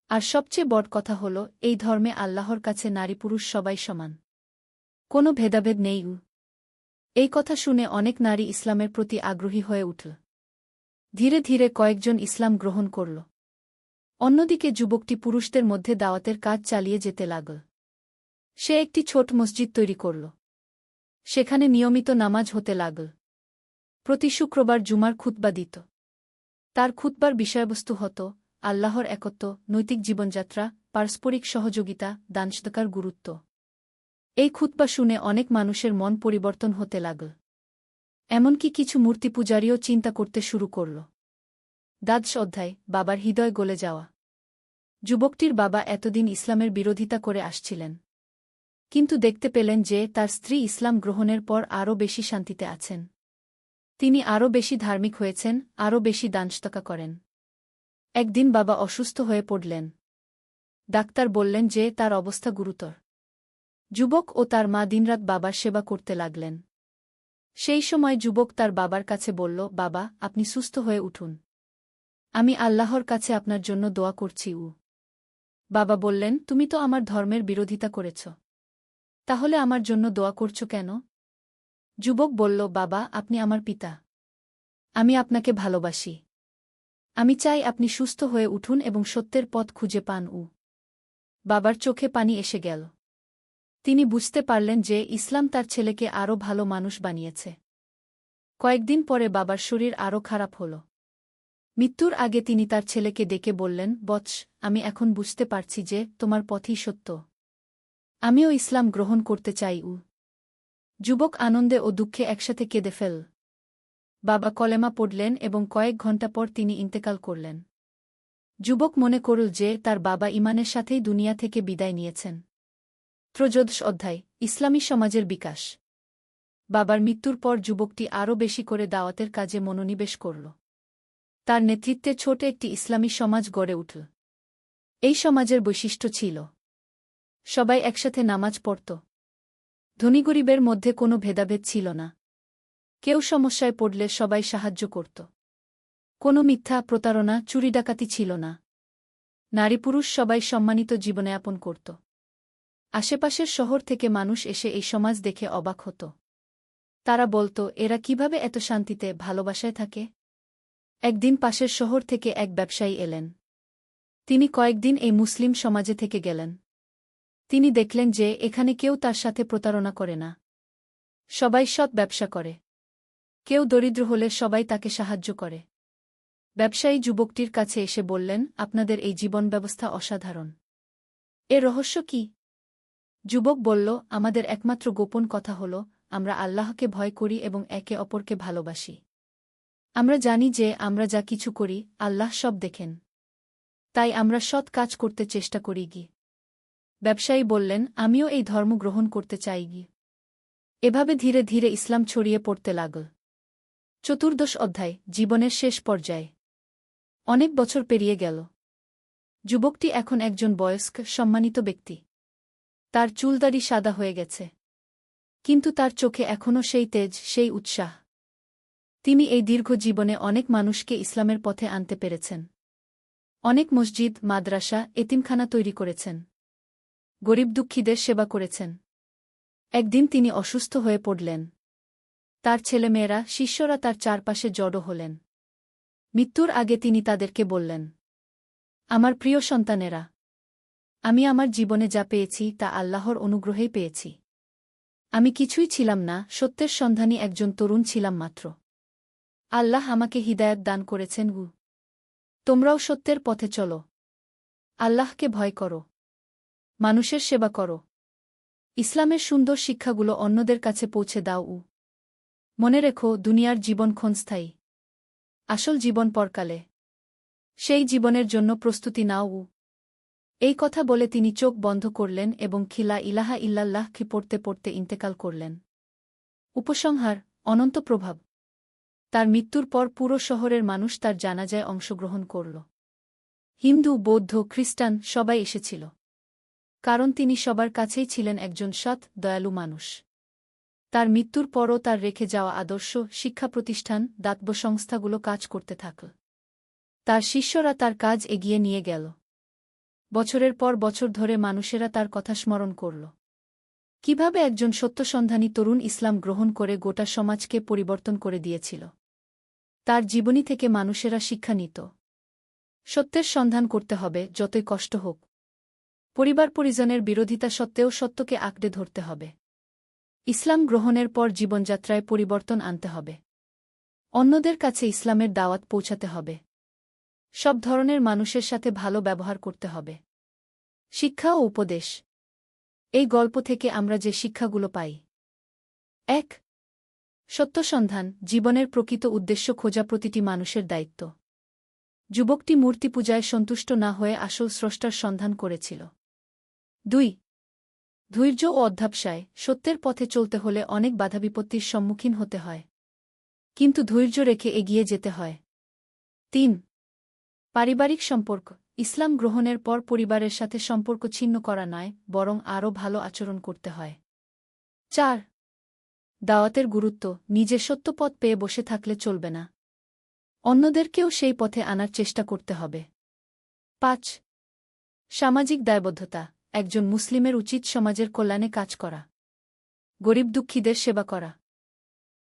আর সবচেয়ে বড় কথা হল, এই ধর্মে আল্লাহর কাছে নারী পুরুষ সবাই সমান। কোনো ভেদাভেদ নেই। এই কথা শুনে অনেক নারী ইসলামের প্রতি আগ্রহী হয়ে উঠল। ধীরে ধীরে কয়েকজন ইসলাম গ্রহণ করল। অন্যদিকে যুবকটি পুরুষদের মধ্যে দাওয়াতের কাজ চালিয়ে যেতে লাগল। সে একটি ছোট মসজিদ তৈরি করল। সেখানে নিয়মিত নামাজ হতে লাগল। প্রতি শুক্রবার জুমার খুতবা দিত। তার খুতবার বিষয়বস্তু হতো আল্লাহর একত্ব, নৈতিক জীবনযাত্রা, পারস্পরিক সহযোগিতা, দানস্তকার গুরুত্ব। এই খুতবা শুনে অনেক মানুষের মন পরিবর্তন হতে লাগল। এমনকি কিছু মূর্তিপূজারীও চিন্তা করতে শুরু করল। দ্বাদশ অধ্যায়, বাবার হৃদয় গলে যাওয়া। যুবকটির বাবা এতদিন ইসলামের বিরোধিতা করে আসছিলেন। কিন্তু দেখতে পেলেন যে তার স্ত্রী ইসলাম গ্রহণের পর আরও বেশি শান্তিতে আছেন। তিনি আরও বেশি ধার্মিক হয়েছেন, আরও বেশি দানস্তকা করেন। একদিন বাবা অসুস্থ হয়ে পড়লেন। ডাক্তার বললেন যে তার অবস্থা গুরুতর। যুবক ও তার মা দিনরাত বাবার সেবা করতে লাগলেন। সেই সময় যুবক তার বাবার কাছে বলল, বাবা, আপনি সুস্থ হয়ে উঠুন। আমি আল্লাহর কাছে আপনার জন্য দোয়া করছি। বাবা বললেন, তুমি তো আমার ধর্মের বিরোধিতা করেছ। তাহলে আমার জন্য দোয়া করছ কেন? যুবক বলল, বাবা, আপনি আমার পিতা। আমি আপনাকে ভালোবাসি। আমি চাই আপনি সুস্থ হয়ে উঠুন এবং সত্যের পথ খুঁজে পান। বাবার চোখে পানি এসে গেল। তিনি বুঝতে পারলেন যে ইসলাম তার ছেলেকে আরও ভালো মানুষ বানিয়েছে। কয়েকদিন পরে বাবার শরীর আরও খারাপ হল। মৃত্যুর আগে তিনি তার ছেলেকে ডেকে বললেন, বৎস, আমি এখন বুঝতে পারছি যে তোমার পথই সত্য। আমিও ইসলাম গ্রহণ করতে চাই। যুবক আনন্দে ও দুঃখে একসাথে কেঁদে ফেল। বাবা কলেমা পড়লেন এবং কয়েক ঘণ্টা পর তিনি ইন্তেকাল করলেন। যুবক মনে করল যে তার বাবা ঈমানের সাথেই দুনিয়া থেকে বিদায় নিয়েছেন। ত্রয়োদশ অধ্যায়, ইসলামী সমাজের বিকাশ। বাবার মৃত্যুর পর যুবকটি আরও বেশি করে দাওয়াতের কাজে মনোনিবেশ করল। তার নেতৃত্বে ছোট একটি ইসলামী সমাজ গড়ে উঠল। এই সমাজের বৈশিষ্ট্য ছিল, সবাই একসাথে নামাজ পড়ত। ধনী গরিবের মধ্যে কোনো ভেদাভেদ ছিল না। কেউ সমস্যায় পড়লে সবাই সাহায্য করত। কোনো মিথ্যা, প্রতারণা, চুরি ডাকাতি ছিল না। নারী পুরুষ সবাই সম্মানিত জীবনযাপন করত। আশেপাশের শহর থেকে মানুষ এসে এই সমাজ দেখে অবাক হতো। তারা বলত, এরা কিভাবে এত শান্তিতে, ভালোবাসায় থাকে? একদিন পাশের শহর থেকে এক ব্যবসায়ী এলেন। তিনি কয়েকদিন এই মুসলিম সমাজে থেকে গেলেন। তিনি দেখলেন যে এখানে কেউ তার সাথে প্রতারণা করে না। সবাই সৎ ব্যবসা করে। কেউ দরিদ্র হলে সবাই তাকে সাহায্য করে। ব্যবসায়ী যুবকটির কাছে এসে বললেন, আপনাদের এই জীবন ব্যবস্থা অসাধারণ। এর রহস্য কি? যুবক বলল, আমাদের একমাত্র গোপন কথা হল, আমরা আল্লাহকে ভয় করি এবং একে অপরকে ভালোবাসি। আমরা জানি যে আমরা যা কিছু করি, আল্লাহ সব দেখেন। তাই আমরা সৎ কাজ করতে চেষ্টা করি। ব্যবসায়ী বললেন, আমিও এই ধর্ম গ্রহণ করতে চাই। এভাবে ধীরে ধীরে ইসলাম ছড়িয়ে পড়তে লাগল। চতুর্দশ অধ্যায়, জীবনের শেষ পর্যায়ে। অনেক বছর পেরিয়ে গেল। যুবকটি এখন একজন বয়স্ক, সম্মানিত ব্যক্তি। তার চুলদাড়ি সাদা হয়ে গেছে। কিন্তু তার চোখে এখনও সেই তেজ, সেই উৎসাহ। তিনি এই দীর্ঘ জীবনে অনেক মানুষকে ইসলামের পথে আনতে পেরেছেন। অনেক মসজিদ, মাদ্রাসা, এতিমখানা তৈরি করেছেন। গরিব দুঃখীদের সেবা করেছেন। একদিন তিনি অসুস্থ হয়ে পড়লেন। তার ছেলেমেয়েরা, শিষ্যরা তার চারপাশে জড়ো হলেন। মৃত্যুর আগে তিনি তাদেরকে বললেন, আমার প্রিয় সন্তানেরা, আমি আমার জীবনে যা পেয়েছি তা আল্লাহর অনুগ্রহেই পেয়েছি। আমি কিছুই ছিলাম না, সত্যের সন্ধানী একজন তরুণ ছিলাম মাত্র। আল্লাহ আমাকে হিদায়াত দান করেছেন। তোমরাও সত্যের পথে চলো। আল্লাহকে ভয় করো। মানুষের সেবা করো। ইসলামের সুন্দর শিক্ষাগুলো অন্যদের কাছে পৌঁছে দাও। মনে রেখো, দুনিয়ার জীবন ক্ষণস্থায়ী। আসল জীবন পরকালে। সেই জীবনের জন্য প্রস্তুতি নাও। এই কথা বলে তিনি চোখ বন্ধ করলেন এবং খিলা ইলাহা ইল্লাল্লাহকে পড়তে পড়তে ইন্তেকাল করলেন। উপসংহার: অনন্ত প্রভাব। তার মৃত্যুর পর পুরো শহরের মানুষ তার জানাজায় অংশগ্রহণ করল। হিন্দু, বৌদ্ধ, খ্রিস্টান সবাই এসেছিল। কারণ তিনি সবার কাছেই ছিলেন একজন সৎ, দয়ালু মানুষ। তার মৃত্যুর পরও তার রেখে যাওয়া আদর্শ, শিক্ষা প্রতিষ্ঠান, দাতব্য সংস্থাগুলো কাজ করতে থাকল। তার শিষ্যরা তার কাজ এগিয়ে নিয়ে গেল। বছরের পর বছর ধরে মানুষেরা তার কথা স্মরণ করল। কিভাবে একজন সত্যসন্ধানী তরুণ ইসলাম গ্রহণ করে গোটা সমাজকে পরিবর্তন করে দিয়েছিল। তার জীবনী থেকে মানুষেরা শিক্ষা নিত। সত্যের সন্ধান করতে হবে, যতই কষ্ট হোক। পরিবার পরিজনের বিরোধিতা সত্ত্বেও সত্যকে আঁকড়ে ধরতে হবে। ইসলাম গ্রহণের পর জীবনযাত্রায় পরিবর্তন আনতে হবে। অন্যদের কাছে ইসলামের দাওয়াত পৌঁছাতে হবে। সব ধরনের মানুষের সাথে ভালো ব্যবহার করতে হবে। শিক্ষা ও উপদেশ। এই গল্প থেকে আমরা যে শিক্ষাগুলো পাই: ১. সত্যসন্ধান, জীবনের প্রকৃত উদ্দেশ্য খোঁজা প্রতিটি মানুষের দায়িত্ব। যুবকটি মূর্তি পূজায় সন্তুষ্ট না হয়ে আসল স্রষ্টার সন্ধান করেছিল। ২. ধৈর্য ও অধ্যবসায়, সত্যের পথে চলতে হলে অনেক বাধাবিপত্তির সম্মুখীন হতে হয়। কিন্তু ধৈর্য রেখে এগিয়ে যেতে হয়। ৩. পারিবারিক সম্পর্ক, ইসলাম গ্রহণের পর পরিবারের সাথে সম্পর্ক ছিন্ন করা নয়, বরং আরও ভালো আচরণ করতে হয়। ৪. দাওয়াতের গুরুত্ব, নিজে সত্য পথ পেয়ে বসে থাকলে চলবে না। অন্যদেরকেও সেই পথে আনার চেষ্টা করতে হবে। ৫. সামাজিক দায়বদ্ধতা, একজন মুসলিমের উচিত সমাজের কল্যাণে কাজ করা, গরিব দুঃখীদের সেবা করা।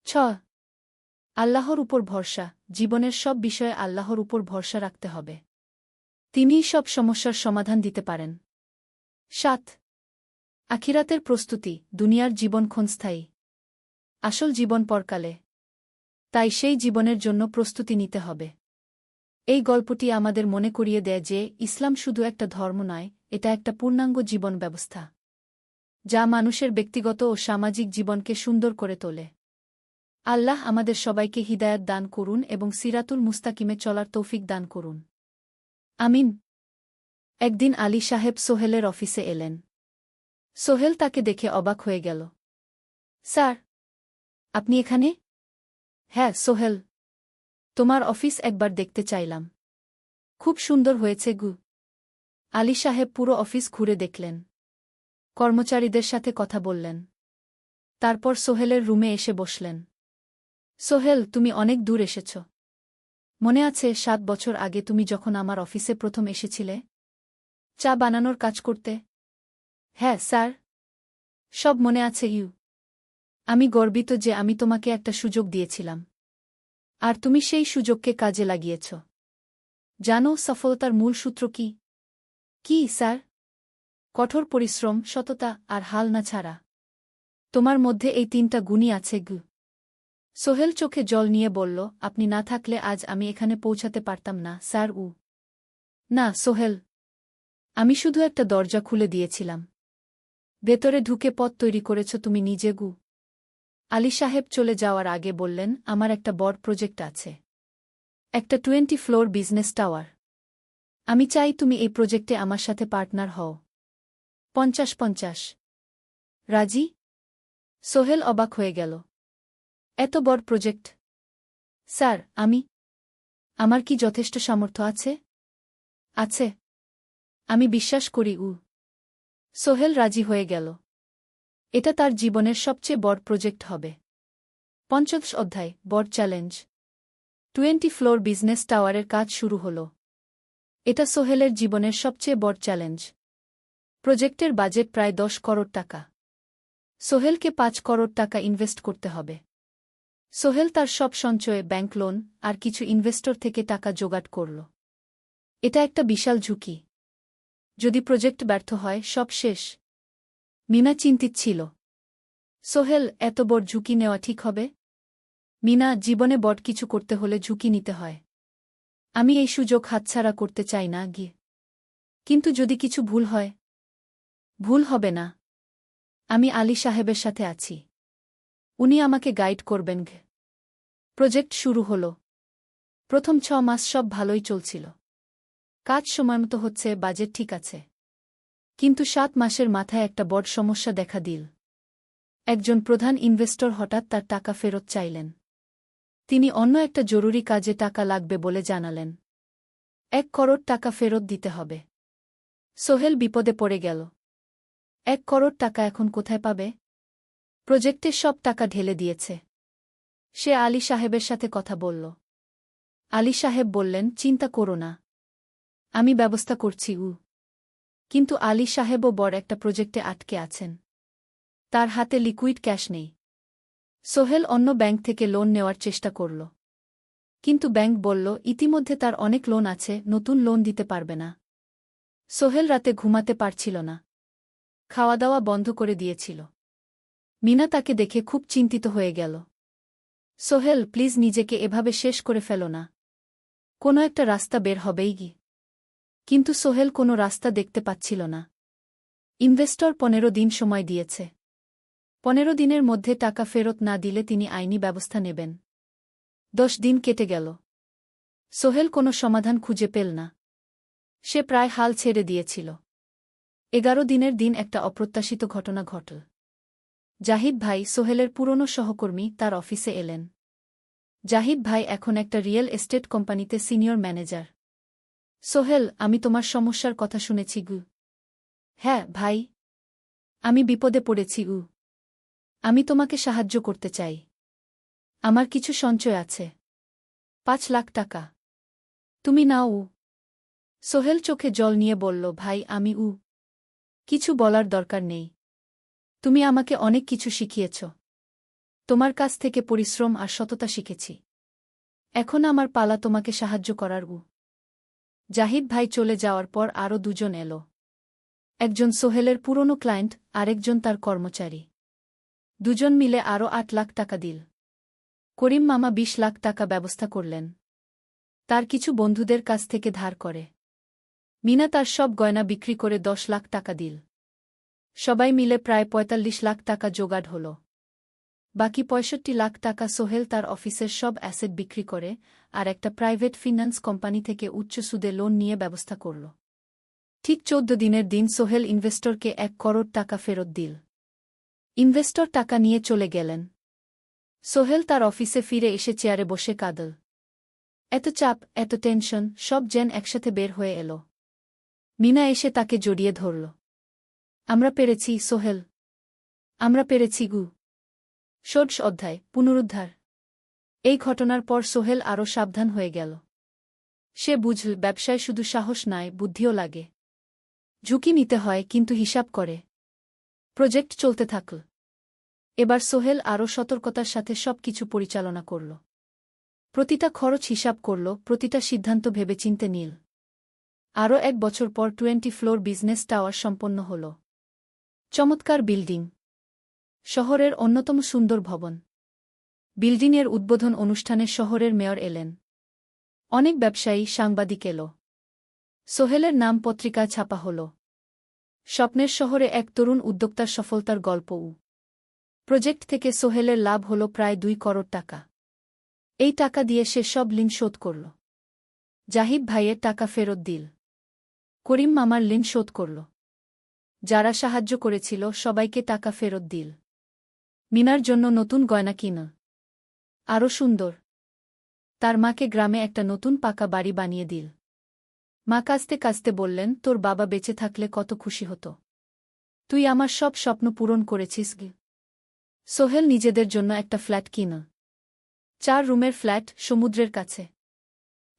৬. আল্লাহর উপর ভরসা, জীবনের সব বিষয়ে আল্লাহর উপর ভরসা রাখতে হবে। তিনিই সব সমস্যার সমাধান দিতে পারেন। ৭. আখিরাতের প্রস্তুতি, দুনিয়ার জীবন ক্ষণস্থায়ী। আসল জীবন পরকালে। তাই সেই জীবনের জন্য প্রস্তুতি নিতে হবে। এই গল্পটি আমাদের মনে করিয়ে দেয় যে ইসলাম শুধু একটা ধর্ম নয়, এটা একটা পূর্ণাঙ্গ জীবন ব্যবস্থা, যা মানুষের ব্যক্তিগত ও সামাজিক জীবনকে সুন্দর করে তোলে। আল্লাহ আমাদের সবাইকে হিদায়াত দান করুন এবং সিরাতুল মুস্তাকিমে চলার তৌফিক দান করুন। আমিন। একদিন আলী সাহেব সোহেলের অফিসে এলেন। সোহেল তাকে দেখে অবাক হয়ে গেল। স্যার, আপনি এখানে? হ্যাঁ সোহেল, তোমার অফিস একবার দেখতে চাইলাম। খুব সুন্দর হয়েছে গু। আলী সাহেব পুরো অফিস ঘুরে দেখলেন। কর্মচারীদের সাথে কথা বললেন। তারপর সোহেলের রুমে এসে বসলেন। সোহেল, তুমি অনেক দূর এসেছ। মনে আছে ৭ বছর আগে তুমি যখন আমার অফিসে প্রথম এসেছিলে চা বানানোর কাজ করতে? হ্যাঁ স্যার, সব মনে আছে। আমি গর্বিত যে আমি তোমাকে একটা সুযোগ দিয়েছিলাম, আর তুমি সেই সুযোগকে কাজে লাগিয়েছ। জানো সফলতার মূল সূত্র কি? কি স্যার? কঠোর পরিশ্রম, সততা আর হাল না ছাড়া। তোমার মধ্যে এই ৩টা গুণই আছে গু। সোহেল চোখে জল নিয়ে বলল, আপনি না থাকলে আজ আমি এখানে পৌঁছাতে পারতাম না স্যার। না সোহেল, আমি শুধু একটা দরজা খুলে দিয়েছিলাম। ভেতরে ঢুকে পথ তৈরি করেছ তুমি নিজে গু। আলী সাহেব চলে যাওয়ার আগে বললেন, আমার একটা বড় প্রজেক্ট আছে, একটা 20 ফ্লোর বিজনেস টাওয়ার। আমি চাই তুমি এই প্রজেক্টে আমার সাথে পার্টনার হও। ৫০-৫০। রাজি? সোহেল অবাক হয়ে গেল। এত বড় প্রজেক্ট? স্যার, আমার কি যথেষ্ট সামর্থ্য আছে? আছে, আমি বিশ্বাস করি। সোহেল রাজি হয়ে গেল। এটা তার জীবনের সবচেয়ে বড় প্রজেক্ট হবে। ৫০ অধ্যায়, বড় চ্যালেঞ্জ। 20 ফ্লোর বিজনেস টাওয়ারের কাজ শুরু হল। এটা সোহেলের জীবনের সবচেয়ে বড় চ্যালেঞ্জ। প্রজেক্টের বাজেট প্রায় ১০ করোড় টাকা। সোহেলকে 5 করোড় টাকা ইনভেস্ট করতে হবে। সোহেল তার সব সঞ্চয়ে ব্যাংক লোন আর কিছু ইনভেস্টর থেকে টাকা জোগাড় করল। এটা একটা বিশাল ঝুঁকি। যদি প্রজেক্ট ব্যর্থ হয় সব শেষ। মিনা চিন্তিত ছিল। সোহেল, এত বড় ঝুঁকি নেওয়া ঠিক হবে? মিনা, জীবনে বড় কিছু করতে হলে ঝুঁকি নিতে হয়। আমি এই সুযোগ হাতছাড়া করতে চাই না গিয়ে। কিন্তু যদি কিছু ভুল হয়? ভুল হবে না। আমি আলী সাহেবের সাথে আছি। উনি আমাকে গাইড করবেন। প্রজেক্ট শুরু হল। প্রথম 6 মাস সব ভালোই চলছিল। কাজ সময়মতো হচ্ছে, বাজেট ঠিক আছে। কিন্তু 7 মাসের মাথায় একটা বড় সমস্যা দেখা দিল। একজন প্রধান ইনভেস্টর হঠাৎ তার টাকা ফেরত চাইলেন। তিনি অন্য একটা জরুরি কাজে টাকা লাগবে বলে জানালেন। 1 করোড় টাকা ফেরত দিতে হবে। সোহেল বিপদে পড়ে গেল। 1 করোড় টাকা এখন কোথায় পাবে? প্রজেক্টে সব টাকা ঢেলে দিয়েছে। সে আলী সাহেবের সাথে কথা বলল। আলী সাহেব বললেন, চিন্তা করো না, আমি ব্যবস্থা করছি। কিন্তু আলী সাহেবও বড় একটা প্রজেক্টে আটকে আছেন। তার হাতে লিকুইড ক্যাশ নেই। সোহেল অন্য ব্যাংক থেকে লোন নেওয়ার চেষ্টা করল। কিন্তু ব্যাংক বলল, ইতিমধ্যে তার অনেক লোন আছে, নতুন লোন দিতে পারবে না। সোহেল রাতে ঘুমাতে পারছিল না। খাওয়া দাওয়া বন্ধ করে দিয়েছিল। মিনা তাকে দেখে খুব চিন্তিত হয়ে গেল। সোহেল, প্লিজ নিজেকে এভাবে শেষ করে ফেলো না। কোনো একটা রাস্তা বের হবেই কি। কিন্তু সোহেল কোনো রাস্তা দেখতে পাচ্ছিল না। ইনভেস্টর 15 দিন সময় দিয়েছে। 15 দিনের মধ্যে টাকা ফেরত না দিলে তিনি আইনি ব্যবস্থা নেবেন। 10 দিন কেটে গেল। সোহেল কোনো সমাধান খুঁজে পেল না। সে প্রায় হাল ছেড়ে দিয়েছিল। 11 দিনের দিন একটা অপ্রত্যাশিত ঘটনা ঘটল। জাহিদ ভাই, সোহেলের পুরনো সহকর্মী, তার অফিসে এলেন। জাহিদ ভাই এখন একটা রিয়েল এস্টেট কোম্পানিতে সিনিয়র ম্যানেজার। সোহেল, আমি তোমার সমস্যার কথা শুনেছি। হ্যাঁ ভাই, আমি বিপদে পড়েছি। আমি তোমাকে সাহায্য করতে চাই। আমার কিছু সঞ্চয় আছে। 5 লাখ টাকা। তুমি নাও। সোহেল চোখে জল নিয়ে বলল, ভাই আমি কিছু বলার দরকার নেই। তুমি আমাকে অনেক কিছু শিখিয়েছ। তোমার কাছ থেকে পরিশ্রম আর সততা শিখেছি। এখন আমার পালা তোমাকে সাহায্য করার। জাহিদ ভাই চলে যাওয়ার পর আরও 2 জন এলো। একজন সোহেলের পুরনো ক্লায়েন্ট, আরেকজন তার কর্মচারী। 2 জন মিলে আরও 8 লাখ টাকা দিল। করিম মামা 20 লাখ টাকা ব্যবস্থা করলেন। তার কিছু বন্ধুদের কাছ থেকে ধার করে। মিনা তার সব গয়না বিক্রি করে 10 লাখ টাকা দিল। সবাই মিলে প্রায় 45 লাখ টাকা জোগাড় হল। বাকি 65 লাখ টাকা সোহেল তার অফিসের সব অ্যাসেট বিক্রি করে আর একটা প্রাইভেট ফিন্যান্স কোম্পানি থেকে উচ্চ সুদে লোন নিয়ে ব্যবস্থা করল। ঠিক 14 দিনের দিন সোহেল ইনভেস্টরকে 1 করোড় টাকা ফেরত দিল। ইনভেস্টর টাকা নিয়ে চলে গেলেন। সোহেল তার অফিসে ফিরে এসে চেয়ারে বসে কাঁদল। এত চাপ, এত টেনশন, সব যেন একসাথে বের হয়ে এল। মিনা এসে তাকে জড়িয়ে ধরল। আমরা পেরেছি সোহেল, আমরা পেরেছি। 16 অধ্যায়, পুনরুদ্ধার। এই ঘটনার পর সোহেল আরও সাবধান হয়ে গেল। সে বুঝল, ব্যবসায় শুধু সাহস নয়, বুদ্ধিও লাগে। ঝুঁকি নিতে হয়, কিন্তু হিসাব করে। প্রজেক্ট চলতে থাকল। এবার সোহেল আরও সতর্কতার সাথে সব কিছু পরিচালনা করল। প্রতিটা খরচ হিসাব করল, প্রতিটা সিদ্ধান্ত ভেবেচিন্তে নিল। আরও 1 বছর পর 20 ফ্লোর বিজনেস টাওয়ার সম্পন্ন হল। চমৎকার বিল্ডিং। শহরের অন্যতম সুন্দর ভবন। বিল্ডিংয়ের উদ্বোধন অনুষ্ঠানে শহরের মেয়র এলেন। অনেক ব্যবসায়ী, সাংবাদিক এলো। সোহেলের নাম পত্রিকায় ছাপা হল। স্বপ্নের শহরে এক তরুণ উদ্যোক্তার সফলতার গল্প। প্রজেক্ট থেকে সোহেলের লাভ হল প্রায় 2 করোড় টাকা। এই টাকা দিয়ে সে সব ঋণ শোধ করল। জাহিদ ভাইয়ের টাকা ফেরত দিল। করিম মামার ঋণ শোধ করল। যারা সাহায্য করেছিল সবাইকে টাকা ফেরত দিল। মিনার জন্য নতুন গয়না কিনল। আরও সুন্দর। তার মাকে গ্রামে একটা নতুন পাকা বাড়ি বানিয়ে দিল। মা কাঁদতে কাঁদতে বললেন, তোর বাবা বেঁচে থাকলে কত খুশি হতো। তুই আমার সব স্বপ্ন পূরণ করেছিস। সোহেল নিজেদের জন্য একটা ফ্ল্যাট কিনল। 4 রুমের ফ্ল্যাট, সমুদ্রের কাছে।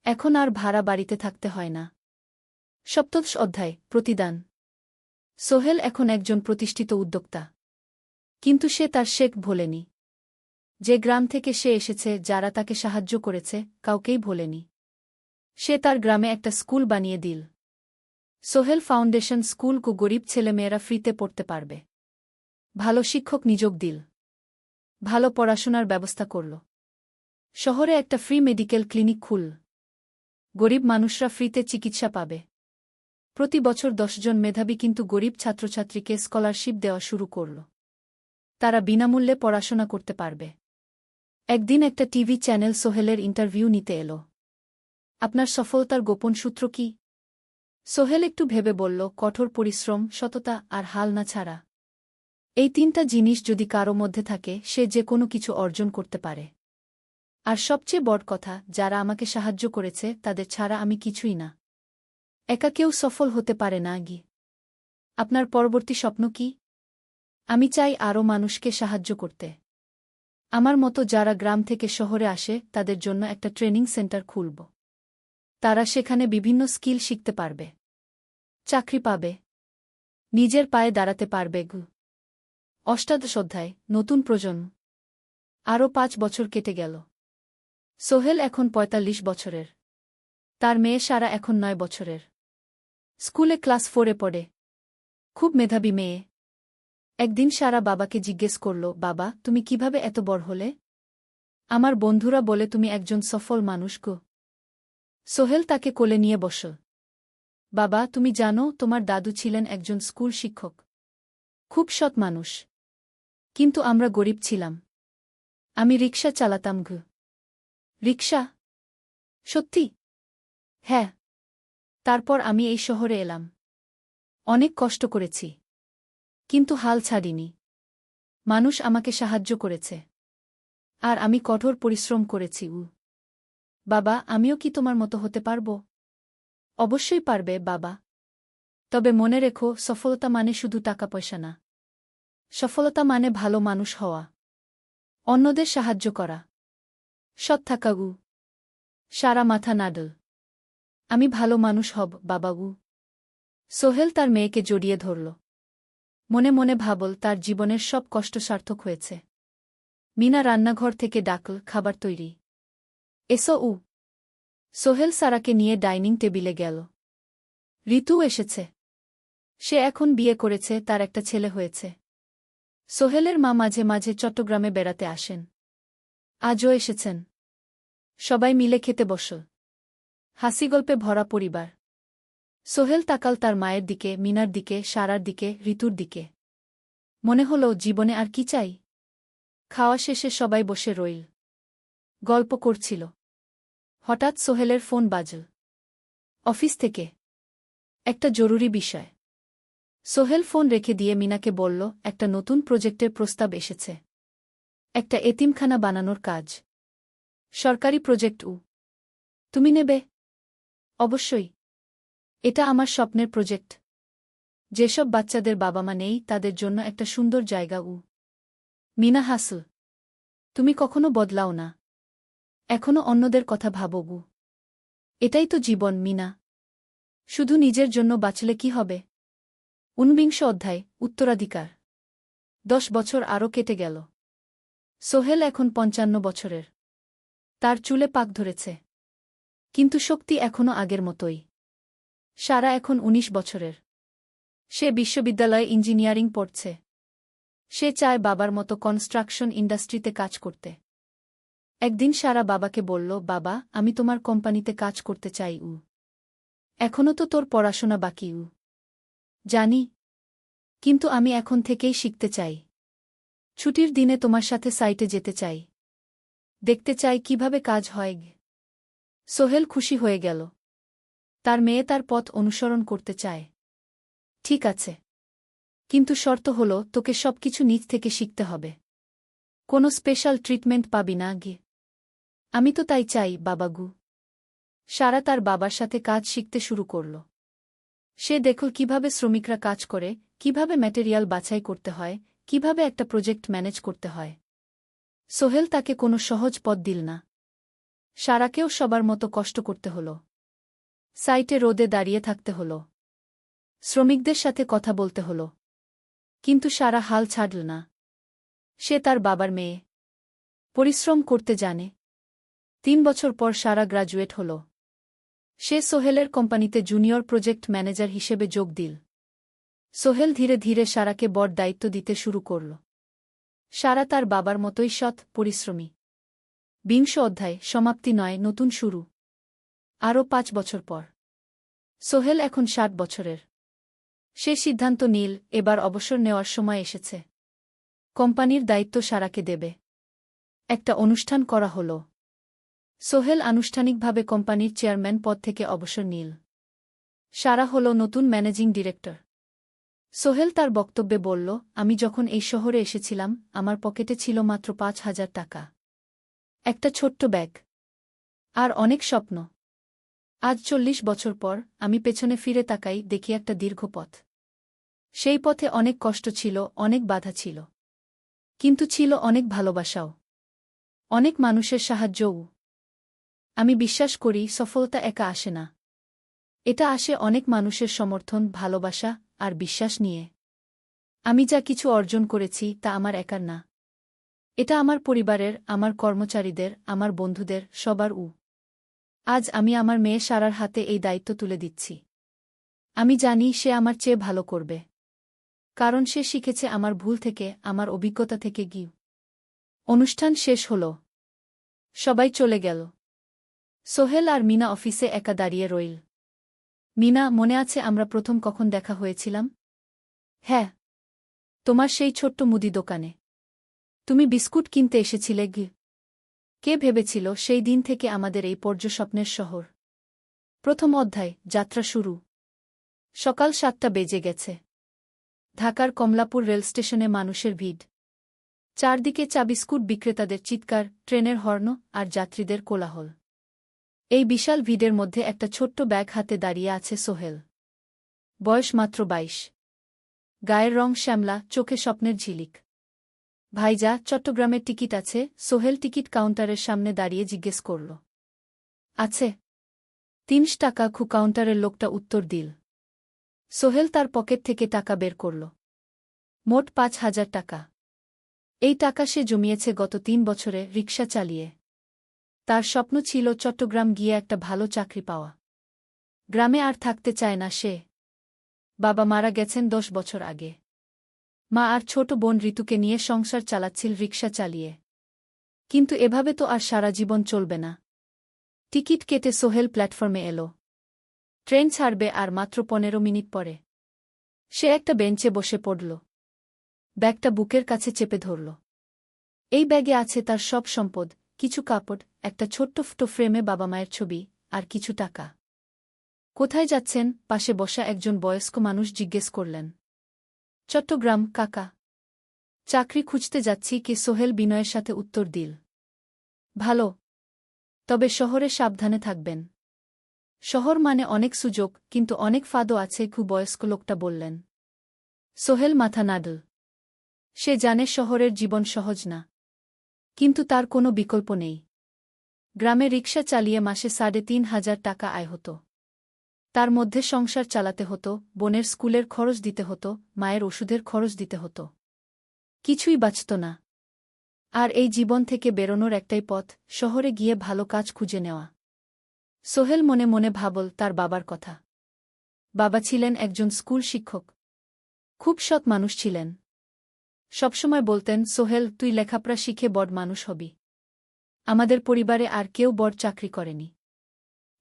এখন আর ভাড়া বাড়িতে থাকতে হয় না। 17 অধ্যায়, প্রতিদান। সোহেল এখন একজন প্রতিষ্ঠিত উদ্যোক্তা। কিন্তু সে তার শেখ ভোলেনি। যে গ্রাম থেকে সে এসেছে, যারা তাকে সাহায্য করেছে, কাউকেই ভোলেনি। সে তার গ্রামে একটা স্কুল বানিয়ে দিল। সোহেল ফাউন্ডেশন স্কুল কু গরিব ছেলেমেয়েরা ফ্রিতে পড়তে পারবে। ভালো শিক্ষক নিযোগ দিল। ভালো পড়াশোনার ব্যবস্থা করল। শহরে একটা ফ্রি মেডিকেল ক্লিনিক খুল। গরিব মানুষরা ফ্রিতে চিকিৎসা পাবে। প্রতি বছর 10 জন মেধাবী কিন্তু গরিব ছাত্রছাত্রীকে স্কলারশিপ দেওয়া শুরু করল। তারা বিনামূল্যে পড়াশোনা করতে পারবে। একদিন একটা টিভি চ্যানেল সোহেলের ইন্টারভিউ নিতে এলো। আপনার সফলতার গোপন সূত্র কি? সোহেল একটু ভেবে বলল, কঠোর পরিশ্রম, সততা আর হাল না ছাড়া। এই 3টা জিনিস যদি কারো মধ্যে থাকে, সে যে কোনো কিছু অর্জন করতে পারে। আর সবচেয়ে বড় কথা, যারা আমাকে সাহায্য করেছে তাদের ছাড়া আমি কিছুই না। একা কেউ সফল হতে পারে না। আপনার পরবর্তী স্বপ্ন কি? আমি চাই আরও মানুষকে সাহায্য করতে। আমার মতো যারা গ্রাম থেকে শহরে আসে তাদের জন্য একটা ট্রেনিং সেন্টার খুলব। তারা সেখানে বিভিন্ন স্কিল শিখতে পারবে, চাকরি পাবে, নিজের পায়ে দাঁড়াতে পারবে। অষ্টাদশ অধ্যায়, নতুন প্রজন্ম। আরও 5 বছর কেটে গেল। সোহেল এখন 45 বছরের। তার মেয়ে সারা এখন 9 বছরের। স্কুলে ক্লাস 4-এ পড়ে। খুব মেধাবী মেয়ে। একদিন সারা বাবাকে জিজ্ঞেস করল, বাবা, তুমি কিভাবে এত বড় হলে? আমার বন্ধুরা বলে তুমি একজন সফল মানুষ গো। সোহেল তাকে কোলে নিয়ে বসল। বাবা, তুমি জানো তোমার দাদু ছিলেন একজন স্কুল শিক্ষক। খুব সৎ মানুষ। কিন্তু আমরা গরিব ছিলাম। আমি রিকশা চালাতাম। রিকশা? সত্যি? হ্যাঁ। তারপর আমি এই শহরে এলাম। অনেক কষ্ট করেছি। কিন্তু হাল ছাড়িনি। মানুষ আমাকে সাহায্য করেছে। আর আমি কঠোর পরিশ্রম করেছি। বাবা, আমিও কি তোমার মতো হতে পারব? অবশ্যই পারবে বাবা। তবে মনে রেখো, সফলতা মানে শুধু টাকা পয়সা না। সফলতা মানে ভালো মানুষ হওয়া, অন্যদের সাহায্য করা, সৎ থাকা। সারা মাথা নাডল। আমি ভালো মানুষ হব বাবা। সোহেল তার মেয়েকে জড়িয়ে ধরল। মনে মনে ভাবল, তার জীবনের সব কষ্ট সার্থক হয়েছে। মিনা রান্নাঘর থেকে ডাকল, খাবার তৈরি। এসো। সোহেল সারাকে নিয়ে ডাইনিং টেবিলে গেল। ঋতু এসেছে। সে এখন বিয়ে করেছে, তার একটা ছেলে হয়েছে। সোহেলের মা মাঝে মাঝে চট্টগ্রামে বেড়াতে আসেন। আজও এসেছেন। সবাই মিলে খেতে বসল। হাসিগল্পে ভরা পরিবার। সোহেল তাকাল তার মায়ের দিকে, মিনার দিকে, সারার দিকে, ঋতুর দিকে। মনে হল, জীবনে আর কি চাই? খাওয়া শেষে সবাই বসে রইল। গল্প করছিল। হঠাৎ সোহেলের ফোন বাজল। অফিস থেকে। একটা জরুরি বিষয়। সোহেল ফোন রেখে দিয়ে মিনাকে বলল, একটা নতুন প্রজেক্টের প্রস্তাব এসেছে। একটা এতিমখানা বানানোর কাজ। সরকারি প্রজেক্ট। তুমি নেবে? অবশ্যই। এটা আমার স্বপ্নের প্রজেক্ট। যেসব বাচ্চাদের বাবা মা নেই তাদের জন্য একটা সুন্দর জায়গা। মিনা হাসল। তুমি কখনো বদলাও না। এখনো অন্যদের কথা ভাবো। এটাই তো জীবন মিনা। শুধু নিজের জন্য বাঁচলে কি হবে? 49 অধ্যায়, উত্তরাধিকার। 10 বছর আরও কেটে গেল। সোহেল এখন 55 বছরের। তার চুলে পাক ধরেছে। কিন্তু শক্তি এখনো আগের মতোই। সারা এখন 19 বছরের। সে বিশ্ববিদ্যালয়ে ইঞ্জিনিয়ারিং পড়ছে। সে চায় বাবার মতো কনস্ট্রাকশন ইন্ডাস্ট্রিতে কাজ করতে। একদিন সারা বাবাকে বলল, বাবা, আমি তোমার কোম্পানিতে কাজ করতে চাই। এখনো তো তোর পড়াশোনা বাকি। জানি। কিন্তু আমি এখন থেকেই শিখতে চাই। ছুটির দিনে তোমার সাথে সাইটে যেতে চাই। দেখতে চাই কিভাবে কাজ হয়। সোহেল খুশি হয়ে গেল। তার মেয়ে তার পথ অনুসরণ করতে চায়। ঠিক আছে। কিন্তু শর্ত হল, তোকে সবকিছু নিজ থেকে শিখতে হবে। কোনো স্পেশাল ট্রিটমেন্ট পাবি না। আমি তো তাই চাই বাবাগু। সারা তার বাবার সাথে কাজ শিখতে শুরু করল। সে দেখল কিভাবে শ্রমিকরা কাজ করে, কিভাবে ম্যাটেরিয়াল বাছাই করতে হয়, কিভাবে একটা প্রজেক্ট ম্যানেজ করতে হয়। সোহেল তাকে কোনো সহজ পথ দিল না। সারাকেও সবার মতো কষ্ট করতে হল। সাইটে রোদে দাঁড়িয়ে থাকতে হল। শ্রমিকদের সাথে কথা বলতে হল। কিন্তু সারা হাল ছাড়ল না। সে তার বাবার মেয়ে। পরিশ্রম করতে জানে। 3 বছর পর সারা গ্রাজুয়েট হল। সে সোহেলের কোম্পানিতে জুনিয়র প্রজেক্ট ম্যানেজার হিসেবে যোগ দিল। সোহেল ধীরে ধীরে সারাকে বড় দায়িত্ব দিতে শুরু করল। সারা তার বাবার মতোই সৎ, পরিশ্রমী। 20 অধ্যায়, সমাপ্তি নয়, নতুন শুরু। আরও 5 বছর পর সোহেল এখন 60 বছরের। সে সিদ্ধান্ত নিল, এবার অবসর নেওয়ার সময় এসেছে। কোম্পানির দায়িত্ব সারাকে দেবে। একটা অনুষ্ঠান করা হল। সোহেল আনুষ্ঠানিকভাবে কোম্পানির চেয়ারম্যান পদ থেকে অবসর নিল। সারা হল নতুন ম্যানেজিং ডিরেক্টর। সোহেল তার বক্তব্যে বলল, আমি যখন এই শহরে এসেছিলাম আমার পকেটে ছিল মাত্র 5,000 টাকা। একটা ছোট্ট ব্যাগ। আর অনেক স্বপ্ন। আজ 40 বছর পর আমি পেছনে ফিরে তাকাই, দেখি একটা দীর্ঘ পথ। সেই পথে অনেক কষ্ট ছিল, অনেক বাধা ছিল। কিন্তু ছিল অনেক ভালোবাসাও। অনেক মানুষের সাহায্যও। আমি বিশ্বাস করি সফলতা একা আসে না। এটা আসে অনেক মানুষের সমর্থন, ভালোবাসা আর বিশ্বাস নিয়ে। আমি যা কিছু অর্জন করেছি তা আমার একার না। এটা আমার পরিবারের, আমার কর্মচারীদের, আমার বন্ধুদের, সবার। আজ আমি আমার মেয়ে সারার হাতে এই দায়িত্ব তুলে দিচ্ছি। আমি জানি সে আমার চেয়ে ভালো করবে। কারণ সে শিখেছে আমার ভুল থেকে, আমার অভিজ্ঞতা থেকে। অনুষ্ঠান শেষ হল। সবাই চলে গেল। সোহেল আর মিনা অফিসে একা দাঁড়িয়ে রইল। মিনা, মনে আছে আমরা প্রথম কখন দেখা হয়েছিলাম? হ্যাঁ, তোমার সেই ছোট্ট মুদি দোকানে। তুমি বিস্কুট কিনতে এসেছিলে। কে ভেবেছিল সেই দিন থেকে আমাদের এই পর্যস্বপ্নের শহর। প্রথম অধ্যায়, যাত্রা শুরু। সকাল 7টা বেজে গেছে। ঢাকার কমলাপুর রেলস্টেশনে মানুষের ভিড়। চারদিকে চা বিস্কুট বিক্রেতাদের চিৎকার, ট্রেনের হর্ন আর যাত্রীদের কোলাহল। এই বিশাল ভিড়ের মধ্যে একটা ছোট্ট ব্যাগ হাতে দাঁড়িয়ে আছে সোহেল। বয়স মাত্র 22। গায়ের রং শ্যামলা, চোখে স্বপ্নের ঝিলিক। ভাইজা, চট্টগ্রামের টিকিট আছে? সোহেল টিকিট কাউন্টারের সামনে দাঁড়িয়ে জিজ্ঞেস করল। আছে। 3 টাকা। কাউন্টারের লোকটা উত্তর দিল। সোহেল তার পকেট থেকে টাকা বের করল। মোট 5,000 টাকা। এই টাকা সে জমিয়েছে গত 3 বছরে রিকশা চালিয়ে। তার স্বপ্ন ছিল চট্টগ্রাম গিয়ে একটা ভালো চাকরি পাওয়া। গ্রামে আর থাকতে চায় না সে। বাবা মারা গেছেন 10 বছর আগে। মা আর ছোট বোন ঋতুকে নিয়ে সংসার চালাচ্ছিল রিকশা চালিয়ে। কিন্তু এভাবে তো আর সারা জীবন চলবে না। টিকিট কেটে সোহেল প্ল্যাটফর্মে এলো। ট্রেন ছাড়বে আর মাত্র 15 মিনিট পরে। সে একটা বেঞ্চে বসে পড়ল। ব্যাগটা বুকের কাছে চেপে ধরল। এই ব্যাগে আছে তার সব সম্পদ, কিছু কাপড়, একটা ছোট্ট ফটো ফ্রেমে বাবা মায়ের ছবি, আর কিছু টাকা। কোথায় যাচ্ছেন? পাশে বসা একজন বয়স্ক মানুষ জিজ্ঞেস করলেন। চট্টগ্রাম কাকা। চাকরি খুঁজতে যাচ্ছি। কে? সোহেল বিনয়ের সাথে উত্তর দিল। ভালো। তবে শহরে সাবধানে থাকবেন। শহর মানে অনেক সুযোগ, কিন্তু অনেক ফাঁদও আছে। বয়স্ক লোকটা বললেন। সোহেল মাথা নাড়ল। সে জানে শহরের জীবন সহজ না। কিন্তু তার কোনো বিকল্প নেই। গ্রামে রিকশা চালিয়ে মাসে 3,500 টাকা আয় হতো। তার মধ্যে সংসার চালাতে হতো, বোনের স্কুলের খরচ দিতে হতো, মায়ের ওষুধের খরচ দিতে হতো। কিছুই বাঁচত না। আর এই জীবন থেকে বেরোনোর একটাই পথ, শহরে গিয়ে ভালো কাজ খুঁজে নেওয়া। সোহেল মনে মনে ভাবল তার বাবার কথা। বাবা ছিলেন একজন স্কুল শিক্ষক। খুব সৎ মানুষ ছিলেন। সবসময় বলতেন, সোহেল, তুই লেখাপড়া শিখে বড় মানুষ হবি। আমাদের পরিবারে আর কেউ বড় চাকরি করেনি।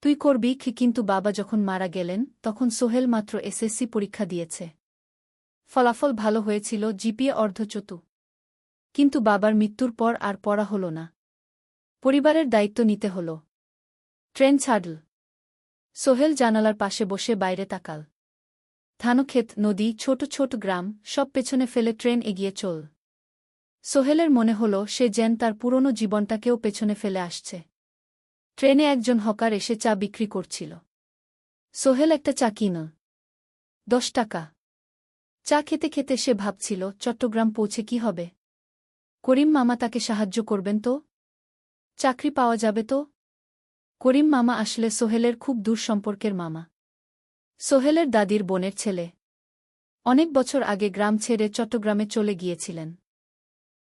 তুই করবি। কিন্তু বাবা যখন মারা গেলেন তখন সোহেল মাত্র এসএসসি পরীক্ষা দিয়েছে। ফলাফল ভালো হয়েছিল, জিপিএ অর্ধচতু। কিন্তু বাবার মৃত্যুর পর আর পড়া হল না। পরিবারের দায়িত্ব নিতে হল। ট্রেন ছাড়ল। সোহেল জানালার পাশে বসে বাইরে তাকাল। ধানক্ষেত, নদী, ছোট ছোট গ্রাম, সব পেছনে ফেলে ট্রেন এগিয়ে চল। সোহেলের মনে হল সে যেন তার পুরনো জীবনটাকেও পেছনে ফেলে আসছে। ট্রেনে একজন হকার এসে চা বিক্রি করছিল। সোহেল একটা চা কিনল। 10 টাকা। চা খেতে খেতে সে ভাবছিল, চট্টগ্রাম পৌঁছে কি হবে? করিম মামা তাকে সাহায্য করবেন তো? চাকরি পাওয়া যাবে তো? করিম মামা আসলে সোহেলের খুব দূর সম্পর্কের মামা। সোহেলের দাদির বোনের ছেলে। অনেক বছর আগে গ্রাম ছেড়ে চট্টগ্রামে চলে গিয়েছিলেন।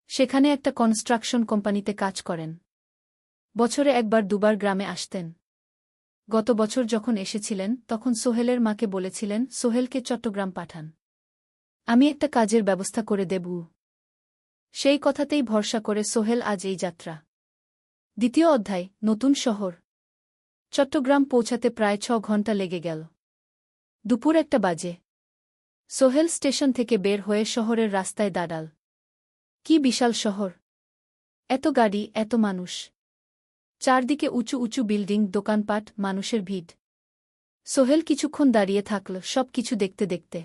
সেখানে একটা কনস্ট্রাকশন কোম্পানিতে কাজ করেন। বছরে একবার দুবার গ্রামে আসতেন। গত বছর যখন এসেছিলেন তখন সোহেলের মাকে বলেছিলেন সোহেলকে চট্টগ্রাম পাঠান, আমি একটা কাজের ব্যবস্থা করে দেব। সেই কথাতেই ভরসা করে সোহেল আজ এই যাত্রা। দ্বিতীয় অধ্যায়, নতুন শহর। চট্টগ্রাম পৌঁছাতে প্রায় 6 ঘণ্টা লেগে গেল। দুপুর 1টা বাজে। সোহেল স্টেশন থেকে বের হয়ে শহরের রাস্তায় দাঁড়াল। কি বিশাল শহর! এত গাড়ি, এত মানুষ। চারদিকে উঁচু উঁচু বিল্ডিং, দোকানপাট, মানুষের ভিড়। সোহেল কিছুক্ষণ দাঁড়িয়ে থাকল সব কিছু দেখতে দেখতে।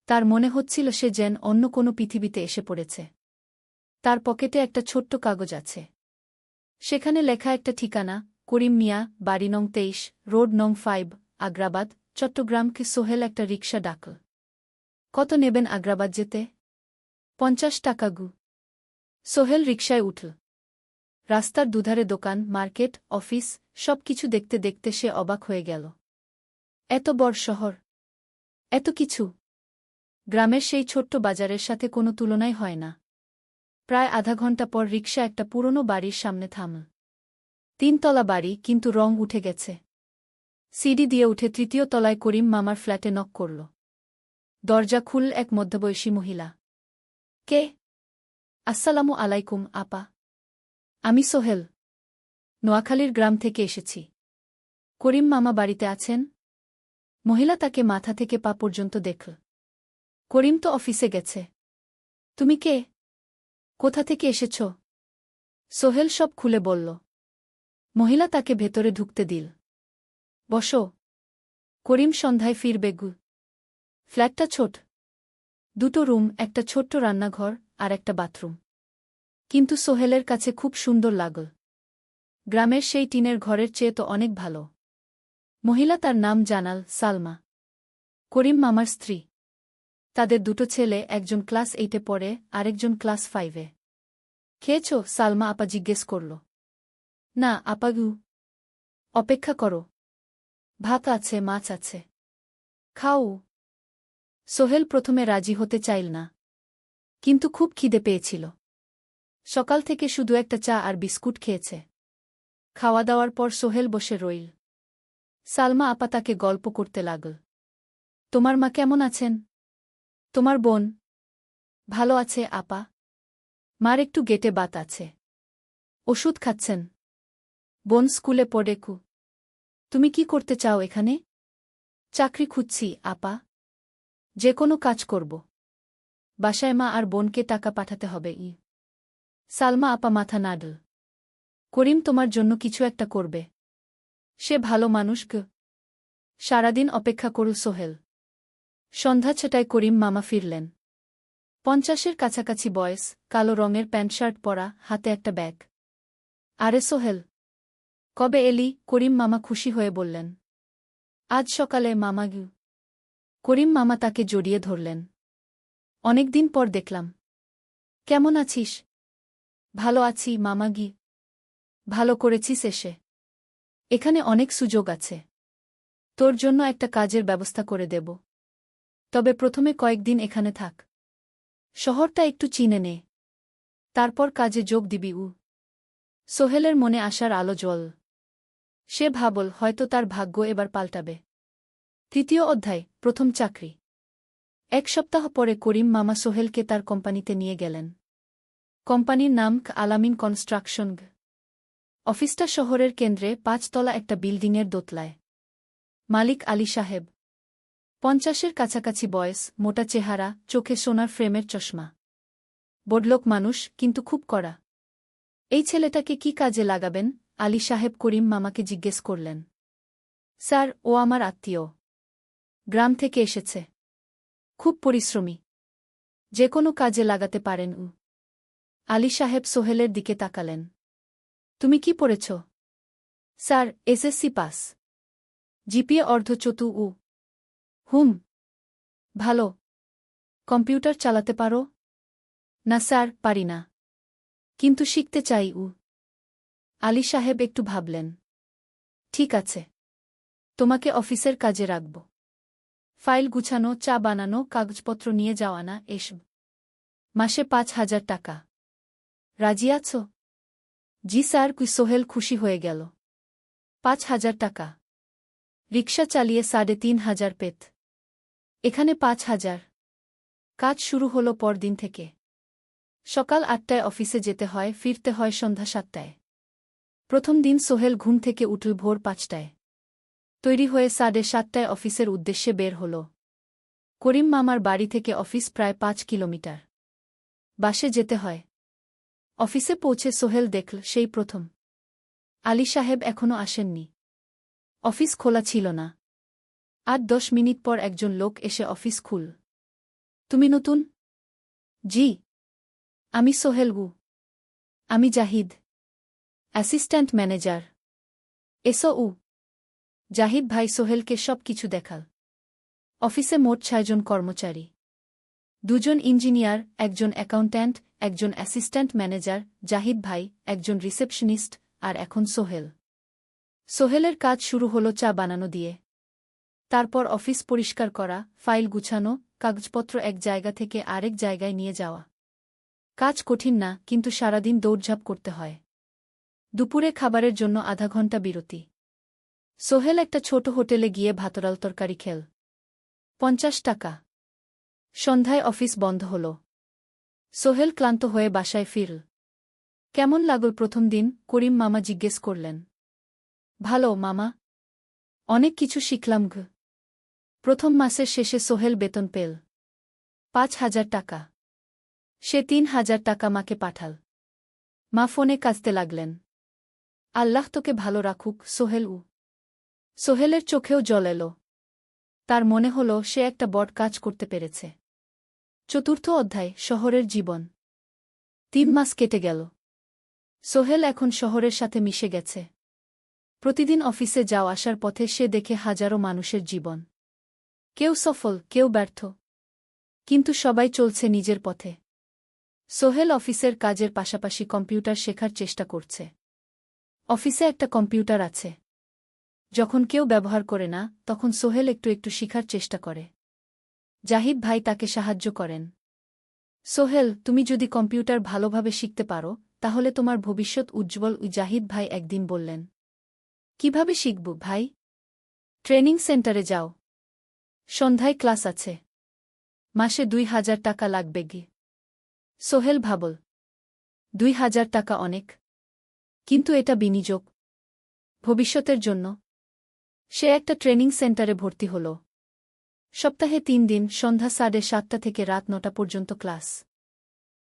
তার মনে হচ্ছিল সে যেন অন্য কোনো পৃথিবীতে এসে পড়েছে। তার পকেটে একটা ছোট্ট কাগজ আছে। সেখানে লেখা একটা ঠিকানা, করিম মিয়া, বাড়ি নং 23, রোড নং 5, আগ্রাবাদ, চট্টগ্রামকে। সোহেল একটা রিকশা ডাকল। কত নেবেন আগ্রাবাদ যেতে? 50 টাকা গু। সোহেল রিকশায় উঠল। রাস্তার দুধারে দোকান, মার্কেট, অফিস, সব কিছু দেখতে দেখতে সে অবাক হয়ে গেল। এত বড় শহর, এত কিছু! গ্রামের সেই ছোট্ট বাজারের সাথে কোনো তুলনাই হয় না। প্রায় আধা ঘণ্টা পর রিকশা একটা পুরনো বাড়ির সামনে থামল। 3 তলা বাড়ি, কিন্তু রং উঠে গেছে। সিঁড়ি দিয়ে উঠে 3য় তলায় করিম মামার ফ্ল্যাটে নক করল। দরজা খুলল এক মধ্যবয়সী মহিলা। কে? আসসালামু আলাইকুম আপা। আমি সোহেল। নোয়াখালীর গ্রাম থেকে এসেছি। করিম মামা বাড়িতে আছেন? মহিলা তাকে মাথা থেকে পা পর্যন্ত দেখল। করিম তো অফিসে গেছে। তুমি কে? কোথা থেকে এসেছ? সোহেল সব খুলে বলল। মহিলা তাকে ভেতরে ঢুকতে দিল। বসো। করিম সন্ধ্যায় ফিরবে গু। ফ্ল্যাটটা ছোট। 2টো রুম, একটা ছোট্ট রান্নাঘর আর একটা বাথরুম। কিন্তু সোহেলের কাছে খুব সুন্দর লাগল। গ্রামের সেই টিনের ঘরের চেয়ে তো অনেক ভালো। মহিলা তার নাম জানাল সালমা। করিম মামার স্ত্রী। তাদের 2টো ছেলে, একজন ক্লাস 8-এ পড়ে, আরেকজন ক্লাস 5-এ। খেয়েছ? সালমা আপা জিজ্ঞেস করল। না আপাগু। অপেক্ষা করো। ভাত আছে, মাছ আছে। খাও। সোহেল প্রথমে রাজি হতে চাইল না, কিন্তু খুব খিদে পেয়েছিল। সকাল থেকে শুধু একটা চা আর বিস্কুট খেয়েছে। খাওয়া দাওয়ার পর সোহেল বসে রইল। সালমা আপা তাকে গল্প করতে লাগল। তোমার মা কেমন আছেন? তোমার বোন? ভালো আছে আপা। মার একটু গেটে বাত আছে। ওষুধ খাচ্ছেন। বোন স্কুলে পড়ে কু। তুমি কি করতে চাও এখানে? চাকরি খুঁজছি আপা। যে কোনো কাজ করব। বাসায় মা আর বোনকে টাকা পাঠাতে হবে। সালমা আপা মাথা নাড়ল। করিম তোমার জন্য কিছু একটা করবে। সে ভালো মানুষ গ। সারাদিন অপেক্ষা করু সোহেল। সন্ধ্যা 6টায় করিম মামা ফিরলেন। 50-এর কাছাকাছি বয়স, কালো রঙের প্যান্ট শার্ট পরা, হাতে একটা ব্যাগ। আরে সোহেল, কবে এলি? করিম মামা খুশি হয়ে বললেন। আজ সকালে মামা গু। করিম মামা তাকে জড়িয়ে ধরলেন। অনেকদিন পর দেখলাম। কেমন আছিস? ভালো আছি মামা গি। ভালো করেছিস এসে। এখানে অনেক সুযোগ আছে। তোর জন্য একটা কাজের ব্যবস্থা করে দেব। তবে প্রথমে কয়েকদিন এখানে থাক। শহরটা একটু চিনে নে। তারপর কাজে যোগ দিবি। সোহেলের মনে আসার আলো জ্বল। সে ভাবল হয়তো তার ভাগ্য এবার পাল্টাবে। 3য় অধ্যায়, প্রথম চাকরি। 1 সপ্তাহ পরে করিম মামা সোহেলকে তার কোম্পানিতে নিয়ে গেলেন। কোম্পানির নাম আলামিন কনস্ট্রাকশন। অফিসটা শহরের কেন্দ্রে 5 তলা একটা বিল্ডিংয়ের দোতলায়। মালিক আলী সাহেব। 50-এর কাছাকাছি বয়স, মোটা চেহারা, চোখে সোনার ফ্রেমের চশমা। বড়লোক মানুষ, কিন্তু খুব কড়া। এই ছেলেটাকে কি কাজে লাগাবেন? আলী সাহেব করিম মামাকে জিজ্ঞেস করলেন। স্যার, ও আমার আত্মীয়। গ্রাম থেকে এসেছে। খুব পরিশ্রমী। যে কোনো কাজে লাগাতে পারেন। আলী সাহেব সোহেলের দিকে তাকালেন। তুমি কি পড়েছ? Sir, SSC pass. জিপিএ অর্ধচতু। হুম। ভালো। কম্পিউটার চালাতে পারো? না স্যার, পারি না। কিন্তু শিখতে চাই। আলী সাহেব একটু ভাবলেন। ঠিক আছে। তোমাকে অফিসের কাজে রাখব। ফাইল গুছানো, চা বানানো, কাগজপত্র নিয়ে যাওয়ানা, এসব। মাসে 5,000 টাকা। রাজি আছো? জি স্যার। সোহেল খুশি হয়ে গেল। 5,000 টাকা। রিকশা চালিয়ে 3,500 পেত। এখানে 5,000। কাজ শুরু হলো পরদিন থেকে। সকাল 8টায় অফিসে যেতে হয়, ফিরতে হয় সন্ধ্যা 7টায়। প্রথম দিন সোহেল ঘুম থেকে উঠল ভোর 5টায়। তৈরি হয়ে 7:30টায় অফিসের উদ্দেশ্যে বের হল। করিম মামার বাড়ি থেকে অফিস প্রায় 5 কিলোমিটার। বাসে যেতে হয়। অফিসে পৌঁছে সোহেল দেখল সেই প্রথম আলী সাহেব এখনও আসেননি। অফিস খোলা ছিল না। 8-10 মিনিট পর একজন লোক এসে অফিস খুল। তুমি নতুন? জি। আমি সোহেল। আমি Zahid, assistant manager. SO. Zahid ভাই সোহেলকে সব কিছু দেখাল। অফিসে মোট 6 জন কর্মচারী। 2 জন ইঞ্জিনিয়ার, একজন অ্যাকাউন্ট্যান্ট, একজন অ্যাসিস্ট্যান্ট ম্যানেজার, জাহিদ ভাই, একজন রিসেপশনিস্ট, আর এখন সোহেল। সোহেলের কাজ শুরু হলো চা বানানো দিয়ে। তারপর অফিস পরিষ্কার করা, ফাইল গুছানো, কাগজপত্র এক জায়গা থেকে আরেক জায়গায় নিয়ে যাওয়া। কাজ কঠিন না, কিন্তু সারাদিন দৌড়ঝাঁপ করতে হয়। দুপুরে খাবারের জন্য আধা ঘন্টা বিরতি। সোহেল একটা ছোট হোটেলে গিয়ে ভাতডাল তরকারি খেল। 50 টাকা। সন্ধ্যায় অফিস বন্ধ হল। সোহেল ক্লান্ত হয়ে বাসায় ফিরল। কেমন লাগল প্রথম দিন? করিম মামা জিজ্ঞেস করলেন। ভালো মামা। অনেক কিছু শিখলাম। প্রথম মাসের শেষে সোহেল বেতন পেল 5,000 টাকা। সে 3,000 টাকা মাকে পাঠাল। মা ফোনে কাঁদতে লাগলেন। আল্লাহ তোকে ভালো রাখুক সোহেল। সোহেলের চোখেও জল এলো। তার মনে হল সে একটা বড় কাজ করতে পেরেছে। চতুর্থ অধ্যায়, শহরের জীবন। 3 মাস কেটে গেল। সোহেল এখন শহরের সাথে মিশে গেছে। প্রতিদিন অফিসে যাওয়া আসার পথে সে দেখে হাজারো মানুষের জীবন। কেউ সফল, কেউ ব্যর্থ, কিন্তু সবাই চলছে নিজের পথে। সোহেল অফিসের কাজের পাশাপাশি কম্পিউটার শেখার চেষ্টা করছে। অফিসে একটা কম্পিউটার আছে। যখন কেউ ব্যবহার করে না, তখন সোহেল একটু একটু শিখার চেষ্টা করে। জাহিদ ভাই তাকে সাহায্য করেন। সোহেল, তুমি যদি কম্পিউটার ভালোভাবে শিখতে পারো, তাহলে তোমার ভবিষ্যৎ উজ্জ্বল। জাহিদ ভাই একদিন বললেন। কিভাবে শিখব ভাই? ট্রেনিং সেন্টারে যাও। সন্ধ্যায় ক্লাস আছে। মাসে 2,000 টাকা লাগবে গি। সোহেল ভাবল, 2,000 টাকা অনেক, কিন্তু এটা বিনিয়োগ, ভবিষ্যতের জন্য। সে একটা ট্রেনিং সেন্টারে ভর্তি হল। সপ্তাহে 3 দিন, সন্ধ্যা 7:30 থেকে রাত 9টা পর্যন্ত ক্লাস।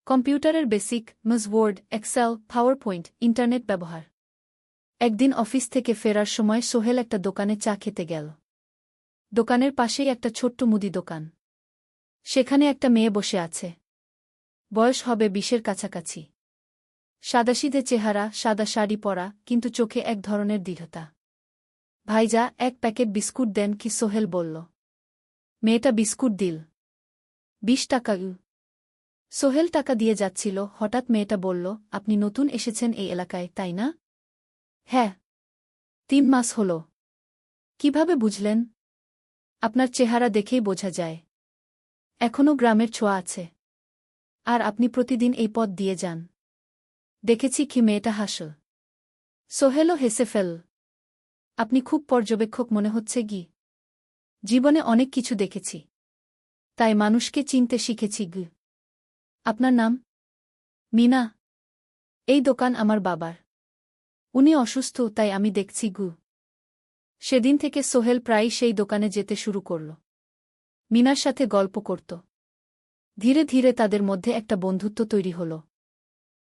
কম্পিউটারের basic, Word, Excel, PowerPoint, internet ব্যবহার। একদিন অফিস থেকে ফেরার সময় সোহেল একটা দোকানে চা খেতে গেল। দোকানের পাশেই একটা ছোট্ট মুদি দোকান। সেখানে একটা মেয়ে বসে আছে। বয়স হবে 20-এর কাছাকাছি। সাদাসিধে চেহারা, সাদা শাড়ি পরা, কিন্তু চোখে এক ধরনের দৃঢ়তা। ভাইজা, 1 প্যাকেট বিস্কুট দেন কি? সোহেল বলল। মেয়েটা বিস্কুট দিল। 20 টাকা। সোহেল টাকা দিয়ে যাচ্ছিল, হঠাৎ মেয়েটা বলল, আপনি নতুন এসেছেন এই এলাকায়, তাই না? হ্যাঁ। 3 মাস হল। কিভাবে বুঝলেন? আপনার চেহারা দেখেই বোঝা যায়। এখনও গ্রামের ছোঁয়া আছে। আর আপনি প্রতিদিন এই পথ দিয়ে যান। দেখেছি কি? মেয়েটা হাসল। সোহেলও হেসে ফেল। আপনি খুব পর্যবেক্ষক মনে হচ্ছে গি। জীবনে অনেক কিছু দেখেছি, তাই মানুষকে চিনতে শিখেছি গি। আপনার নাম? মিনা। এই দোকান আমার বাবার। উনি অসুস্থ, তাই আমি দেখছি গু। সেদিন থেকে সোহেল প্রায়ই সেই দোকানে যেতে শুরু করল। মিনার সাথে গল্প করত। ধীরে ধীরে তাদের মধ্যে একটা বন্ধুত্ব তৈরি হল।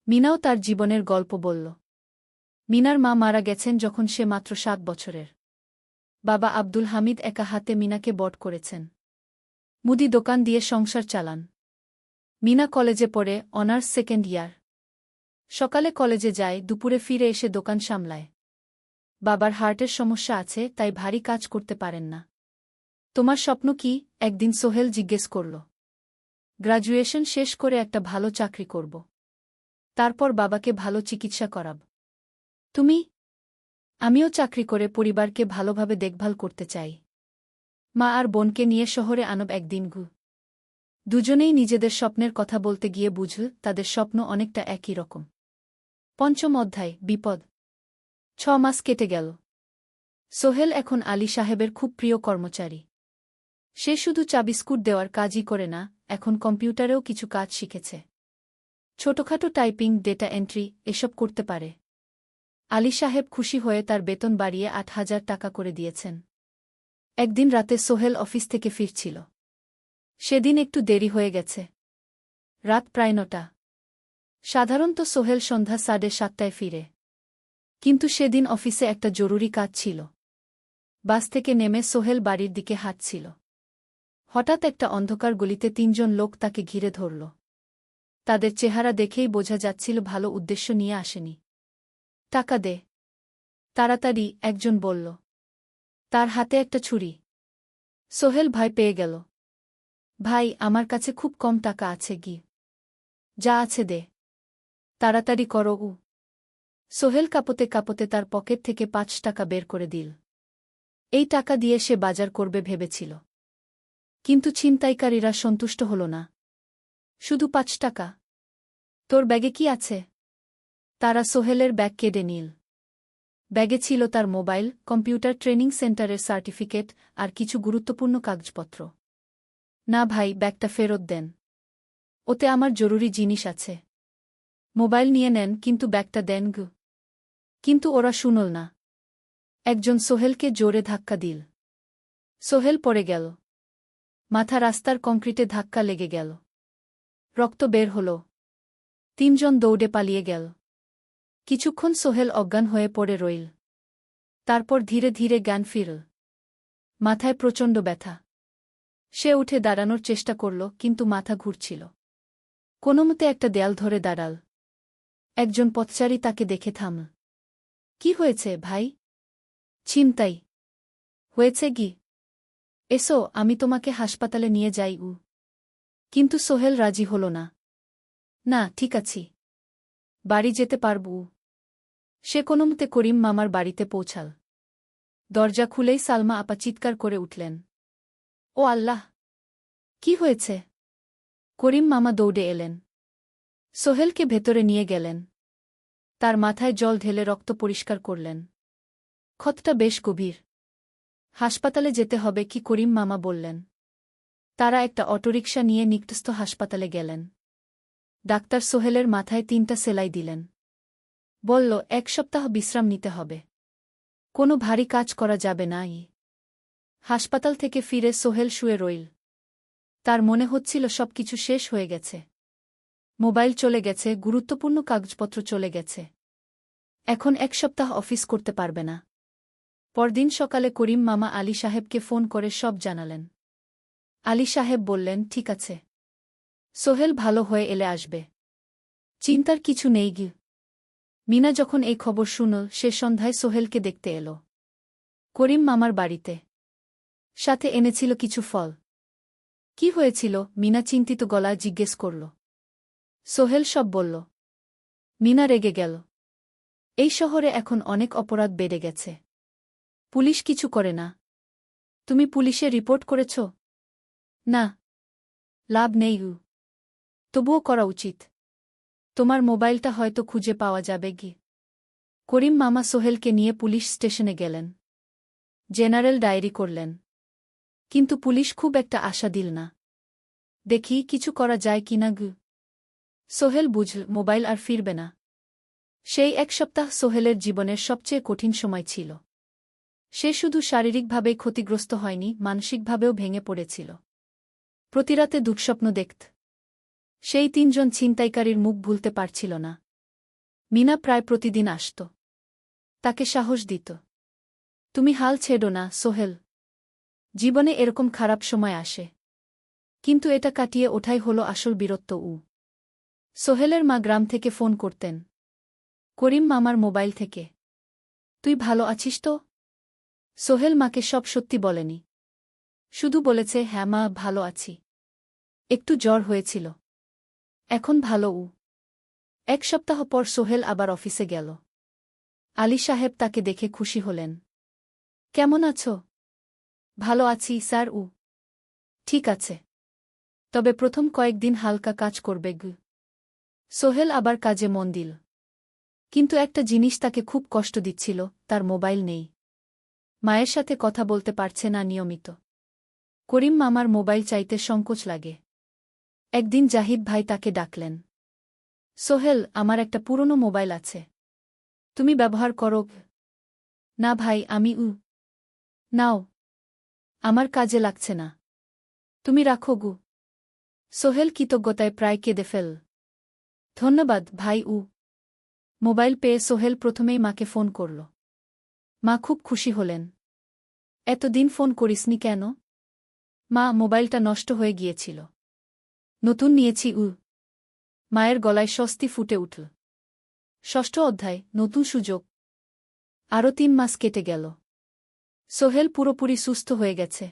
মিনাও তার জীবনের গল্প বলল। মিনার মা মারা গেছেন যখন সে মাত্র 7 বছরের। বাবা আব্দুল হামিদ একা হাতে মিনাকে বড় করেছেন। মুদি দোকান দিয়ে সংসার চালান। মিনা কলেজে পড়ে, অনার্স 2nd ইয়ার। সকালে কলেজে যায়, দুপুরে ফিরে এসে দোকান সামলায়। বাবার হার্টের সমস্যা আছে, তাই ভারী কাজ করতে পারেন না। তোমার স্বপ্ন কি? একদিন সোহেল জিজ্ঞেস করল। গ্র্যাজুয়েশন শেষ করে একটা ভালো চাকরি করব। তারপর বাবাকে ভালো চিকিৎসা করাব। তুমি? আমিও চাকরি করে পরিবারকে ভালোভাবে দেখভাল করতে চাই। মা আর বোনকে নিয়ে শহরে আনব একদিন গু। দুজনেই নিজেদের স্বপ্নের কথা বলতে গিয়ে বুঝল তাদের স্বপ্ন অনেকটা একই রকম। পঞ্চম অধ্যায় বিপদ। 6 মাস কেটে গেল। সোহেল এখন আলী সাহেবের খুব প্রিয় কর্মচারী। সে শুধু চা বিস্কুট দেওয়ার কাজই করে না, এখন কম্পিউটারেও কিছু কাজ শিখেছে। ছোটখাটো টাইপিং, ডেটা এন্ট্রি এসব করতে পারে। আলী সাহেব খুশি হয়ে তার বেতন বাড়িয়ে 8,000 টাকা করে দিয়েছেন। একদিন রাতে সোহেল অফিস থেকে ফিরছিল। সেদিন একটু দেরি হয়ে গেছে। রাত প্রায় 9টা। সাধারণত সোহেল সন্ধ্যা 7:30টায় ফিরে। কিন্তু সেদিন অফিসে একটা জরুরি কাজ ছিল। বাস থেকে নেমে সোহেল বাড়ির দিকে হাঁটছিল। হঠাৎ একটা অন্ধকার গলিতে 3 জন লোক তাকে ঘিরে ধরল। তাদের চেহারা দেখেই বোঝা যাচ্ছিল ভালো উদ্দেশ্য নিয়ে আসেনি। টাকা দে, তাড়াতাড়ি, একজন বলল। তার হাতে একটা ছুরি। সোহেল ভয় পেয়ে গেল। ভাই, আমার কাছে খুব কম টাকা আছে গি। যা আছে দে, তাড়াতাড়ি করো। সোহেল কাঁপতে কাঁপতে তার পকেট থেকে 5 টাকা বের করে দিল। এই টাকা দিয়ে সে বাজার করবে ভেবেছিল। কিন্তু ছিনতাইকারীরা সন্তুষ্ট হল না। শুধু 5 টাকা? তোর ব্যাগে কি আছে? তারা সোহেলের ব্যাগ কেড়ে নিল। ব্যাগে ছিল তার মোবাইল, কম্পিউটার ট্রেনিং সেন্টারের সার্টিফিকেট আর কিছু গুরুত্বপূর্ণ কাগজপত্র। না ভাই, ব্যাগটা ফেরত দেন। ওতে আমার জরুরি জিনিস আছে। মোবাইল নিয়ে নেন, কিন্তু ব্যাগটা দেন গু। কিন্তু ওরা শুনল না। একজন সোহেলকে জোরে ধাক্কা দিল। সোহেল পড়ে গেল। মাথা রাস্তার কংক্রিটে ধাক্কা লেগে গেল। রক্ত বের হল। 3 জন দৌড়ে পালিয়ে গেল। কিছুক্ষণ সোহেল অজ্ঞান হয়ে পড়ে রইল। তারপর ধীরে ধীরে জ্ঞান ফিরল। মাথায় প্রচণ্ড ব্যথা। সে উঠে দাঁড়ানোর চেষ্টা করল, কিন্তু মাথা ঘুরছিল। কোনোমতে একটা দেয়াল ধরে দাঁড়াল। একজন পথচারী তাকে দেখে থামল। কি হয়েছে ভাই? ছিনতাই হয়েছে গি? এসো, আমি তোমাকে হাসপাতালে নিয়ে যাই। কিন্তু সোহেল রাজি হল না। না, ঠিক আছি, বাড়ি যেতে পারব। সে কোনোমতে করিম মামার বাড়িতে পৌঁছাল। দরজা খুলেই সালমা আপা চিৎকার করে উঠলেন। ও আল্লাহ! কি হয়েছে? করিম মামা দৌড়ে এলেন। সোহেলকে ভেতরে নিয়ে গেলেন। তার মাথায় জল ঢেলে রক্ত পরিষ্কার করলেন। ক্ষতটা বেশ গভীর। হাসপাতালে যেতে হবে কি? করিম মামা বললেন। তারা একটা অটোরিকশা নিয়ে নিকটস্থ হাসপাতালে গেলেন। ডাক্তার সোহেলের মাথায় 3টা সেলাই দিলেন। বলল, 1 সপ্তাহ বিশ্রাম নিতে হবে। কোনো ভারী কাজ করা যাবে না। হাসপাতাল থেকে ফিরে সোহেল শুয়ে রইল। তার মনে হচ্ছিল সবকিছু শেষ হয়ে গেছে। মোবাইল চলে গেছে, গুরুত্বপূর্ণ কাগজপত্র চলে গেছে। এখন 1 সপ্তাহ অফিস করতে পারবে না। পরদিন সকালে করিম মামা আলী সাহেবকে ফোন করে সব জানালেন। আলী সাহেব বললেন, ঠিক আছে, সোহেল ভালো হয়ে এলে আসবে, চিন্তার কিছু নেই গি। মিনা যখন এই খবর শুনল, সে সন্ধ্যায় সোহেলকে দেখতে এল করিম মামার বাড়িতে। সাথে এনেছিল কিছু ফল। কি হয়েছিল? মিনা চিন্তিত গলায় জিজ্ঞেস করল। সোহেল সব বলল। মিনা রেগে গেল। এই শহরে এখন অনেক অপরাধ বেড়ে গেছে। পুলিশ কিছু করে না। তুমি পুলিশে রিপোর্ট করেছ? না, লাভ নেই। তবুও করা উচিত। তোমার মোবাইলটা হয়তো খুঁজে পাওয়া যাবে গি। করিম মামা সোহেলকে নিয়ে পুলিশ স্টেশনে গেলেন। জেনারেল ডায়েরি করলেন। কিন্তু পুলিশ খুব একটা আশা দিল না। দেখি কিছু করা যায় কিনা গু। সোহেল বুঝল মোবাইল আর ফিরবে না। সেই 1 সপ্তাহ সোহেলের জীবনের সবচেয়ে কঠিন সময় ছিল। সে শুধু শারীরিকভাবেই ক্ষতিগ্রস্ত হয়নি, মানসিকভাবেও ভেঙে পড়েছিল। প্রতিরাতে দুঃস্বপ্ন দেখত। সেই 3 জন ছিনতাইকারীর মুখ ভুলতে পারছিল না। মিনা প্রায় প্রতিদিন আসত। তাকে সাহস দিত। তুমি হাল ছেড়ো না সোহেল। জীবনে এরকম খারাপ সময় আসে। কিন্তু এটা কাটিয়ে ওঠাই হলো আসল বীরত্ব। সোহেলের মা গ্রাম থেকে ফোন করতেন। করিম মামার মোবাইল থেকে। তুই ভালো আছিস তো? সোহেল মাকে সব সত্যি বলেনি। শুধু বলেছে, হ্যাঁ মা, ভালো আছি। একটু জ্বর হয়েছিল। এখন ভালো। 1 সপ্তাহ পর সোহেল আবার অফিসে গেল। আলী সাহেব তাকে দেখে খুশি হলেন। কেমন আছো? ভালো আছি স্যার। ঠিক আছে, তবে প্রথম কয়েকদিন হালকা কাজ করবে গু। সোহেল আবার কাজে মন দিল। কিন্তু একটা জিনিস তাকে খুব কষ্ট দিচ্ছিল, তার মোবাইল নেই। মায়ের সাথে কথা বলতে পারছে না নিয়মিত। করিম মামার মোবাইল চাইতে সংকোচ লাগে। একদিন জাহিদ ভাই তাকে ডাকলেন। সোহেল, আমার একটা পুরনো মোবাইল আছে, তুমি ব্যবহার করো? না ভাই, আমি নাও, আমার কাজে লাগছে না, তুমি রাখো গু। সোহেল কৃতজ্ঞতায় প্রায় কেঁদে ফেল। ধন্যবাদ ভাই। মোবাইল পেয়ে সোহেল প্রথমেই মাকে ফোন করল। মা খুব খুশি হলেন। এতদিন ফোন করিসনি কেন? মা, মোবাইলটা নষ্ট হয়ে গিয়েছিল, নতুন নিয়েছি। মায়ের গলায় স্বস্তি ফুটে উঠল। ষষ্ঠ অধ্যায়, নতুন সুযোগ। আরও 3 মাস কেটে গেল। সোহেল পুরোপুরি সুস্থ হয়ে গেছে।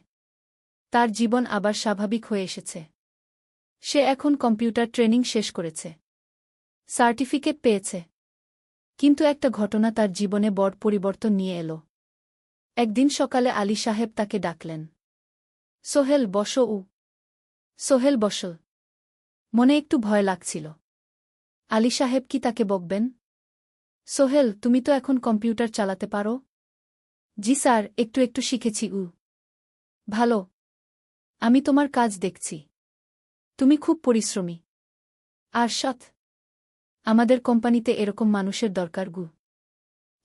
তার জীবন আবার স্বাভাবিক হয়ে এসেছে। সে এখন কম্পিউটার ট্রেনিং শেষ করেছে, সার্টিফিকেট পেয়েছে। কিন্তু একটা ঘটনা তার জীবনে বড় পরিবর্তন নিয়ে এলো। একদিন সকালে আলী সাহেব তাকে ডাকলেন। সোহেল, বসো। সোহেল বসল। মনে একটু ভয় লাগছিল। আলী সাহেব কি তাকে বকবেন? সোহেল, তুমি তো এখন কম্পিউটার চালাতে পারো? জি স্যার, একটু একটু শিখেছি। ভালো, আমি তোমার কাজ দেখছি। তুমি খুব পরিশ্রমী আর সৎ। আমাদের কোম্পানিতে এরকম মানুষের দরকার।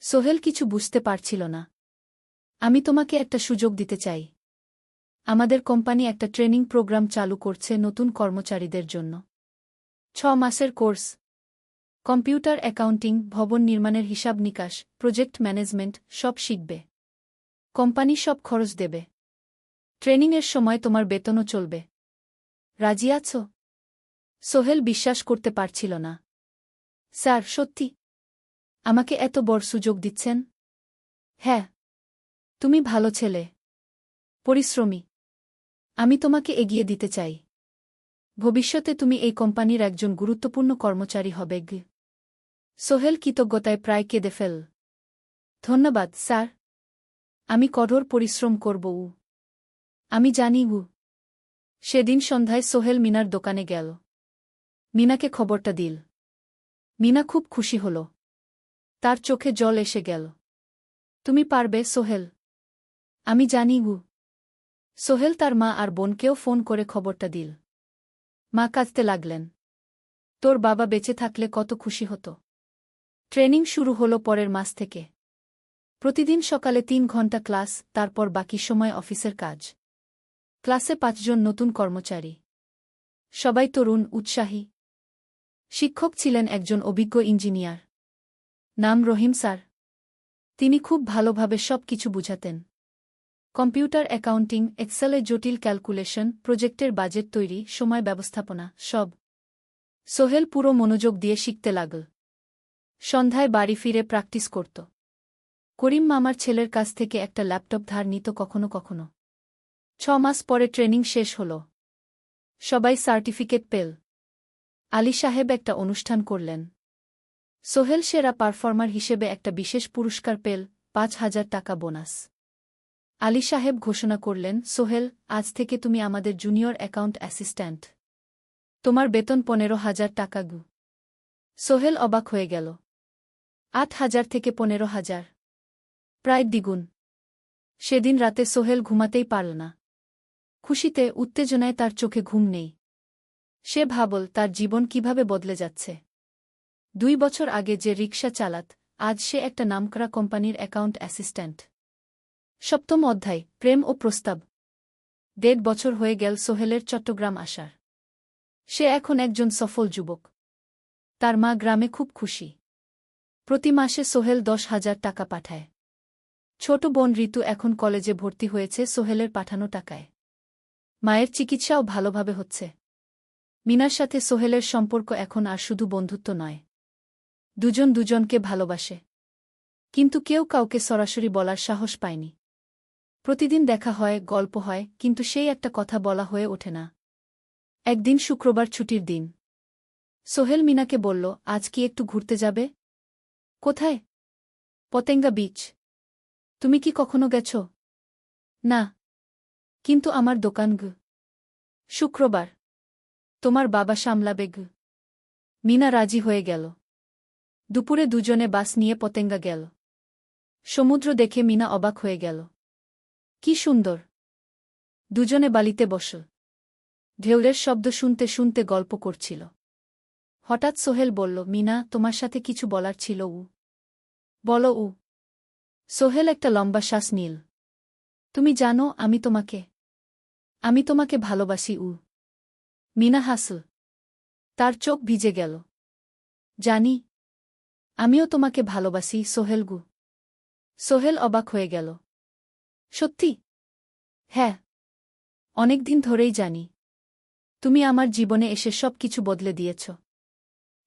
সোহেল কিছু বুঝতে পারছিল না। আমি তোমাকে একটা সুযোগ দিতে চাই। আমাদের কোম্পানি একটা ট্রেনিং প্রোগ্রাম চালু করছে নতুন কর্মচারীদের জন্য। 6 মাসের কোর্স। কম্পিউটার, অ্যাকাউন্টিং, ভবন নির্মাণের হিসাব নিকাশ, প্রজেক্ট ম্যানেজমেন্ট সব শিখবে। কোম্পানি সব খরচ দেবে। ট্রেনিংয়ের সময় তোমার বেতনও চলবে। রাজি আছো? সোহেল বিশ্বাস করতে পারছিল না। স্যার, সত্যি? আমাকে এত বড় সুযোগ দিচ্ছেন? হ্যাঁ। তুমি ভালো ছেলে, পরিশ্রমী। আমি তোমাকে এগিয়ে দিতে চাই। ভবিষ্যতে তুমি এই কোম্পানির একজন গুরুত্বপূর্ণ কর্মচারী হবে। সোহেল কৃতজ্ঞতায় প্রায় কেঁদে ফেল। ধন্যবাদ স্যার, আমি কঠোর পরিশ্রম করব। আমি জানি। সেদিন সন্ধ্যায় সোহেল মিনার দোকানে গেল। মিনাকে খবরটা দিল। মিনা খুব খুশি হল। তার চোখে জল এসে গেল। তুমি পারবে সোহেল, আমি জানি। সোহেল তার মা আর বোনকেও ফোন করে খবরটা দিল। মা কাঁদতে লাগলেন। তোর বাবা বেঁচে থাকলে কত খুশি হতো। ট্রেনিং শুরু হলো পরের মাস থেকে। প্রতিদিন সকালে 3 ঘন্টা ক্লাস, তারপর বাকি সময় অফিসের কাজ। ক্লাসে 5 জন নতুন কর্মচারী। সবাই তরুণ, উৎসাহী। শিক্ষক ছিলেন একজন অভিজ্ঞ ইঞ্জিনিয়ার। নাম রহিম স্যার। তিনি খুব ভালোভাবে সব কিছু বুঝাতেন। কম্পিউটার, অ্যাকাউন্টিং, এক্সেলে জটিল ক্যালকুলেশন, প্রজেক্টের বাজেট তৈরি, সময় ব্যবস্থাপনা সব। সোহেল পুরো মনোযোগ দিয়ে শিখতে লাগল। সন্ধ্যায় বাড়ি ফিরে প্র্যাকটিস করত। করিম মামার ছেলের কাছ থেকে একটা ল্যাপটপ ধার নিত কখনো কখনো। 6 মাস পরে ট্রেনিং শেষ হল। সবাই সার্টিফিকেট পেল। আলী সাহেব একটা অনুষ্ঠান করলেন। সোহেল সেরা পারফর্মার হিসেবে একটা বিশেষ পুরস্কার পেল, 5,000 টাকা বোনাস। আলী সাহেব ঘোষণা করলেন, সোহেল, আজ থেকে তুমি আমাদের জুনিয়র অ্যাকাউন্ট অ্যাসিস্ট্যান্ট। তোমার বেতন 15,000 টাকা। সোহেল অবাক হয়ে গেল। 8,000 থেকে 15,000, প্রায় দ্বিগুণ। সেদিন রাতে সোহেল ঘুমাতেই পারল না। খুশিতে, উত্তেজনায় তার চোখে ঘুম নেই। সে ভাবল তার জীবন কিভাবে বদলে যাচ্ছে। 2 বছর আগে যে রিকশা চালাত, আজ সে একটা নামকরা কোম্পানির অ্যাকাউন্ট অ্যাসিস্ট্যান্ট। 7ম অধ্যায়, প্রেম ও প্রস্তাব। 1.5 বছর হয়ে গেল সোহেলের চট্টগ্রাম আসার। সে এখন একজন সফল যুবক। তার মা গ্রামে খুব খুশি। প্রতি মাসে সোহেল 10,000 টাকা পাঠায়। ছোট বোন ঋতু এখন কলেজে ভর্তি হয়েছে সোহেলের পাঠানো টাকায়। মায়ের চিকিৎসাও ভালোভাবে হচ্ছে। মিনার সাথে সোহেলের সম্পর্ক এখন আর শুধু বন্ধুত্ব নয়। দুজন দুজনকে ভালোবাসে। কিন্তু কেউ কাউকে সরাসরি বলার সাহস পায়নি। প্রতিদিন দেখা হয়, গল্প হয়, কিন্তু সেই একটা কথা বলা হয়ে ওঠে না। একদিন শুক্রবার ছুটির দিন। সোহেল মিনাকে বলল, আজ কি একটু ঘুরতে যাবে? কোথায়? পতেঙ্গা বিচ। তুমি কি কখনো গেছ? না। কিন্তু আমার দোকান। শুক্রবার। তোমার বাবা সামলাবে। মিনা রাজি হয়ে গেল। দুপুরে দুজনে বাস নিয়ে পতেঙ্গা গেল। সমুদ্র দেখে মিনা অবাক হয়ে গেল। কি সুন্দর! দুজনে বালিতে বসল। ঢেউয়ের শব্দ শুনতে শুনতে গল্প করছিল। হঠাৎ সোহেল বলল, মিনা, তোমার সাথে কিছু বলার ছিল। বলো। সোহেল একটা লম্বা শ্বাস নিল। তুমি জানো আমি তোমাকে ভালোবাসি। মিনা হাসল। তার চোখ ভিজে গেল। জানি। আমিও তোমাকে ভালোবাসি, সোহেল। সোহেল অবাক হয়ে গেল। সত্যি? হ্যাঁ। অনেকদিন ধরেই জানি। তুমি আমার জীবনে এসে সব কিছু বদলে দিয়েছ।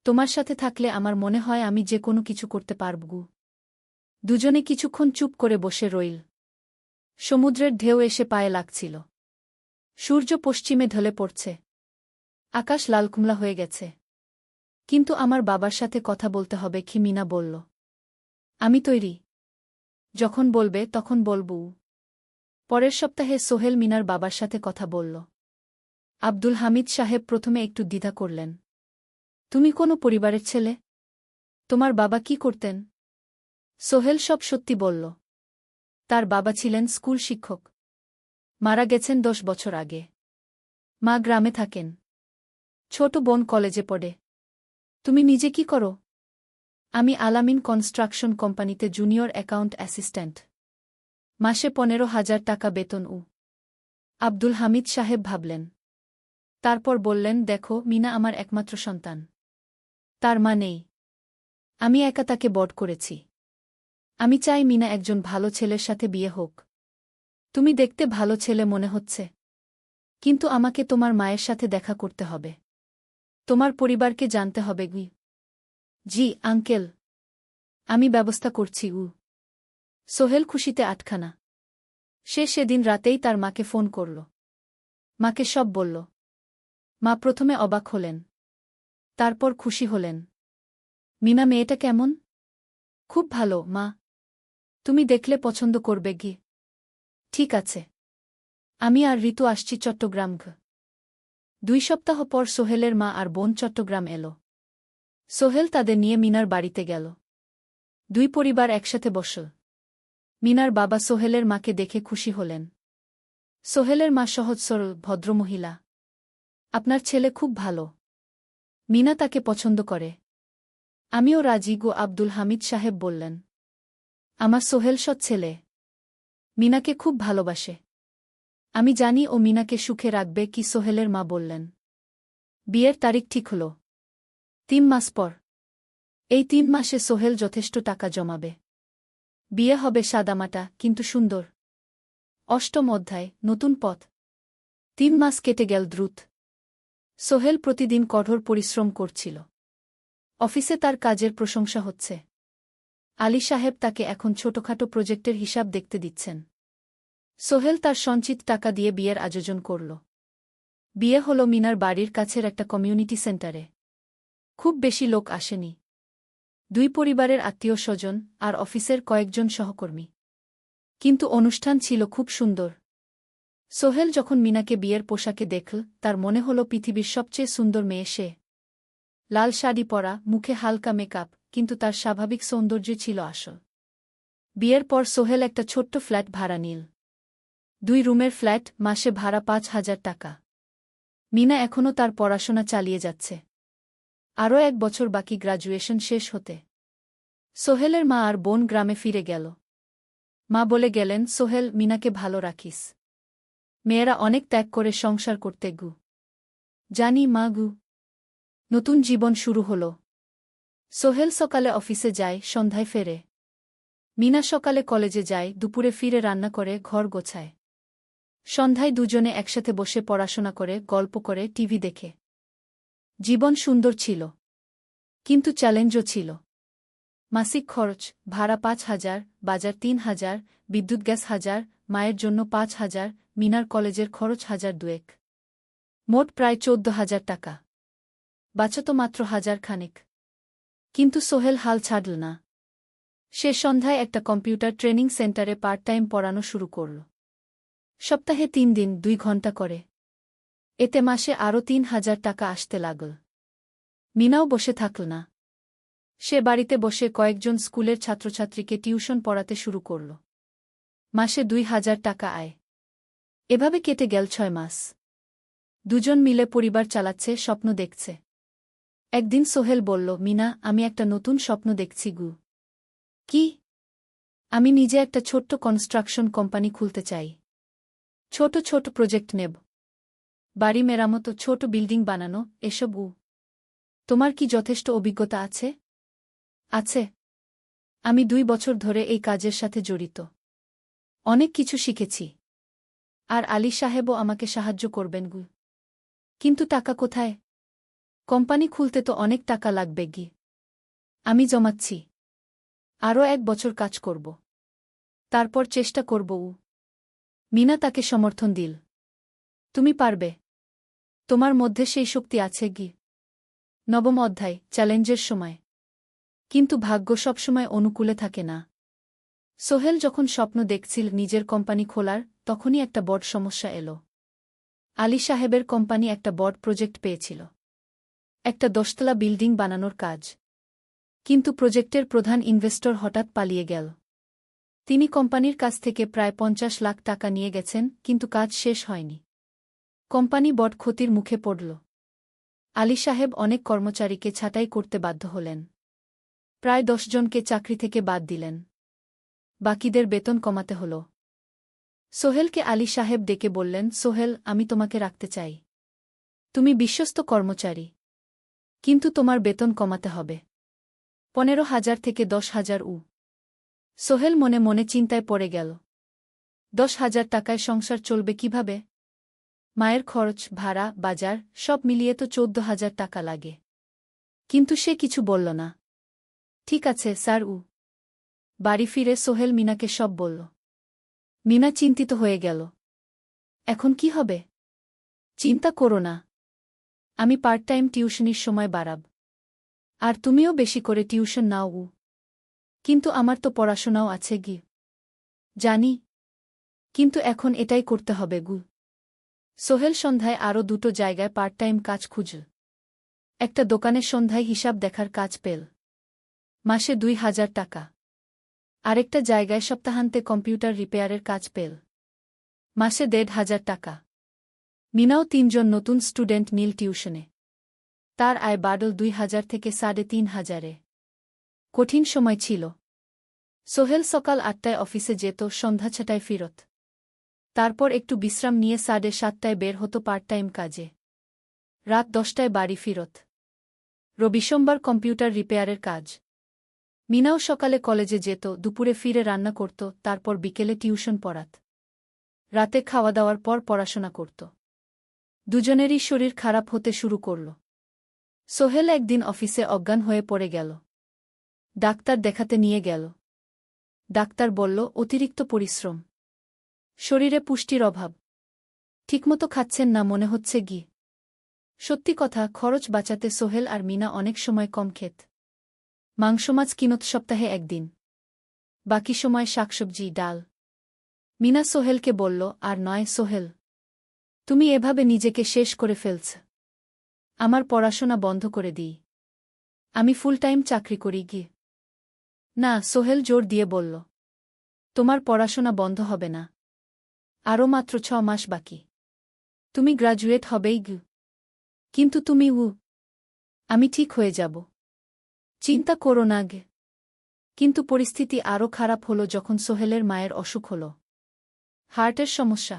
তোমার সাথে থাকলে আমার মনে হয় আমি যে কোনো কিছু করতে পারব। দুজনে কিছুক্ষণ চুপ করে বসে রইল। সমুদ্রের ঢেউ এসে পায়ে লাগছিল। সূর্য পশ্চিমে ঢলে পড়ছে। আকাশ লালকুমলা হয়ে গেছে। কিন্তু আমার বাবার সাথে কথা বলতে হবে কি? মিনা বলল। আমি তৈরি। যখন বলবে তখন বলবো। পরের সপ্তাহে সোহেল মিনার বাবার সাথে কথা বলল। আব্দুল হামিদ সাহেব প্রথমে একটু দ্বিধা করলেন। তুমি কোনো পরিবারের ছেলে? তোমার বাবা কি করতেন? সোহেল সব সত্যি বলল। তার বাবা ছিলেন স্কুল শিক্ষক। মারা গেছেন 10 বছর আগে। মা গ্রামে থাকেন। ছোট বোন কলেজে পড়ে। তুমি নিজে কি করো? আমি আলামিন কনস্ট্রাকশন কোম্পানিতে জুনিয়র অ্যাকাউন্ট অ্যাসিস্ট্যান্ট। মাসে 15,000 টাকা বেতন। আব্দুল হামিদ সাহেব ভাবলেন। তারপর বললেন, দেখো মিনা আমার একমাত্র সন্তান। তার মা নেই। আমি একা তাকে বড় করেছি। আমি চাই মিনা একজন ভালো ছেলের সাথে বিয়ে হোক। তুমি দেখতে ভালো ছেলে মনে হচ্ছে। কিন্তু আমাকে তোমার মায়ের সাথে দেখা করতে হবে। তোমার পরিবারকে জানতে হবে। জি আঙ্কেল। আমি ব্যবস্থা করছি। সোহেল খুশিতে আটখানা। সে সেদিন রাতেই তার মাকে ফোন করল। মাকে সব বলল। মা প্রথমে অবাক হলেন। তারপর খুশি হলেন। মিনা মেয়েটা কেমন? খুব ভালো মা। তুমি দেখলে পছন্দ করবে। ঠিক আছে। আমি আর ঋতু আসছি চট্টগ্রাম। 2 সপ্তাহ পর সোহেলের মা আর বোন চট্টগ্রাম এলো। সোহেল তাদের নিয়ে মিনার বাড়িতে গেল। 2 পরিবার একসাথে বসল। মিনার বাবা সোহেলের মাকে দেখে খুশি হলেন। সোহেলের মা সহজ সরল ভদ্রমহিলা। আপনার ছেলে খুব ভালো। মিনা তাকে পছন্দ করে। আমিও রাজি। আব্দুল হামিদ সাহেব বললেন। আমার সোহেল সৎ ছেলে। মিনাকে খুব ভালোবাসে। আমি জানি ও মিনাকে সুখে রাখবে। কি? সোহেলের মা বললেন। বিয়ের তারিখ ঠিক হল 3 মাস পর। এই 3 মাসে সোহেল যথেষ্ট টাকা জমাবে। বিয়ে হবে সাদামাটা কিন্তু সুন্দর। 8ম অধ্যায়, নতুন পথ। 3 মাস কেটে গেল দ্রুত। সোহেল প্রতিদিন কঠোর পরিশ্রম করছিল। অফিসে তার কাজের প্রশংসা হচ্ছে। আলী সাহেব তাকে এখন ছোটখাটো প্রজেক্টের হিসাব দেখতে দিচ্ছেন। সোহেল তার সঞ্চিত টাকা দিয়ে বিয়ের আয়োজন করল। বিয়ে হল মিনার বাড়ির কাছের একটা কমিউনিটি সেন্টারে। খুব বেশি লোক আসেনি। 2 পরিবারের আত্মীয় স্বজন আর অফিসের কয়েকজন সহকর্মী। কিন্তু অনুষ্ঠান ছিল খুব সুন্দর। সোহেল যখন মিনাকে বিয়ের পোশাকে দেখল, তার মনে হল পৃথিবীর সবচেয়ে সুন্দর মেয়ে সে। লাল শাড়ি পরা, মুখে হালকা মেকআপ, কিন্তু তার স্বাভাবিক সৌন্দর্য ছিল আসল। বিয়ের পর সোহেল একটা ছোট্ট ফ্ল্যাট ভাড়া নিল। 2 রুমের ফ্ল্যাট, মাসে ভাড়া 5,000 টাকা। মিনা এখনও তার পড়াশোনা চালিয়ে যাচ্ছে। আরও 1 বছর বাকি গ্র্যাজুয়েশন শেষ হতে। সোহেলের মা আর বোন গ্রামে ফিরে গেল। মা বলে গেলেন, সোহেল, মিনাকে ভালো রাখিস। মেয়েরা অনেক ত্যাগ করে সংসার করতে। জানি মা। নতুন জীবন শুরু হল। সোহেল সকালে অফিসে যায়, সন্ধ্যায় ফেরে। মিনা সকালে কলেজে যায়, দুপুরে ফিরে রান্না করে, ঘর গোছায়। সন্ধ্যায় দুজনে একসাথে বসে পড়াশোনা করে, গল্প করে, টিভি দেখে। জীবন সুন্দর ছিল। কিন্তু চ্যালেঞ্জও ছিল। মাসিক খরচ, ভাড়া 5,000, বাজার 3,000, বিদ্যুৎ গ্যাস 1,000, মায়ের জন্য 5,000, মিনার কলেজের খরচ 1,200। মোট প্রায় 14,000 টাকা। বাঁচত মাত্র 1,000 খানেক। কিন্তু সোহেল হাল ছাড়ল না। সে সন্ধ্যায় একটা কম্পিউটার ট্রেনিং সেন্টারে পার্ট টাইম পড়ানো শুরু করল। সপ্তাহে 3 দিন 2 ঘন্টা করে। এতে মাসে আরও 3,000 টাকা আসতে লাগল। মিনাও বসে থাকল না। সে বাড়িতে বসে কয়েকজন স্কুলের ছাত্রছাত্রীকে টিউশন পড়াতে শুরু করল। মাসে ২,০০০ টাকা আয়। এভাবে কেটে গেল ৬ মাস। দুজন মিলে পরিবার চালাচ্ছে, স্বপ্ন দেখছে। একদিন সোহেল বলল, মিনা, আমি একটা নতুন স্বপ্ন দেখছি গু। কি? আমি নিজে একটা ছোট্ট কনস্ট্রাকশন কোম্পানি খুলতে চাই। ছোট ছোট প্রজেক্ট নেব। বাড়ি মেরামত, ছোট বিল্ডিং বানানো, এসব। তোমার কি যথেষ্ট অভিজ্ঞতা আছে? আছে। আমি ২ বছর ধরে এই কাজের সাথে জড়িত। অনেক কিছু শিখেছি। আর আলী সাহেবও আমাকে সাহায্য করবেন গু। কিন্তু টাকা কোথায়? কোম্পানি খুলতে তো অনেক টাকা লাগবে গি। আমি জমাচ্ছি। আরও ১ বছর কাজ করব। তারপর চেষ্টা করব। মিনা তাকে সমর্থন দিল। তুমি পারবে। তোমার মধ্যে সেই শক্তি আছে গি। নবম অধ্যায়, চ্যালেঞ্জের সময়। কিন্তু ভাগ্য সবসময় অনুকূলে থাকে না। সোহেল যখন স্বপ্ন দেখছিল নিজের কোম্পানি খোলার, তখনই একটা বড় সমস্যা এল। আলী সাহেবের কোম্পানি একটা বড় প্রজেক্ট পেয়েছিল। একটা ১০তলা বিল্ডিং বানানোর কাজ। কিন্তু প্রজেক্টের প্রধান ইনভেস্টর হঠাৎ পালিয়ে গেল। তিনি কোম্পানির কাছ থেকে প্রায় ৫০ লাখ টাকা নিয়ে গেছেন, কিন্তু কাজ শেষ হয়নি। কোম্পানি বড় ক্ষতির মুখে পড়ল। আলী সাহেব অনেক কর্মচারীকে ছাঁটাই করতে বাধ্য হলেন। প্রায় ১০ জনকে চাকরি থেকে বাদ দিলেন। বাকিদের বেতন কমাতে হল। সোহেলকে আলী সাহেব ডেকে বললেন, সোহেল, আমি তোমাকে রাখতে চাই। তুমি বিশ্বস্ত কর্মচারী। কিন্তু তোমার বেতন কমাতে হবে। ১৫,০০০ থেকে ১০,০০০। সোহেল মনে মনে চিন্তায় পড়ে গেল। ১০,০০০ টাকায় সংসার চলবে কিভাবে? মায়ের খরচ, ভাড়া, বাজার সব মিলিয়ে তো ১৪,০০০ টাকা লাগে। কিন্তু সে কিছু বলল না। ঠিক আছে স্যার। বাড়ি ফিরে সোহেল মিনাকে সব বলল। মিনা চিন্তিত হয়ে গেল। এখন কি হবে? চিন্তা করো না। আমি পার্ট টাইম টিউশনির সময় বাড়াব। আর তুমিও বেশি করে টিউশন নাও। কিন্তু আমার তো পড়াশোনাও আছে গি। জানি। কিন্তু এখন এটাই করতে হবে গু। সোহেল সন্ধ্যায় আরও ২টো জায়গায় পার্ট টাইম কাজ খুঁজল। একটা দোকানে সন্ধ্যায় হিসাব দেখার কাজ পেল। মাসে ২,০০০ টাকা। আরেকটা জায়গায় সপ্তাহান্তে কম্পিউটার রিপেয়ারের কাজ পেল। মাসে ১,৫০০ টাকা। মিনাও ৩ জন নতুন স্টুডেন্ট নিল টিউশনে। তার আয় বাড়ল ২,০০০ থেকে ৩,৫০০। কঠিন সময় ছিল। সোহেল সকাল ৮টায় অফিসে যেত, সন্ধ্যা ৬টায় ফিরত। তারপর একটু বিশ্রাম নিয়ে ৭:৩০টায় বের হতো পার্ট টাইম কাজে। রাত ১০টায় বাড়ি ফিরত। রবি সোমবার কম্পিউটার রিপেয়ারের কাজ। মিনাও সকালে কলেজে যেত, দুপুরে ফিরে রান্না করত, তারপর বিকেলে টিউশন পড়াত। রাতে খাওয়া দাওয়ার পর পড়াশোনা করত। দুজনেরই শরীর খারাপ হতে শুরু করল। সোহেল একদিন অফিসে অজ্ঞান হয়ে পড়ে গেল। ডাক্তার দেখাতে নিয়ে গেল। ডাক্তার বলল, অতিরিক্ত পরিশ্রম। শরীরে পুষ্টির অভাব। ঠিকমতো খাচ্ছেন না মনে হচ্ছে গি। সত্যি কথা, খরচ বাঁচাতে সোহেল আর মিনা অনেক সময় কম খেত। মাংস মাছ কিনত সপ্তাহে একদিন। বাকি সময় শাকসবজি, ডাল। মিনা সোহেলকে বলল, আর নয় সোহেল। তুমি এভাবে নিজেকে শেষ করে ফেলছ। আমার পড়াশোনা বন্ধ করে দিই। আমি ফুল টাইম চাকরি করি গি। না, সোহেল জোর দিয়ে বলল। তোমার পড়াশোনা বন্ধ হবে না। আরও মাত্র ৬ মাস বাকি। তুমি গ্রাজুয়েট হবেই গি। কিন্তু তুমি। আমি ঠিক হয়ে যাব। চিন্তা করো না গে। কিন্তু পরিস্থিতি আরও খারাপ হলো যখন সোহেলের মায়ের অসুখ হল। হার্টের সমস্যা।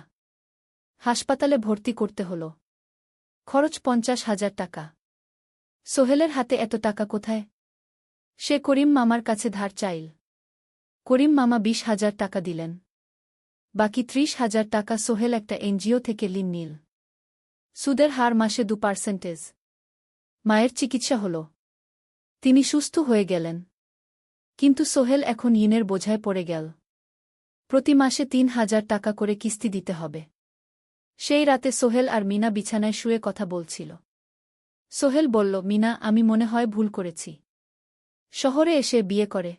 হাসপাতালে ভর্তি করতে হল। খরচ ৫০,০০০ টাকা। সোহেলের হাতে এত টাকা কোথায়? সে করিম মামার কাছে ধার চাইল। করিম মামা ২০,০০০ টাকা দিলেন। বাকি ৩০,০০০ টাকা সোহেল একটা এনজিও থেকে ঋণ নিল। সুদের হার মাসে ২%। মায়ের চিকিৎসা হল। তিনি সুস্থ হয়ে গেলেন। কিন্তু সোহেল এখন ঋণের বোঝায় পড়ে গেল। প্রতি মাসে ৩,০০০ টাকা করে কিস্তি দিতে হবে। সেই রাতে সোহেল আর মিনা বিছানায় শুয়ে কথা বলছিল। সোহেল বলল, মিনা, আমি মনে হয় ভুল করেছি। শহরে এসে বিয়ে করে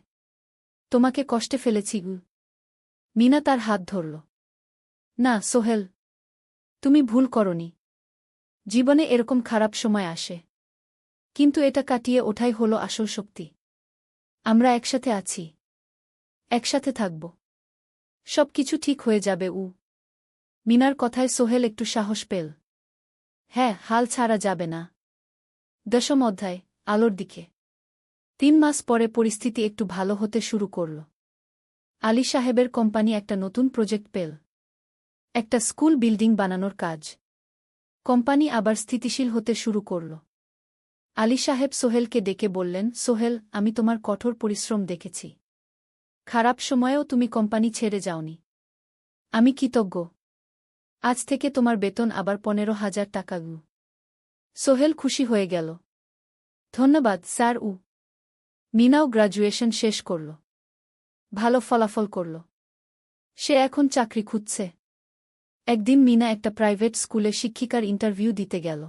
তোমাকে কষ্টে ফেলেছি গু। মিনা তার হাত ধরল। না সোহেল, তুমি ভুল করনি। জীবনে এরকম খারাপ সময় আসে। কিন্তু এটা কাটিয়ে ওঠাই হলো আসল শক্তি। আমরা একসাথে আছি। একসাথে থাকব। সবকিছু ঠিক হয়ে যাবে। মিনার কথায় সোহেল একটু সাহস পেল। হ্যাঁ, হাল ছাড়া যাবে না। 10ম অধ্যায়, আলোর দিকে। 3 মাস পরে পরিস্থিতি একটু ভালো হতে শুরু করল। আলী সাহেবের কোম্পানি একটা নতুন প্রজেক্ট পেল। একটা স্কুল বিল্ডিং বানানোর কাজ। কোম্পানি আবার স্থিতিশীল হতে শুরু করল। আলী সাহেব সোহেলকে ডেকে বললেন, সোহেল, আমি তোমার কঠোর পরিশ্রম দেখেছি। খারাপ সময়েও তুমি কোম্পানি ছেড়ে যাওনি। আমি কৃতজ্ঞ। আজ থেকে তোমার বেতন আবার 15,000 টাকা। সোহেল খুশি হয়ে গেল। ধন্যবাদ স্যার। মিনাও গ্র্যাজুয়েশন শেষ করল। ভালো ফলাফল করল। সে এখন চাকরি খুঁজছে। একদিন মিনা একটা প্রাইভেট স্কুলে শিক্ষিকার ইন্টারভিউ দিতে গেল।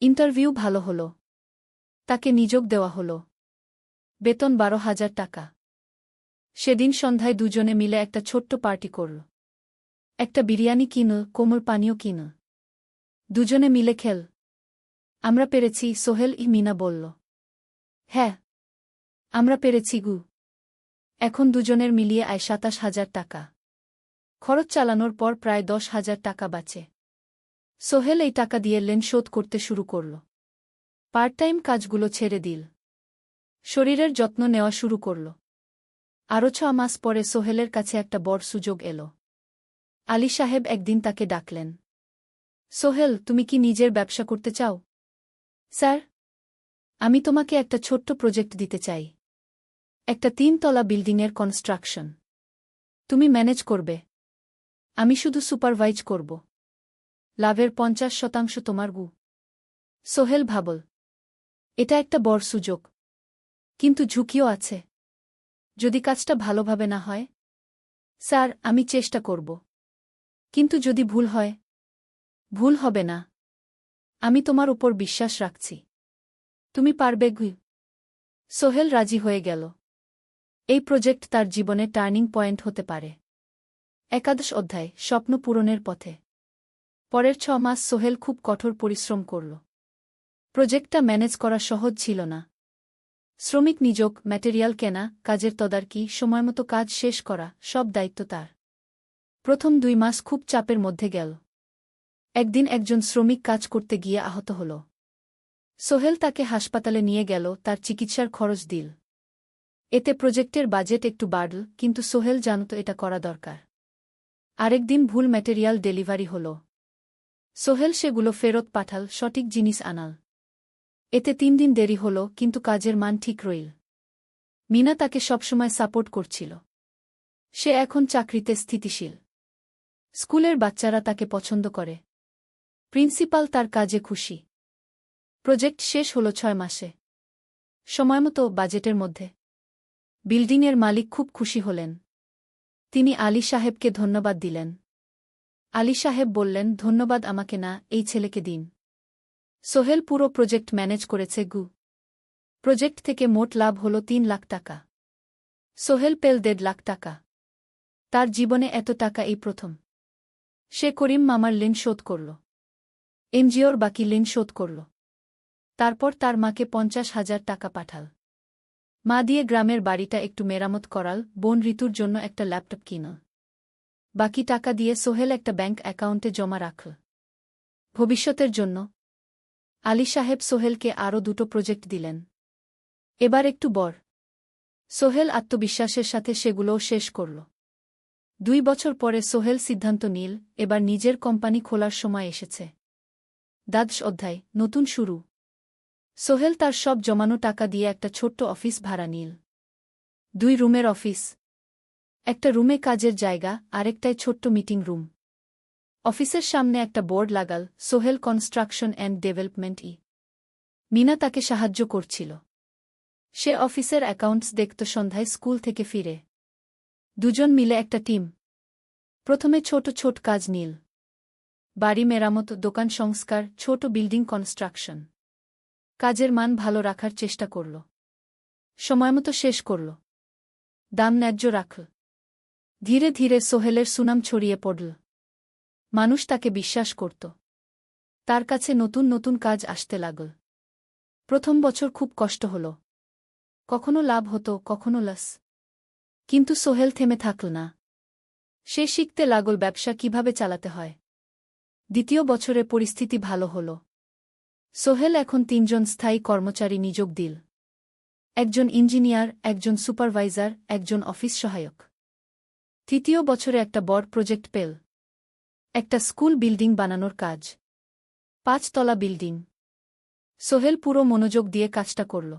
ইন্টারভিউ ভালো হল। তাকে নিযোগ দেওয়া হল। বেতন 12,000 টাকা। সেদিন সন্ধ্যায় দুজনে মিলে একটা ছোট্ট পার্টি করল। একটা বিরিয়ানি কিনল, কোমল পানীয় কিনল। দুজনে মিলে খেল। আমরা পেরেছি, সোহেল মিনা বলল। হ্যাঁ, আমরা পেরেছি। এখন দুজনের মিলিয়ে আয় 27,000 টাকা। খরচ চালানোর পর প্রায় 10,000 টাকা বাঁচে। সোহেল এই টাকা দিয়ে লেন শোধ করতে শুরু করল। পার্ট টাইম কাজগুলো ছেড়ে দিল। শরীরের যত্ন নেওয়া শুরু করল। আরও 6 মাস পরে সোহেলের কাছে একটা বড় সুযোগ এল। আলী সাহেব একদিন তাকে ডাকলেন। সোহেল, তুমি কি নিজের ব্যবসা করতে চাও? স্যার, আমি তোমাকে একটা ছোট্ট প্রজেক্ট দিতে চাই। একটা 3 তলা বিল্ডিংয়ের কনস্ট্রাকশন। তুমি ম্যানেজ করবে। আমি শুধু সুপারভাইজ করব। লাভের 50% তোমার। সোহেল ভাবল, এটা একটা বড় সুযোগ। কিন্তু ঝুঁকিও আছে। যদি কাজটা ভালোভাবে না হয়? স্যার, আমি চেষ্টা করব। কিন্তু যদি ভুল হয়? ভুল হবে না। আমি তোমার উপর বিশ্বাস রাখছি। তুমি পারবে। সোহেল রাজি হয়ে গেল। এই প্রজেক্ট তার জীবনে টার্নিং পয়েন্ট হতে পারে। 11 অধ্যায়, স্বপ্ন পূরণের পথে। পরের 6 মাস সোহেল খুব কঠোর পরিশ্রম করল। প্রজেক্টটা ম্যানেজ করা সহজ ছিল না। শ্রমিক নিযোগ, ম্যাটেরিয়াল কেনা, কাজের তদারকি, সময়মতো কাজ শেষ করা, সব দায়িত্ব তার। প্রথম 2 মাস খুব চাপের মধ্যে গেল। একদিন একজন শ্রমিক কাজ করতে গিয়ে আহত হল। সোহেল তাকে হাসপাতালে নিয়ে গেল, তার চিকিৎসার খরচ দিল। এতে প্রজেক্টের বাজেট একটু বাড়ল, কিন্তু সোহেল জানত এটা করা দরকার। আরেকদিন ভুল ম্যাটেরিয়াল ডেলিভারি হল। সোহেল সেগুলো ফেরত পাঠাল, সঠিক জিনিস আনাল। এতে 3 দিন দেরি হল, কিন্তু কাজের মান ঠিক রইল। মিনা তাকে সবসময় সাপোর্ট করছিল। সে এখন চাকরিতে স্থিতিশীল। স্কুলের বাচ্চারা তাকে পছন্দ করে। প্রিন্সিপাল তার কাজে খুশি। প্রজেক্ট শেষ হল 6 মাসে। সময়মতো, বাজেটের মধ্যে। বিল্ডিংয়ের মালিক খুব খুশি হলেন। তিনি আলী সাহেবকে ধন্যবাদ দিলেন। আলী সাহেব বললেন, ধন্যবাদ আমাকে না, এই ছেলেকে দিন। সোহেল পুরো প্রজেক্ট ম্যানেজ করেছে। প্রজেক্ট থেকে মোট লাভ হল 3 লাখ টাকা। সোহেল পেল 1.5 লাখ টাকা। তার জীবনে এত টাকা এই প্রথম। সে করিম মামার ঋণ শোধ করল। এনজিওর বাকি ঋণ শোধ করল। তারপর তার মাকে 50,000 টাকা পাঠাল। মা দিয়ে গ্রামের বাড়িটা একটু মেরামত করাল, বোন ঋতুর জন্য একটা ল্যাপটপ কিনল। বাকি টাকা দিয়ে সোহেল একটা ব্যাংক অ্যাকাউন্টে জমা রাখল। ভবিষ্যতের জন্য। আলী সাহেব সোহেলকে আরও 2টো প্রজেক্ট দিলেন। এবার একটু বড়। সোহেল আত্মবিশ্বাসের সাথে সেগুলোও শেষ করল। 2 বছর পরে সোহেল সিদ্ধান্ত নিল, এবার নিজের কোম্পানি খোলার সময় এসেছে। 10 অধ্যায়, নতুন শুরু। সোহেল তার সব জমানো টাকা দিয়ে একটা ছোট্ট অফিস ভাড়া নিল। 2 রুমের অফিস। একটা রুমে কাজের জায়গা, আরেকটায় ছোট্ট মিটিং রুম। অফিসের সামনে একটা বোর্ড লাগাল, Sohel construction and development. Mina তাকে সাহায্য করছিল। সে অফিসের অ্যাকাউন্টস দেখত সন্ধ্যায় স্কুল থেকে ফিরে। দুজন মিলে একটা টিম। প্রথমে ছোট ছোট কাজ নিল। বাড়ি মেরামত, দোকান সংস্কার, ছোট বিল্ডিং কনস্ট্রাকশন। কাজের মান ভালো রাখার চেষ্টা করল। সময়মতো শেষ করল। দাম ন্যায্য রাখল। ধীরে ধীরে সোহেলের সুনাম ছড়িয়ে পড়ল। মানুষ তাকে বিশ্বাস করত। তার কাছে নতুন নতুন কাজ আসতে লাগল। প্রথম বছর খুব কষ্ট হল। কখনো লাভ হতো, কখনো লস। কিন্তু সোহেল থেমে থাকল না। সে শিখতে লাগল ব্যবসা কিভাবে চালাতে হয়। দ্বিতীয় বছরে পরিস্থিতি ভালো হল। সোহেল এখন ৩ জন স্থায়ী কর্মচারী নিযোগ দিল। একজন ইঞ্জিনিয়ার, একজন সুপারভাইজার, একজন অফিস সহায়ক। তৃতীয় বছরে একটা বড় প্রজেক্ট পেল। একটা স্কুল বিল্ডিং বানানোর কাজ। ৫ তলা বিল্ডিং। সোহেল পুরো মনোযোগ দিয়ে কাজটা করল।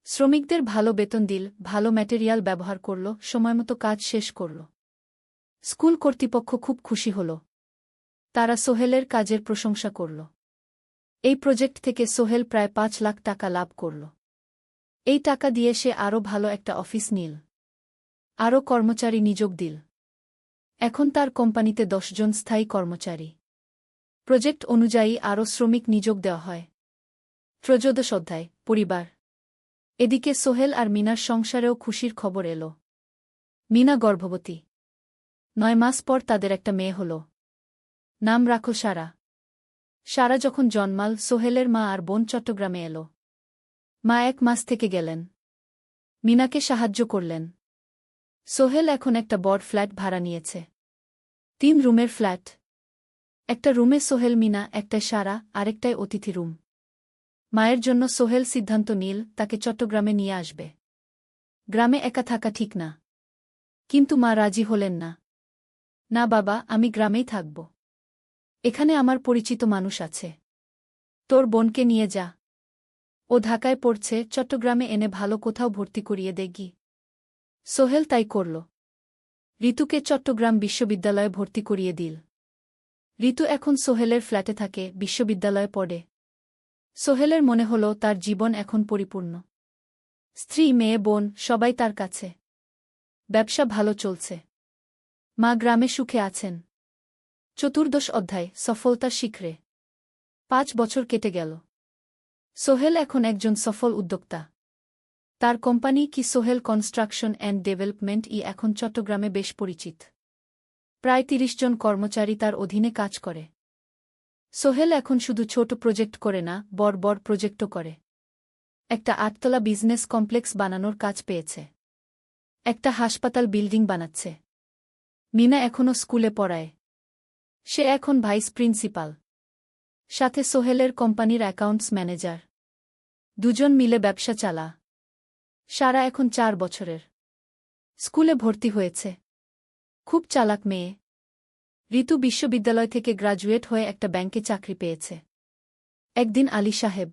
শ্রমিকদের ভালো বেতন দিল, ভালো ম্যাটেরিয়াল ব্যবহার করল, সময়মতো কাজ শেষ করল। স্কুল কর্তৃপক্ষ খুব খুশি হল। তারা সোহেলের কাজের প্রশংসা করল। এই প্রজেক্ট থেকে সোহেল প্রায় ৫ লাখ টাকা লাভ করল। এই টাকা দিয়ে সে আরও ভালো একটা অফিস নিল। আরও কর্মচারী নিযোগ দিল। এখন তার কোম্পানিতে ১০ জন স্থায়ী কর্মচারী। প্রজেক্ট অনুযায়ী আরও শ্রমিক নিযোগ দেওয়া হয়। ১৪ অধ্যায় পরিবার। এদিকে সোহেল আর মিনার সংসারেও খুশির খবর এল। মিনা গর্ভবতী। ৯ মাস পর তাদের একটা মেয়ে হল। নাম রাখল সারা। সারা যখন জন্মাল, সোহেলের মা আর বোন চট্টগ্রামে এল। মা ১ মাস থেকে গেলেন। মিনাকে সাহায্য করলেন। সোহেল এখন একটা বড় ফ্ল্যাট ভাড়া নিয়েছে। ৩ রুমের ফ্ল্যাট। একটা রুমে সোহেল, মিনা, একটায় সারা, আরেকটায় অতিথি রুম। মায়ের জন্য সোহেল সিদ্ধান্ত নিল তাকে চট্টগ্রামে নিয়ে আসবে। গ্রামে একা থাকা ঠিক না। কিন্তু মা রাজি হলেন না। না বাবা, আমি গ্রামেই থাকব। এখানে আমার পরিচিত মানুষ আছে। তোর বোনকে নিয়ে যা। ও ঢাকায় পড়ছে, চট্টগ্রামে এনে ভালো কোথাও ভর্তি করিয়ে দেগি। সোহেল তাই করল। ঋতুকে চট্টগ্রাম বিশ্ববিদ্যালয়ে ভর্তি করিয়ে দিল। ঋতু এখন সোহেলের ফ্ল্যাটে থাকে, বিশ্ববিদ্যালয়ে পড়ে। সোহেলের মনে হল তার জীবন এখন পরিপূর্ণ। স্ত্রী, মেয়ে, বোন সবাই তার কাছে। ব্যবসা ভালো চলছে। মা গ্রামে সুখে আছেন। ১৪ অধ্যায় সফলতার শিখরে। ৫ বছর কেটে গেল। সোহেল এখন একজন সফল উদ্যোক্তা। তার কোম্পানি কি সোহেল কনস্ট্রাকশন অ্যান্ড ডেভেলপমেন্ট এখন চট্টগ্রামে বেশ পরিচিত। প্রায় ৩০ জন কর্মচারী তার অধীনে কাজ করে। সোহেল এখন শুধু ছোট প্রজেক্ট করে না, বড় বড় প্রজেক্টও করে। একটা ৮ তলা বিজনেস কমপ্লেক্স বানানোর কাজ পেয়েছে। একটা হাসপাতাল বিল্ডিং বানাচ্ছে। মিনা এখনও স্কুলে পড়ায়। সে এখন ভাইস প্রিন্সিপাল। সাথে সোহেলের কোম্পানির অ্যাকাউন্টস ম্যানেজার। দুজন মিলে ব্যবসা চালা। সারা এখন ৪ বছরের। স্কুলে ভর্তি হয়েছে। খুব চালাক মেয়ে। ঋতু বিশ্ববিদ্যালয় থেকে গ্রাজুয়েট হয়ে একটা ব্যাংকে চাকরি পেয়েছে। একদিন আলী সাহেব